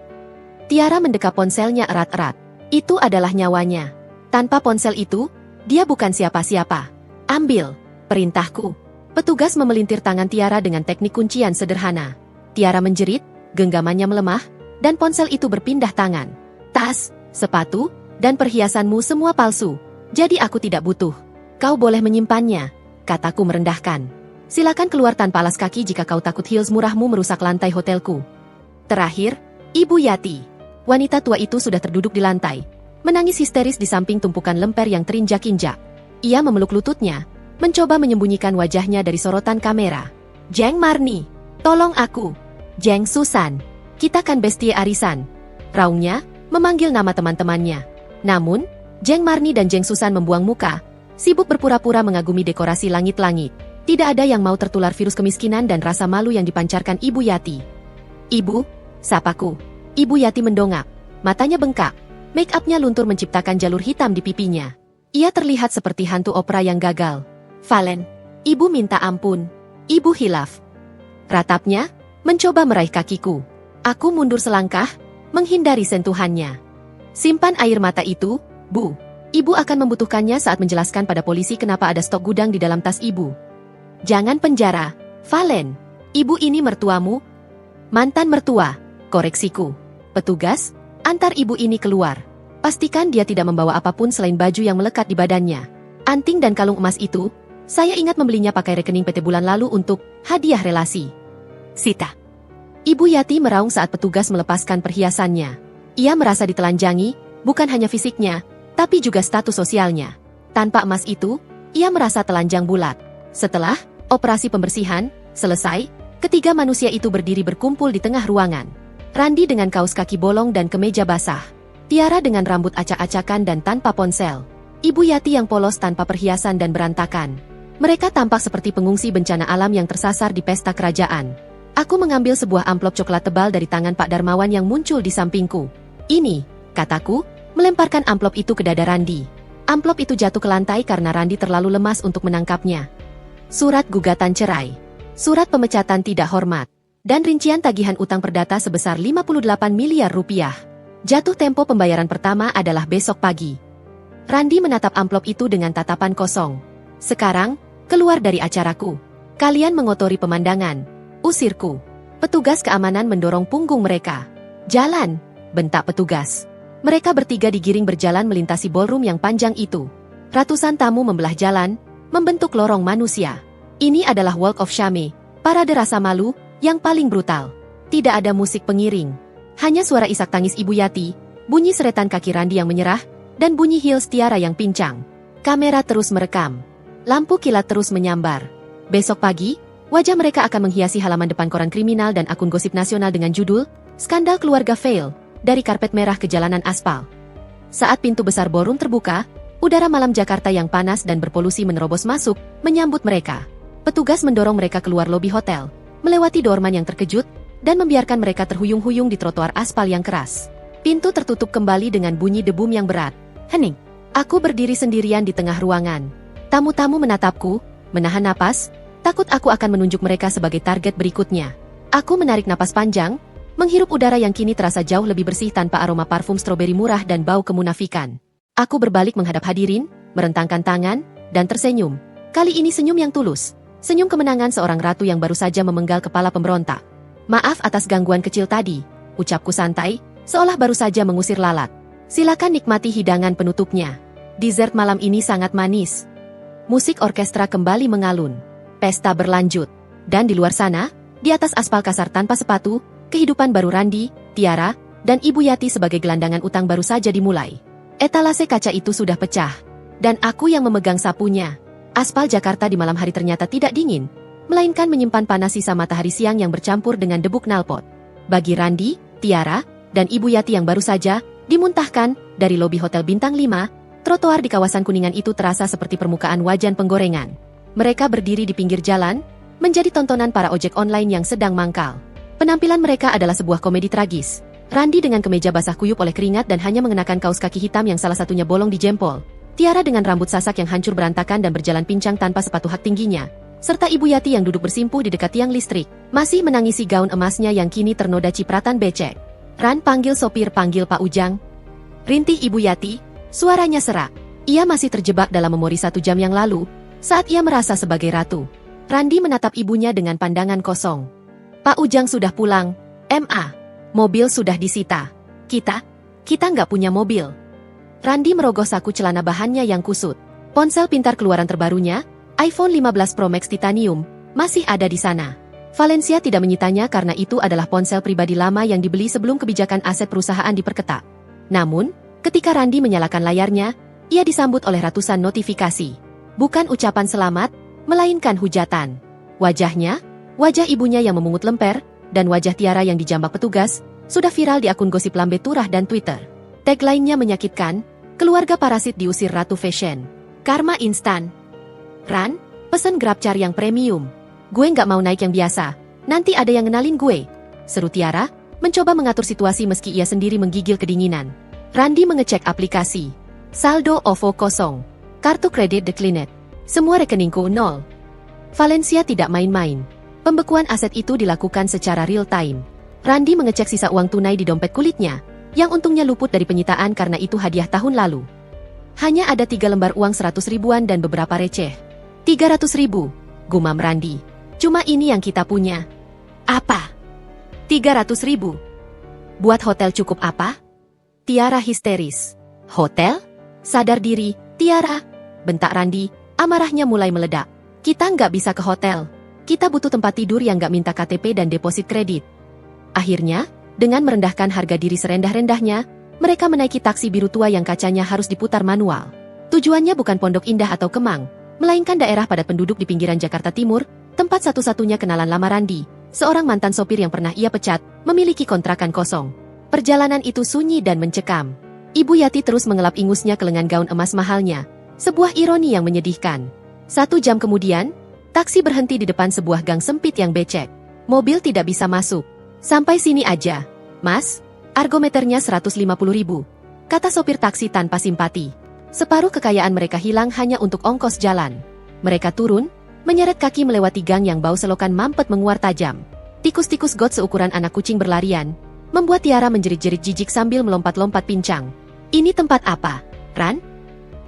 Speaker 1: Tiara mendekap ponselnya erat-erat. Itu adalah nyawanya. Tanpa ponsel itu, dia bukan siapa-siapa. "Ambil," perintahku. Petugas memelintir tangan Tiara dengan teknik kuncian sederhana. Tiara menjerit, genggamannya melemah, dan ponsel itu berpindah tangan. "Tas, sepatu, dan perhiasanmu semua palsu. Jadi aku tidak butuh. Kau boleh menyimpannya," kataku merendahkan. "Silakan keluar tanpa alas kaki jika kau takut heels murahmu merusak lantai hotelku." Terakhir, Ibu Yati. Wanita tua itu sudah terduduk di lantai, menangis histeris di samping tumpukan lemper yang terinjak-injak. Ia memeluk lututnya, mencoba menyembunyikan wajahnya dari sorotan kamera. "Jeng Marni, tolong aku. Jeng Susan, kita kan bestie arisan," raungnya, memanggil nama teman-temannya. Namun, Jeng Marni dan Jeng Susan membuang muka, sibuk berpura-pura mengagumi dekorasi langit-langit. Tidak ada yang mau tertular virus kemiskinan dan rasa malu yang dipancarkan Ibu Yati. "Ibu," sapaku. Ibu Yati mendongak, matanya bengkak, make-upnya luntur menciptakan jalur hitam di pipinya. Ia terlihat seperti hantu opera yang gagal. "Valen, Ibu minta ampun. Ibu hilaf." Ratapnya, mencoba meraih kakiku. Aku mundur selangkah, menghindari sentuhannya. "Simpan air mata itu, Bu. Ibu akan membutuhkannya saat menjelaskan pada polisi kenapa ada stok gudang di dalam tas Ibu." "Jangan penjara, Valen. Ibu ini mertuamu?" "Mantan mertua," koreksiku. "Petugas, antar ibu ini keluar. Pastikan dia tidak membawa apapun selain baju yang melekat di badannya. Anting dan kalung emas itu, saya ingat membelinya pakai rekening PT bulan lalu untuk hadiah relasi." "Sita." Ibu Yati meraung saat petugas melepaskan perhiasannya. Ia merasa ditelanjangi, bukan hanya fisiknya, tapi juga status sosialnya. Tanpa emas itu, ia merasa telanjang bulat. Setelah operasi pembersihan selesai, ketiga manusia itu berdiri berkumpul di tengah ruangan. Randi dengan kaos kaki bolong dan kemeja basah. Tiara dengan rambut acak-acakan dan tanpa ponsel. Ibu Yati yang polos tanpa perhiasan dan berantakan. Mereka tampak seperti pengungsi bencana alam yang tersasar di pesta kerajaan. Aku mengambil sebuah amplop coklat tebal dari tangan Pak Darmawan yang muncul di sampingku. "Ini," kataku, melemparkan amplop itu ke dada Randi. Amplop itu jatuh ke lantai karena Randi terlalu lemas untuk menangkapnya. Surat gugatan cerai, surat pemecatan tidak hormat, dan rincian tagihan utang perdata sebesar 58 miliar rupiah. Jatuh tempo pembayaran pertama adalah besok pagi. Randi menatap amplop itu dengan tatapan kosong. "Sekarang, keluar dari acaraku. Kalian mengotori pemandangan," usirku. Petugas keamanan mendorong punggung mereka. "Jalan," bentak petugas. Mereka bertiga digiring berjalan melintasi ballroom yang panjang itu. Ratusan tamu membelah jalan, membentuk lorong manusia. Ini adalah Walk of Shame, parade rasa malu, yang paling brutal. Tidak ada musik pengiring. Hanya suara isak tangis Ibu Yati, bunyi seretan kaki Randi yang menyerah, dan bunyi heels Tiara yang pincang. Kamera terus merekam. Lampu kilat terus menyambar. Besok pagi, wajah mereka akan menghiasi halaman depan koran kriminal dan akun gosip nasional dengan judul, "Skandal Keluarga Fail, dari karpet merah ke jalanan aspal." Saat pintu besar ballroom terbuka, udara malam Jakarta yang panas dan berpolusi menerobos masuk, menyambut mereka. Petugas mendorong mereka keluar lobi hotel, melewati doorman yang terkejut, dan membiarkan mereka terhuyung-huyung di trotoar aspal yang keras. Pintu tertutup kembali dengan bunyi debum yang berat. Hening. Aku berdiri sendirian di tengah ruangan. Tamu-tamu menatapku, menahan napas, takut aku akan menunjuk mereka sebagai target berikutnya. Aku menarik napas panjang, menghirup udara yang kini terasa jauh lebih bersih tanpa aroma parfum stroberi murah dan bau kemunafikan. Aku berbalik menghadap hadirin, merentangkan tangan, dan tersenyum. Kali ini senyum yang tulus. Senyum kemenangan seorang ratu yang baru saja memenggal kepala pemberontak. Maaf atas gangguan kecil tadi, ucapku santai, seolah baru saja mengusir lalat. Silakan nikmati hidangan penutupnya. Dessert malam ini sangat manis. Musik orkestra kembali mengalun. Pesta berlanjut. Dan di luar sana, di atas aspal kasar tanpa sepatu, kehidupan baru Randi, Tiara, dan Ibu Yati sebagai gelandangan utang baru saja dimulai. Etalase kaca itu sudah pecah. Dan aku yang memegang sapunya. Aspal Jakarta di malam hari ternyata tidak dingin, melainkan menyimpan panas sisa matahari siang yang bercampur dengan debu knalpot. Bagi Randi, Tiara, dan Ibu Yati yang baru saja dimuntahkan dari lobi Hotel Bintang 5, trotoar di kawasan Kuningan itu terasa seperti permukaan wajan penggorengan. Mereka berdiri di pinggir jalan, menjadi tontonan para ojek online yang sedang mangkal. Penampilan mereka adalah sebuah komedi tragis. Randi dengan kemeja basah kuyup oleh keringat dan hanya mengenakan kaos kaki hitam yang salah satunya bolong di jempol. Tiara dengan rambut sasak yang hancur berantakan dan berjalan pincang tanpa sepatu hak tingginya. Serta Ibu Yati yang duduk bersimpuh di dekat tiang listrik, masih menangisi gaun emasnya yang kini ternoda cipratan becek. Ran, panggil sopir, panggil Pak Ujang. Rintih Ibu Yati, suaranya serak. Ia masih terjebak dalam memori 1 jam yang lalu, saat ia merasa sebagai ratu. Randi menatap ibunya dengan pandangan kosong. Pak Ujang sudah pulang, M.A. Mobil sudah disita. Kita nggak punya mobil. Randi merogoh saku celana bahannya yang kusut. Ponsel pintar keluaran terbarunya, iPhone 15 Pro Max Titanium, masih ada di sana. Valencia tidak menyitanya karena itu adalah ponsel pribadi lama yang dibeli sebelum kebijakan aset perusahaan diperketat. Namun, ketika Randi menyalakan layarnya, ia disambut oleh ratusan notifikasi. Bukan ucapan selamat, melainkan hujatan. Wajahnya, wajah ibunya yang memungut lemper, dan wajah Tiara yang dijambak petugas, sudah viral di akun gosip lambe turah dan Twitter. Tagline-nya menyakitkan, keluarga parasit diusir Ratu Fashion. Karma instan. Ran, pesen GrabCar yang premium. Gue nggak mau naik yang biasa, nanti ada yang ngenalin gue. Seru Tiara, mencoba mengatur situasi meski ia sendiri menggigil kedinginan. Randi mengecek aplikasi. Saldo OVO kosong. Kartu kredit declined. Semua rekeningku nol. Valencia tidak main-main. Pembekuan aset itu dilakukan secara real time. Randi mengecek sisa uang tunai di dompet kulitnya, yang untungnya luput dari penyitaan karena itu hadiah tahun lalu. Hanya ada 3 lembar uang 100 ribuan dan beberapa receh. 300 ribu, gumam Randi. Cuma ini yang kita punya. Apa? 300 ribu? Buat hotel cukup apa? Tiara histeris. Hotel? Sadar diri, Tiara. Bentak Randi, amarahnya mulai meledak. Kita nggak bisa ke hotel. Kita butuh tempat tidur yang nggak minta KTP dan deposit kredit. Akhirnya, dengan merendahkan harga diri serendah-rendahnya, mereka menaiki taksi biru tua yang kacanya harus diputar manual. Tujuannya bukan Pondok Indah atau Kemang, melainkan daerah padat penduduk di pinggiran Jakarta Timur, tempat satu-satunya kenalan lama Randi, seorang mantan sopir yang pernah ia pecat, memiliki kontrakan kosong. Perjalanan itu sunyi dan mencekam. Ibu Yati terus mengelap ingusnya ke lengan gaun emas mahalnya, sebuah ironi yang menyedihkan. 1 jam kemudian, taksi berhenti di depan sebuah gang sempit yang becek. Mobil tidak bisa masuk. Sampai sini aja, Mas. Argometernya 150 ribu. Kata sopir taksi tanpa simpati. Separuh kekayaan mereka hilang hanya untuk ongkos jalan. Mereka turun, menyeret kaki melewati gang yang bau selokan mampet menguar tajam. Tikus-tikus got seukuran anak kucing berlarian, membuat Tiara menjerit-jerit jijik sambil melompat-lompat pincang. Ini tempat apa, Ran?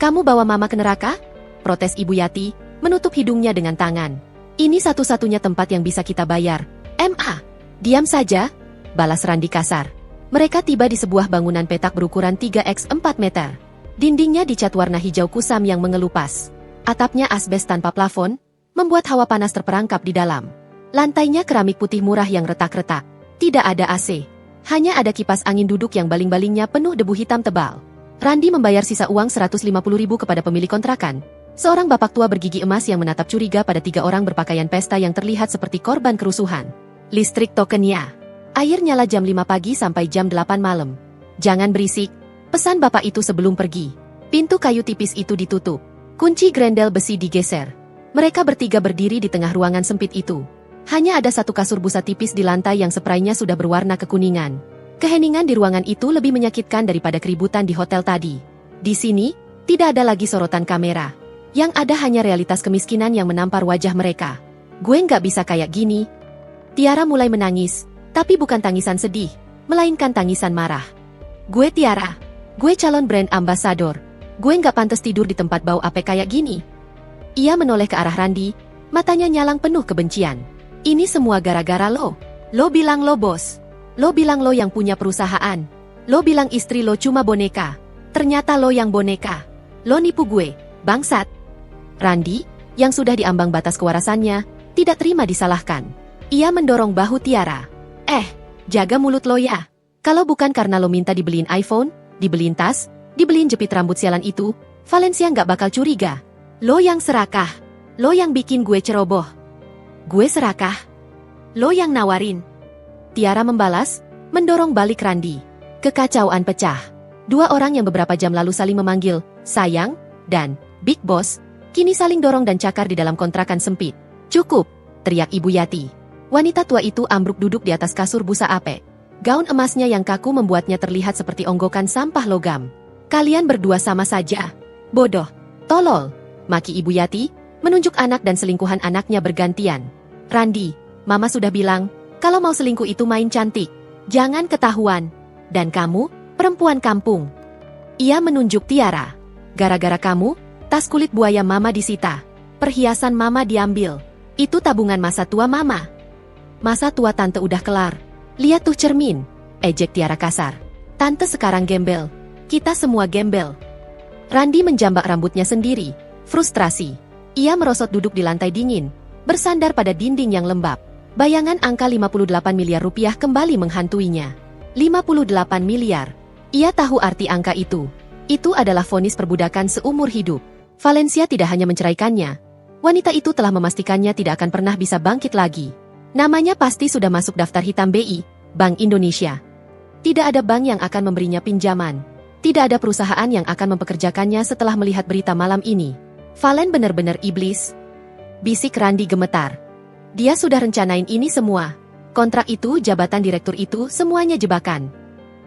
Speaker 1: Kamu bawa mama ke neraka? Protes Ibu Yati, menutup hidungnya dengan tangan. Ini satu-satunya tempat yang bisa kita bayar. M.A. Diam saja, balas Randi kasar. Mereka tiba di sebuah bangunan petak berukuran 3x4 meter. Dindingnya dicat warna hijau kusam yang mengelupas. Atapnya asbes tanpa plafon, membuat hawa panas terperangkap di dalam. Lantainya keramik putih murah yang retak-retak. Tidak ada AC. Hanya ada kipas angin duduk yang baling-balingnya penuh debu hitam tebal. Randi membayar sisa uang 150 ribu kepada pemilik kontrakan. Seorang bapak tua bergigi emas yang menatap curiga pada 3 orang berpakaian pesta yang terlihat seperti korban kerusuhan. Listrik tokennya. Air nyala jam 5 pagi sampai jam 8 malam. Jangan berisik, pesan bapak itu sebelum pergi. Pintu kayu tipis itu ditutup. Kunci grendel besi digeser. Mereka bertiga berdiri di tengah ruangan sempit itu. Hanya ada satu kasur busa tipis di lantai yang spraynya sudah berwarna kekuningan. Keheningan di ruangan itu lebih menyakitkan daripada keributan di hotel tadi. Di sini, tidak ada lagi sorotan kamera. Yang ada hanya realitas kemiskinan yang menampar wajah mereka. Gue nggak bisa kayak gini. Tiara mulai menangis, tapi bukan tangisan sedih, melainkan tangisan marah. Gue Tiara. Gue calon brand ambassador. Gue nggak pantas tidur di tempat bau ape kayak gini. Ia menoleh ke arah Randi, matanya nyalang penuh kebencian. Ini semua gara-gara lo. Lo bilang lo bos. Lo bilang lo yang punya perusahaan. Lo bilang istri lo cuma boneka. Ternyata lo yang boneka. Lo nipu gue, bangsat. Randi, yang sudah diambang batas kewarasannya, tidak terima disalahkan. Ia mendorong bahu Tiara. Jaga mulut lo ya. Kalau bukan karena lo minta dibeliin iPhone, dibeliin tas, dibeliin jepit rambut sialan itu, Valencia nggak bakal curiga. Lo yang serakah. Lo yang bikin gue ceroboh. Gue serakah. Lo yang nawarin. Tiara membalas, mendorong balik Randi. Kekacauan pecah. Dua orang yang beberapa jam lalu saling memanggil, sayang, dan Big Boss, kini saling dorong dan cakar di dalam kontrakan sempit. Cukup, teriak Ibu Yati. Wanita tua itu ambruk duduk di atas kasur busa ape. Gaun emasnya yang kaku membuatnya terlihat seperti onggokan sampah logam. Kalian berdua sama saja. Bodoh, tolol, maki Ibu Yati, menunjuk anak dan selingkuhan anaknya bergantian. Randi, Mama sudah bilang, kalau mau selingkuh itu main cantik. Jangan ketahuan. Dan kamu, perempuan kampung. Ia menunjuk Tiara. Gara-gara kamu, tas kulit buaya Mama disita. Perhiasan Mama diambil. Itu tabungan masa tua Mama. Masa tua Tante udah kelar. Lihat tuh cermin. Ejek Tiara kasar. Tante sekarang gembel. Kita semua gembel. Randi menjambak rambutnya sendiri. Frustrasi. Ia merosot duduk di lantai dingin. Bersandar pada dinding yang lembab. Bayangan angka 58 miliar rupiah kembali menghantuinya. 58 miliar. Ia tahu arti angka itu. Itu adalah vonis perbudakan seumur hidup. Valencia tidak hanya menceraikannya. Wanita itu telah memastikannya tidak akan pernah bisa bangkit lagi. Namanya pasti sudah masuk daftar hitam BI, Bank Indonesia. Tidak ada bank yang akan memberinya pinjaman. Tidak ada perusahaan yang akan mempekerjakannya setelah melihat berita malam ini. Valen benar-benar iblis. Bisik Randi gemetar. Dia sudah rencanain ini semua. Kontrak itu, jabatan direktur itu, semuanya jebakan.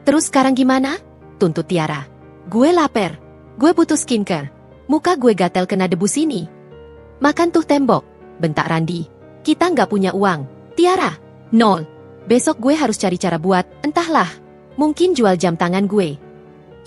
Speaker 1: Terus sekarang gimana? Tuntut Tiara. Gue lapar. Gue butuh skincare. Muka gue gatel kena debu sini. Makan tuh tembok, bentak Randi. Kita nggak punya uang. Tiara, nol. Besok gue harus cari cara buat, entahlah. Mungkin jual jam tangan gue.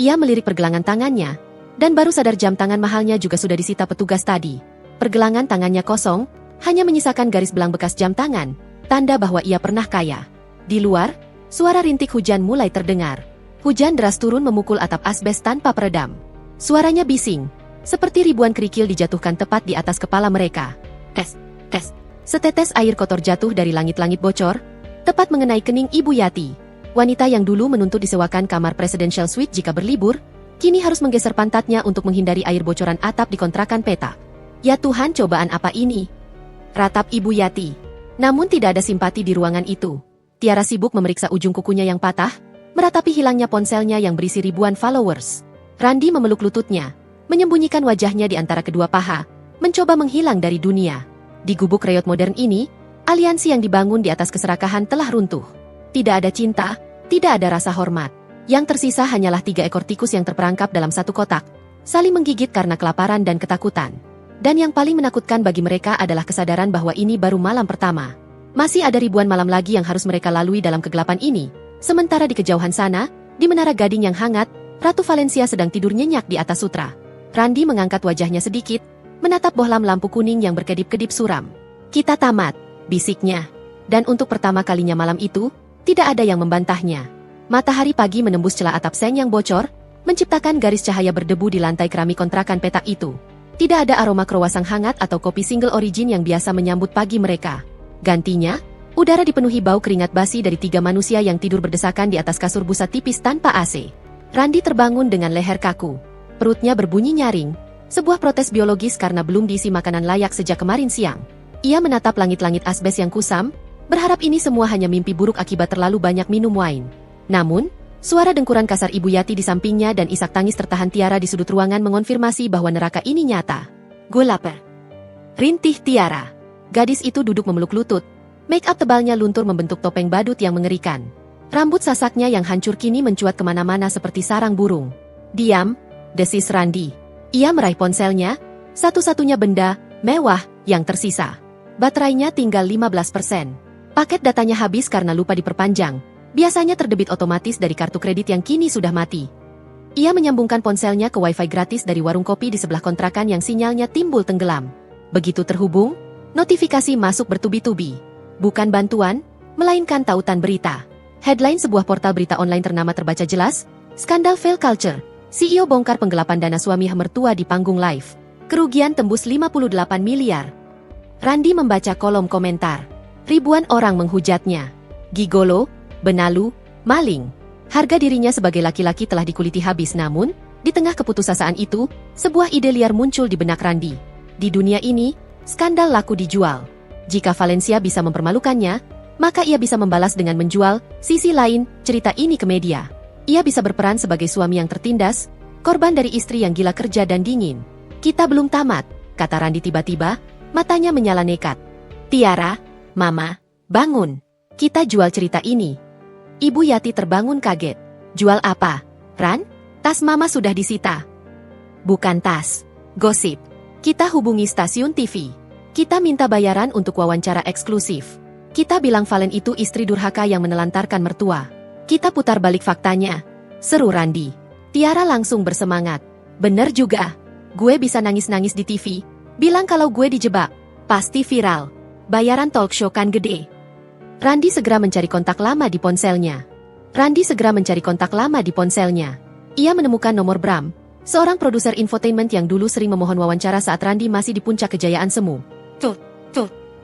Speaker 1: Ia melirik pergelangan tangannya, dan baru sadar jam tangan mahalnya juga sudah disita petugas tadi. Pergelangan tangannya kosong, hanya menyisakan garis belang bekas jam tangan, tanda bahwa ia pernah kaya. Di luar, suara rintik hujan mulai terdengar. Hujan deras turun memukul atap asbes tanpa peredam. Suaranya bising, seperti ribuan kerikil dijatuhkan tepat di atas kepala mereka. Tes. Setetes air kotor jatuh dari langit-langit bocor, tepat mengenai kening Ibu Yati. Wanita yang dulu menuntut disewakan kamar presidential suite jika berlibur, kini harus menggeser pantatnya untuk menghindari air bocoran atap di kontrakan petak. Ya Tuhan, cobaan apa ini? Ratap Ibu Yati. Namun tidak ada simpati di ruangan itu. Tiara sibuk memeriksa ujung kukunya yang patah, meratapi hilangnya ponselnya yang berisi ribuan followers. Randi memeluk lututnya, menyembunyikan wajahnya di antara kedua paha, mencoba menghilang dari dunia. Di gubuk reot modern ini, aliansi yang dibangun di atas keserakahan telah runtuh. Tidak ada cinta, tidak ada rasa hormat. Yang tersisa hanyalah 3 ekor tikus yang terperangkap dalam satu kotak, saling menggigit karena kelaparan dan ketakutan. Dan yang paling menakutkan bagi mereka adalah kesadaran bahwa ini baru malam pertama. Masih ada ribuan malam lagi yang harus mereka lalui dalam kegelapan ini. Sementara di kejauhan sana, di menara gading yang hangat, Ratu Valencia sedang tidur nyenyak di atas sutra. Randi mengangkat wajahnya sedikit, menatap bohlam lampu kuning yang berkedip-kedip suram. Kita tamat, bisiknya. Dan untuk pertama kalinya malam itu, tidak ada yang membantahnya. Matahari pagi menembus celah atap seng yang bocor, menciptakan garis cahaya berdebu di lantai keramik kontrakan petak itu. Tidak ada aroma kruasang hangat atau kopi single origin yang biasa menyambut pagi mereka. Gantinya, udara dipenuhi bau keringat basi dari 3 manusia yang tidur berdesakan di atas kasur busa tipis tanpa AC. Randi terbangun dengan leher kaku. Perutnya berbunyi nyaring, sebuah protes biologis karena belum diisi makanan layak sejak kemarin siang. Ia menatap langit-langit asbes yang kusam, berharap ini semua hanya mimpi buruk akibat terlalu banyak minum wine. Namun, suara dengkuran kasar Ibu Yati di sampingnya dan isak tangis tertahan Tiara di sudut ruangan mengonfirmasi bahwa neraka ini nyata. Gue lapar. Rintih Tiara. Gadis itu duduk memeluk lutut, Make up tebalnya luntur membentuk topeng badut yang mengerikan. Rambut sasaknya yang hancur kini mencuat kemana-mana seperti sarang burung. Diam, desis Randi. Ia meraih ponselnya, satu-satunya benda mewah yang tersisa. Baterainya tinggal 15%. Paket datanya habis karena lupa diperpanjang. Biasanya terdebit otomatis dari kartu kredit yang kini sudah mati. Ia menyambungkan ponselnya ke wifi gratis dari warung kopi di sebelah kontrakan yang sinyalnya timbul tenggelam. Begitu terhubung, notifikasi masuk bertubi-tubi. Bukan bantuan, melainkan tautan berita. Headline sebuah portal berita online ternama terbaca jelas, skandal fail culture. CEO bongkar penggelapan dana suami mertua di panggung live. Kerugian tembus 58 miliar. Randi membaca kolom komentar. Ribuan orang menghujatnya. Gigolo, benalu, maling. Harga dirinya sebagai laki-laki telah dikuliti habis, namun, di tengah keputusasaan itu, sebuah ide liar muncul di benak Randi. Di dunia ini, skandal laku dijual. Jika Valencia bisa mempermalukannya, maka ia bisa membalas dengan menjual sisi lain cerita ini ke media. Ia bisa berperan sebagai suami yang tertindas, korban dari istri yang gila kerja dan dingin. Kita belum tamat, kata Randi tiba-tiba, matanya menyala nekat. Tiara, Mama, bangun. Kita jual cerita ini. Ibu Yati terbangun kaget. Jual apa? Ran? Tas Mama sudah disita. Bukan tas. Gosip. Kita hubungi stasiun TV. Kita minta bayaran untuk wawancara eksklusif. Kita bilang Valen itu istri durhaka yang menelantarkan mertua. Kita putar balik faktanya. Seru Randi. Tiara langsung bersemangat. Bener juga. Gue bisa nangis-nangis di TV. Bilang kalau gue dijebak. Pasti viral. Bayaran talk show kan gede. Randi segera mencari kontak lama di ponselnya. Ia menemukan nomor Bram, seorang produser infotainment yang dulu sering memohon wawancara saat Randi masih di puncak kejayaan semu. Tut.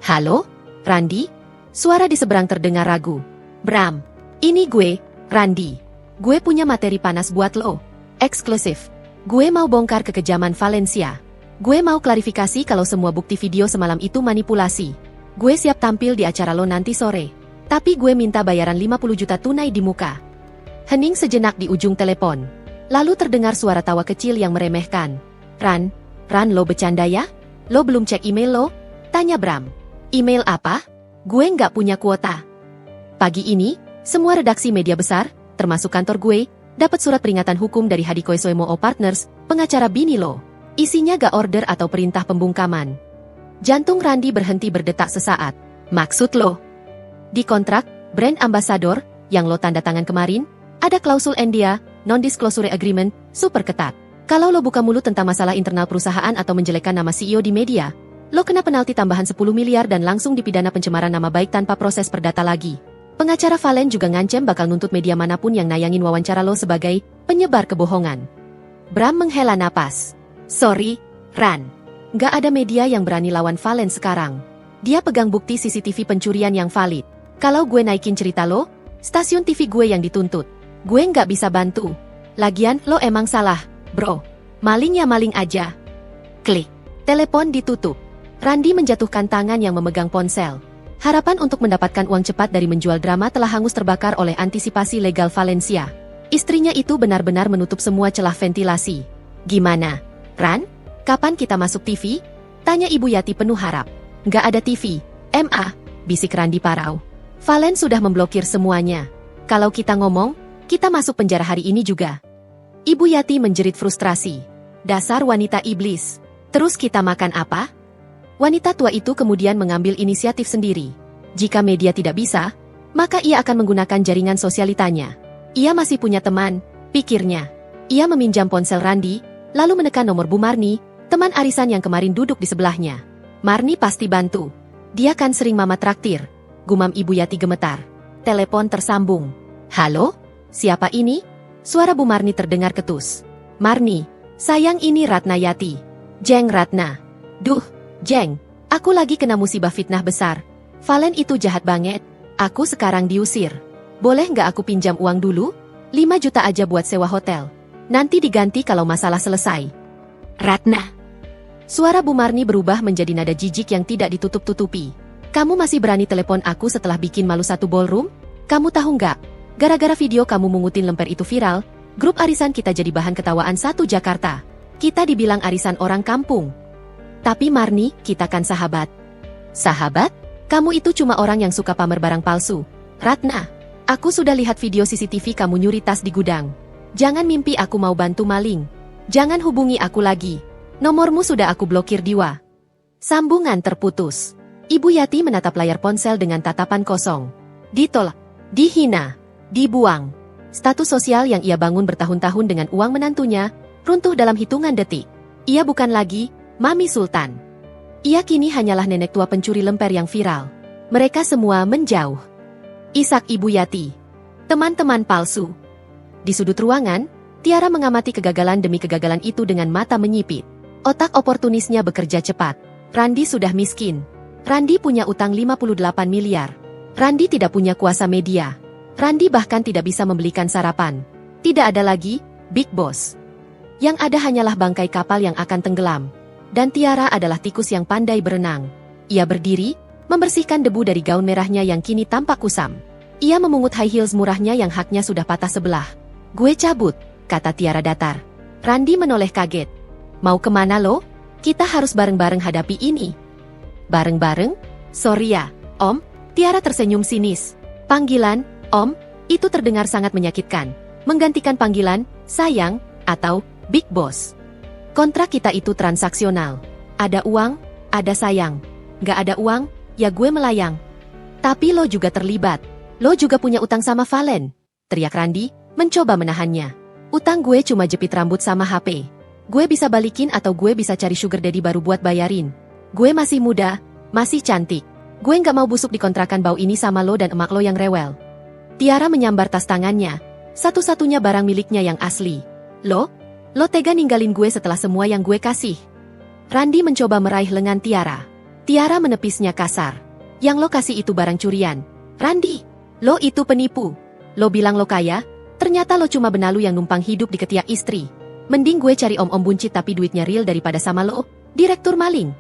Speaker 1: Halo? Randi? Suara di seberang terdengar ragu. Bram. Ini gue, Randi. Gue punya materi panas buat lo. Eksklusif. Gue mau bongkar kekejaman Valencia. Gue mau klarifikasi kalau semua bukti video semalam itu manipulasi. Gue siap tampil di acara lo nanti sore. Tapi gue minta bayaran 50 juta tunai di muka. Hening sejenak di ujung telepon. Lalu terdengar suara tawa kecil yang meremehkan. Ran, lo bercanda ya? Lo belum cek email lo? Tanya Bram. Email apa? Gue nggak punya kuota. Pagi ini, semua redaksi media besar, termasuk kantor gue, dapat surat peringatan hukum dari Hadikoe Soemoo Partners, pengacara bini lo. Isinya gak order atau perintah pembungkaman. Jantung Randi berhenti berdetak sesaat. Maksud lo? Di kontrak, brand ambassador, yang lo tanda tangan kemarin, ada klausul NDA, non-disclosure agreement, super ketat. Kalau lo buka mulut tentang masalah internal perusahaan atau menjelekkan nama CEO di media, lo kena penalti tambahan 10 miliar dan langsung dipidana pencemaran nama baik tanpa proses perdata lagi. Pengacara Valen juga ngancem bakal nuntut media manapun yang nayangin wawancara lo sebagai penyebar kebohongan. Bram menghela napas. Sorry, Ran. Gak ada media yang berani lawan Valen sekarang. Dia pegang bukti CCTV pencurian yang valid. Kalau gue naikin cerita lo, stasiun TV gue yang dituntut. Gue gak bisa bantu. Lagian lo emang salah, bro. Maling ya maling aja. Klik. Telepon ditutup. Randi menjatuhkan tangan yang memegang ponsel. Harapan untuk mendapatkan uang cepat dari menjual drama telah hangus terbakar oleh antisipasi legal Valencia. Istrinya itu benar-benar menutup semua celah ventilasi. Gimana, Ran? Kapan kita masuk TV? Tanya Ibu Yati penuh harap. Nggak ada TV. MA, bisik Randi parau. Valen sudah memblokir semuanya. Kalau kita ngomong, kita masuk penjara hari ini juga. Ibu Yati menjerit frustrasi. Dasar wanita iblis. Terus kita makan apa? Wanita tua itu kemudian mengambil inisiatif sendiri. Jika media tidak bisa, maka ia akan menggunakan jaringan sosialitanya. Ia masih punya teman, pikirnya. Ia meminjam ponsel Randi, lalu menekan nomor Bu Marni, teman arisan yang kemarin duduk di sebelahnya. Marni pasti bantu. Dia kan sering mama traktir. Gumam Ibu Yati gemetar. Telepon tersambung. Halo? Siapa ini? Suara Bu Marni terdengar ketus. Marni, sayang ini Ratna Yati. Jeng Ratna. Duh, Jeng, aku lagi kena musibah fitnah besar. Valen itu jahat banget. Aku sekarang diusir. Boleh nggak aku pinjam uang dulu? 5 juta aja buat sewa hotel. Nanti diganti kalau masalah selesai. Ratna. Suara Bu Marni berubah menjadi nada jijik yang tidak ditutup-tutupi. Kamu masih berani telepon aku setelah bikin malu satu ballroom? Kamu tahu nggak? Gara-gara video kamu mengutin lemper itu viral, grup arisan kita jadi bahan ketawaan satu Jakarta. Kita dibilang arisan orang kampung. Tapi Marni, kita kan sahabat. Sahabat? Kamu itu cuma orang yang suka pamer barang palsu. Ratna, aku sudah lihat video CCTV kamu nyuri tas di gudang. Jangan mimpi aku mau bantu maling. Jangan hubungi aku lagi. Nomormu sudah aku blokir Diwa. Sambungan terputus. Ibu Yati menatap layar ponsel dengan tatapan kosong. Ditolak, dihina, dibuang. Status sosial yang ia bangun bertahun-tahun dengan uang menantunya, runtuh dalam hitungan detik. Ia bukan lagi Mami Sultan. Ia kini hanyalah nenek tua pencuri lemper yang viral. Mereka semua menjauh. Isak Ibu Yati. Teman-teman palsu. Di sudut ruangan, Tiara mengamati kegagalan demi kegagalan itu dengan mata menyipit. Otak oportunisnya bekerja cepat. Randi sudah miskin. Randi punya utang 58 miliar. Randi tidak punya kuasa media. Randi bahkan tidak bisa membelikan sarapan. Tidak ada lagi Big Boss. Yang ada hanyalah bangkai kapal yang akan tenggelam. Dan Tiara adalah tikus yang pandai berenang. Ia berdiri, membersihkan debu dari gaun merahnya yang kini tampak kusam. Ia memungut high heels murahnya yang haknya sudah patah sebelah. Gue cabut, kata Tiara datar. Randi menoleh kaget. Mau kemana lo? Kita harus bareng-bareng hadapi ini. Bareng-bareng? Sorry ya, Om. Tiara tersenyum sinis. Panggilan, Om, itu terdengar sangat menyakitkan. Menggantikan panggilan, sayang, atau Big Boss. Kontrak kita itu transaksional. Ada uang, ada sayang. Gak ada uang, ya gue melayang. Tapi lo juga terlibat. Lo juga punya utang sama Valen. Teriak Randi, mencoba menahannya. Utang gue cuma jepit rambut sama HP. Gue bisa balikin atau gue bisa cari sugar daddy baru buat bayarin. Gue masih muda, masih cantik. Gue gak mau busuk di kontrakan bau ini sama lo dan emak lo yang rewel. Tiara menyambar tas tangannya. Satu-satunya barang miliknya yang asli. Lo tega ninggalin gue setelah semua yang gue kasih. Randi mencoba meraih lengan Tiara. Tiara menepisnya kasar. Yang lo kasih itu barang curian. Randi, lo itu penipu. Lo bilang lo kaya, ternyata lo cuma benalu yang numpang hidup di ketiak istri. Mending gue cari om-om buncit tapi duitnya real daripada sama lo, direktur maling.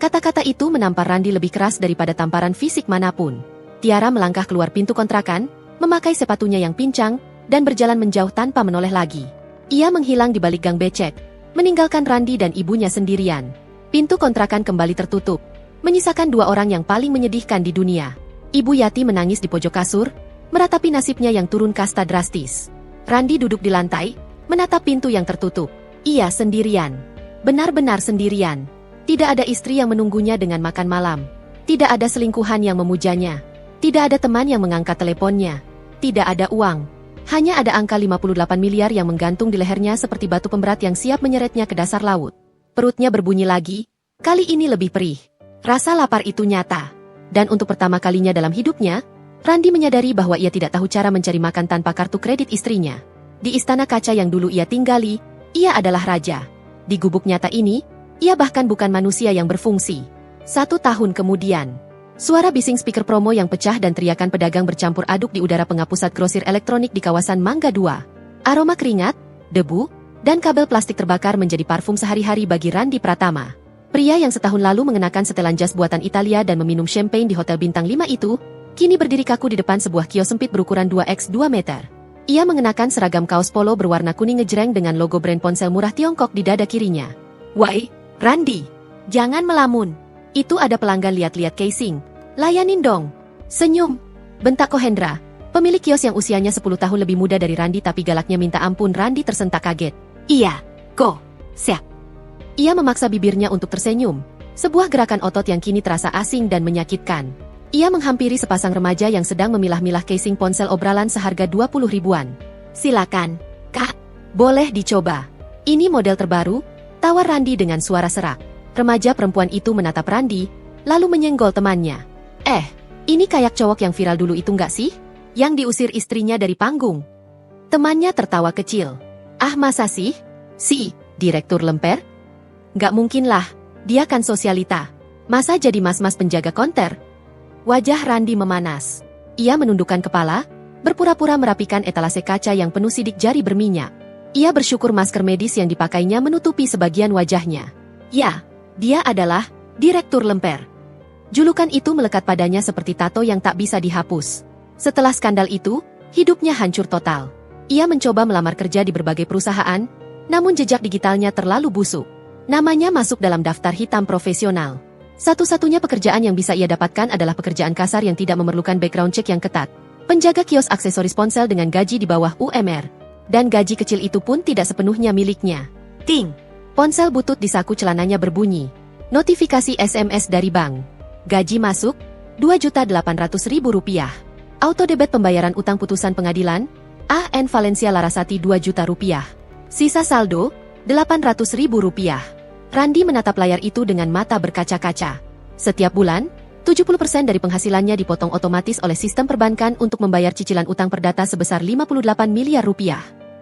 Speaker 1: Kata-kata itu menampar Randi lebih keras daripada tamparan fisik manapun. Tiara melangkah keluar pintu kontrakan, memakai sepatunya yang pincang, dan berjalan menjauh tanpa menoleh lagi. Ia menghilang di balik gang becek, meninggalkan Randi dan ibunya sendirian. Pintu kontrakan kembali tertutup, menyisakan dua orang yang paling menyedihkan di dunia. Ibu Yati menangis di pojok kasur, meratapi nasibnya yang turun kasta drastis. Randi duduk di lantai, menatap pintu yang tertutup. Ia sendirian. Benar-benar sendirian. Tidak ada istri yang menunggunya dengan makan malam. Tidak ada selingkuhan yang memujanya. Tidak ada teman yang mengangkat teleponnya. Tidak ada uang. Hanya ada angka 58 miliar yang menggantung di lehernya seperti batu pemberat yang siap menyeretnya ke dasar laut. Perutnya berbunyi lagi, kali ini lebih perih. Rasa lapar itu nyata. Dan untuk pertama kalinya dalam hidupnya, Randi menyadari bahwa ia tidak tahu cara mencari makan tanpa kartu kredit istrinya. Di istana kaca yang dulu ia tinggali, ia adalah raja. Di gubuk nyata ini, ia bahkan bukan manusia yang berfungsi. 1 tahun kemudian, suara bising speaker promo yang pecah dan teriakan pedagang bercampur aduk di udara pengapusat grosir elektronik di kawasan Mangga 2. Aroma keringat, debu, dan kabel plastik terbakar menjadi parfum sehari-hari bagi Randi Pratama. Pria yang setahun lalu mengenakan setelan jas buatan Italia dan meminum champagne di Hotel Bintang 5 itu, kini berdiri kaku di depan sebuah kios sempit berukuran 2x2 meter. Ia mengenakan seragam kaos polo berwarna kuning ngejreng dengan logo brand ponsel murah Tiongkok di dada kirinya. Woi, Randi, jangan melamun. Itu ada pelanggan lihat-lihat casing. Layanin dong. Senyum. Bentak Kohendra, pemilik kios yang usianya 10 tahun lebih muda dari Randi tapi galaknya minta ampun. Randi tersentak kaget. Iya, siap. Ia memaksa bibirnya untuk tersenyum. Sebuah gerakan otot yang kini terasa asing dan menyakitkan. Ia menghampiri sepasang remaja yang sedang memilah-milah casing ponsel obralan seharga 20 ribuan. Silakan, Kak. Boleh dicoba. Ini model terbaru, tawar Randi dengan suara serak. Remaja perempuan itu menatap Randi, lalu menyenggol temannya. Ini kayak cowok yang viral dulu itu nggak sih? Yang diusir istrinya dari panggung. Temannya tertawa kecil. Ah masa sih? Si, direktur lemper? Nggak mungkin lah, dia kan sosialita. Masa jadi mas-mas penjaga konter? Wajah Randi memanas. Ia menundukkan kepala, berpura-pura merapikan etalase kaca yang penuh sidik jari berminyak. Ia bersyukur masker medis yang dipakainya menutupi sebagian wajahnya. Ya, dia adalah direktur lemper. Julukan itu melekat padanya seperti tato yang tak bisa dihapus. Setelah skandal itu, hidupnya hancur total. Ia mencoba melamar kerja di berbagai perusahaan, namun jejak digitalnya terlalu busuk. Namanya masuk dalam daftar hitam profesional. Satu-satunya pekerjaan yang bisa ia dapatkan adalah pekerjaan kasar yang tidak memerlukan background check yang ketat. Penjaga kios aksesoris ponsel dengan gaji di bawah UMR. Dan gaji kecil itu pun tidak sepenuhnya miliknya. Ting! Ponsel butut di saku celananya berbunyi. Notifikasi SMS dari bank. Gaji masuk, Rp2.800.000. Autodebit pembayaran utang putusan pengadilan, A.N. Valencia Larasati Rp2 juta. Sisa saldo, Rp800.000. Randi menatap layar itu dengan mata berkaca-kaca. Setiap bulan, 70% dari penghasilannya dipotong otomatis oleh sistem perbankan untuk membayar cicilan utang perdata sebesar Rp58 miliar.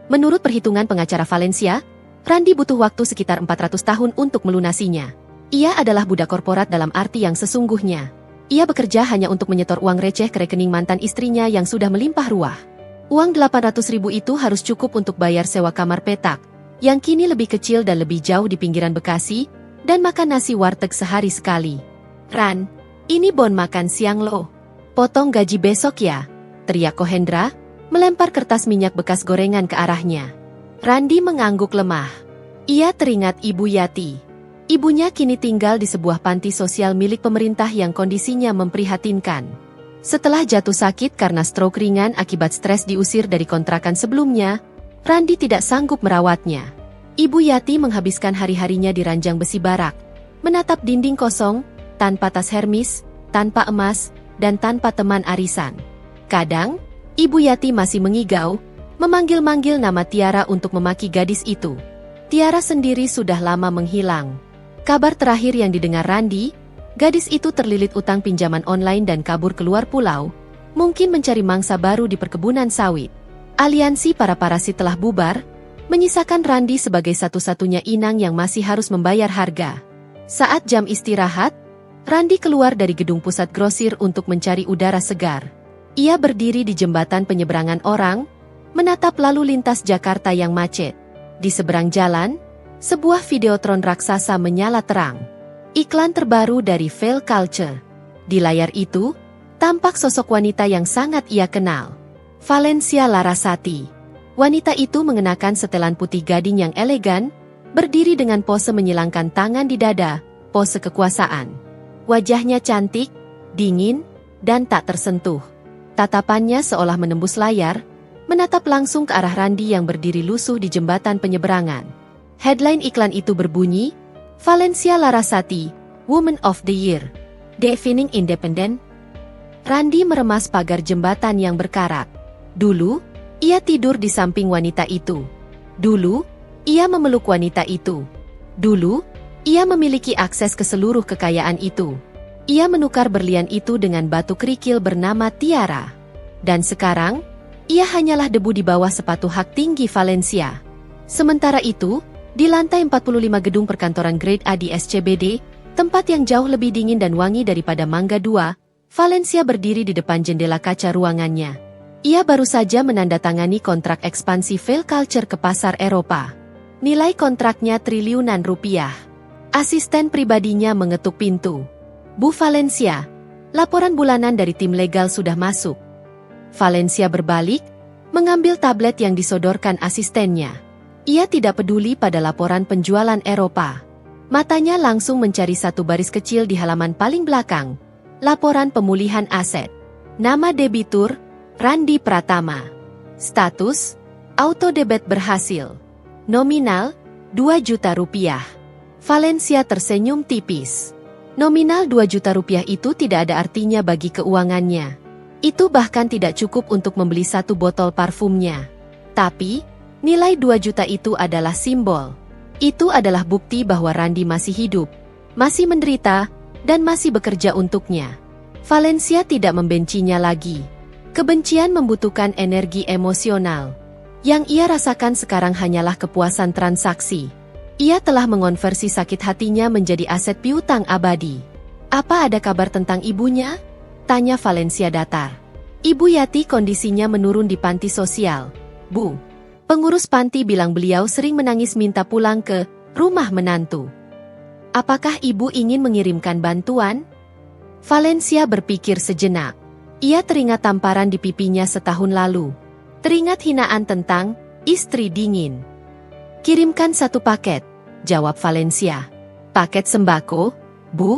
Speaker 1: Menurut perhitungan pengacara Valencia, Randi butuh waktu sekitar 400 tahun untuk melunasinya. Ia adalah budak korporat dalam arti yang sesungguhnya. Ia bekerja hanya untuk menyetor uang receh ke rekening mantan istrinya yang sudah melimpah ruah. Uang Rp800.000 itu harus cukup untuk bayar sewa kamar petak, yang kini lebih kecil dan lebih jauh di pinggiran Bekasi, dan makan nasi warteg sehari sekali. Ran, ini bon makan siang lo. Potong gaji besok ya, teriak Kohendra, melempar kertas minyak bekas gorengan ke arahnya. Randi mengangguk lemah. Ia teringat Ibu Yati. Ibunya kini tinggal di sebuah panti sosial milik pemerintah yang kondisinya memprihatinkan. Setelah jatuh sakit karena stroke ringan akibat stres diusir dari kontrakan sebelumnya, Randi tidak sanggup merawatnya. Ibu Yati menghabiskan hari-harinya di ranjang besi barak, menatap dinding kosong, tanpa tas Hermes, tanpa emas, dan tanpa teman arisan. Kadang, Ibu Yati masih mengigau, memanggil-manggil nama Tiara untuk memaki gadis itu. Tiara sendiri sudah lama menghilang. Kabar terakhir yang didengar Randi, gadis itu terlilit utang pinjaman online dan kabur keluar pulau, mungkin mencari mangsa baru di perkebunan sawit. Aliansi para parasit telah bubar, menyisakan Randi sebagai satu-satunya inang yang masih harus membayar harga. Saat jam istirahat, Randi keluar dari gedung pusat grosir untuk mencari udara segar. Ia berdiri di jembatan penyeberangan orang, menatap lalu lintas Jakarta yang macet. Di seberang jalan, sebuah videotron raksasa menyala terang. Iklan terbaru dari Veil Culture. Di layar itu, tampak sosok wanita yang sangat ia kenal. Valencia Larasati. Wanita itu mengenakan setelan putih gading yang elegan, berdiri dengan pose menyilangkan tangan di dada, pose kekuasaan. Wajahnya cantik, dingin, dan tak tersentuh. Tatapannya seolah menembus layar, menatap langsung ke arah Randi yang berdiri lusuh di jembatan penyeberangan. Headline iklan itu berbunyi, Valencia Larasati, Woman of the Year. Defining Independent. Randi meremas pagar jembatan yang berkarat. Dulu, ia tidur di samping wanita itu. Dulu, ia memeluk wanita itu. Dulu, ia memiliki akses ke seluruh kekayaan itu. Ia menukar berlian itu dengan batu kerikil bernama Tiara. Dan sekarang, ia hanyalah debu di bawah sepatu hak tinggi Valencia. Sementara itu, di lantai 45 gedung perkantoran Grade A di SCBD, tempat yang jauh lebih dingin dan wangi daripada Mangga 2, Valencia berdiri di depan jendela kaca ruangannya. Ia baru saja menandatangani kontrak ekspansi Veil Culture ke pasar Eropa. Nilai kontraknya triliunan rupiah. Asisten pribadinya mengetuk pintu. Bu Valencia, laporan bulanan dari tim legal sudah masuk. Valencia berbalik, mengambil tablet yang disodorkan asistennya. Ia tidak peduli pada laporan penjualan Eropa. Matanya langsung mencari satu baris kecil di halaman paling belakang. Laporan pemulihan aset. Nama debitur, Randi Pratama. Status, autodebit berhasil. Nominal, Rp2 juta. Valencia tersenyum tipis. Nominal Rp2 juta itu tidak ada artinya bagi keuangannya. Itu bahkan tidak cukup untuk membeli satu botol parfumnya. Tapi, nilai Rp2 juta itu adalah simbol. Itu adalah bukti bahwa Randi masih hidup, masih menderita, dan masih bekerja untuknya. Valencia tidak membencinya lagi. Kebencian membutuhkan energi emosional. Yang ia rasakan sekarang hanyalah kepuasan transaksi. Ia telah mengonversi sakit hatinya menjadi aset piutang abadi. Apa ada kabar tentang ibunya? Tanya Valencia datar. Ibu Yati kondisinya menurun di panti sosial. Bu. Pengurus panti bilang beliau sering menangis minta pulang ke rumah menantu. Apakah ibu ingin mengirimkan bantuan? Valencia berpikir sejenak. Ia teringat tamparan di pipinya setahun lalu. Teringat hinaan tentang istri dingin. Kirimkan satu paket, jawab Valencia. Paket sembako, Bu?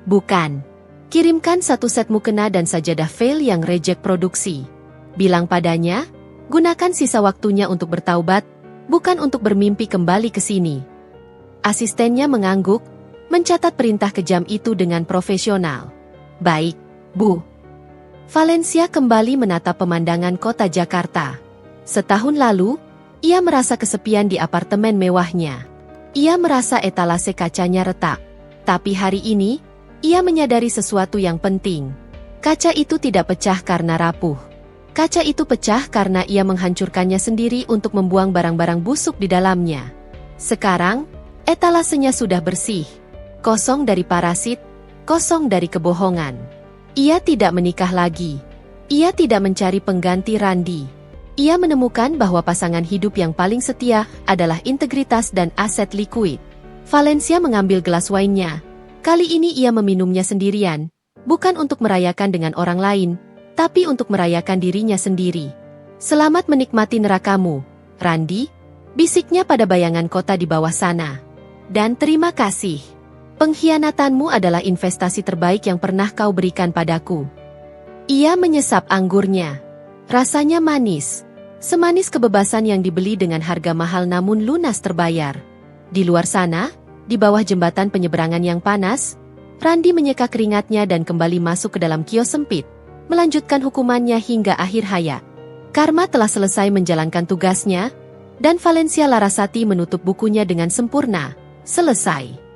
Speaker 1: Bukan. Kirimkan satu set mukena dan sajadah veil yang reject produksi. Bilang padanya, gunakan sisa waktunya untuk bertaubat, bukan untuk bermimpi kembali ke sini. Asistennya mengangguk, mencatat perintah kejam itu dengan profesional. Baik, Bu. Valencia kembali menatap pemandangan kota Jakarta. Setahun lalu, ia merasa kesepian di apartemen mewahnya. Ia merasa etalase kacanya retak. Tapi hari ini, ia menyadari sesuatu yang penting. Kaca itu tidak pecah karena rapuh. Kaca itu pecah karena ia menghancurkannya sendiri untuk membuang barang-barang busuk di dalamnya. Sekarang, etalasenya sudah bersih. Kosong dari parasit, kosong dari kebohongan. Ia tidak menikah lagi. Ia tidak mencari pengganti Randi. Ia menemukan bahwa pasangan hidup yang paling setia adalah integritas dan aset likuid. Valencia mengambil gelas wine-nya. Kali ini ia meminumnya sendirian, bukan untuk merayakan dengan orang lain, tapi untuk merayakan dirinya sendiri. Selamat menikmati nerakamu, Randi, bisiknya pada bayangan kota di bawah sana. Dan terima kasih. Pengkhianatanmu adalah investasi terbaik yang pernah kau berikan padaku. Ia menyesap anggurnya. Rasanya manis. Semanis kebebasan yang dibeli dengan harga mahal namun lunas terbayar. Di luar sana, di bawah jembatan penyeberangan yang panas, Randi menyeka keringatnya dan kembali masuk ke dalam kios sempit, melanjutkan hukumannya hingga akhir hayat. Karma telah selesai menjalankan tugasnya, dan Valencia Larasati menutup bukunya dengan sempurna. Selesai.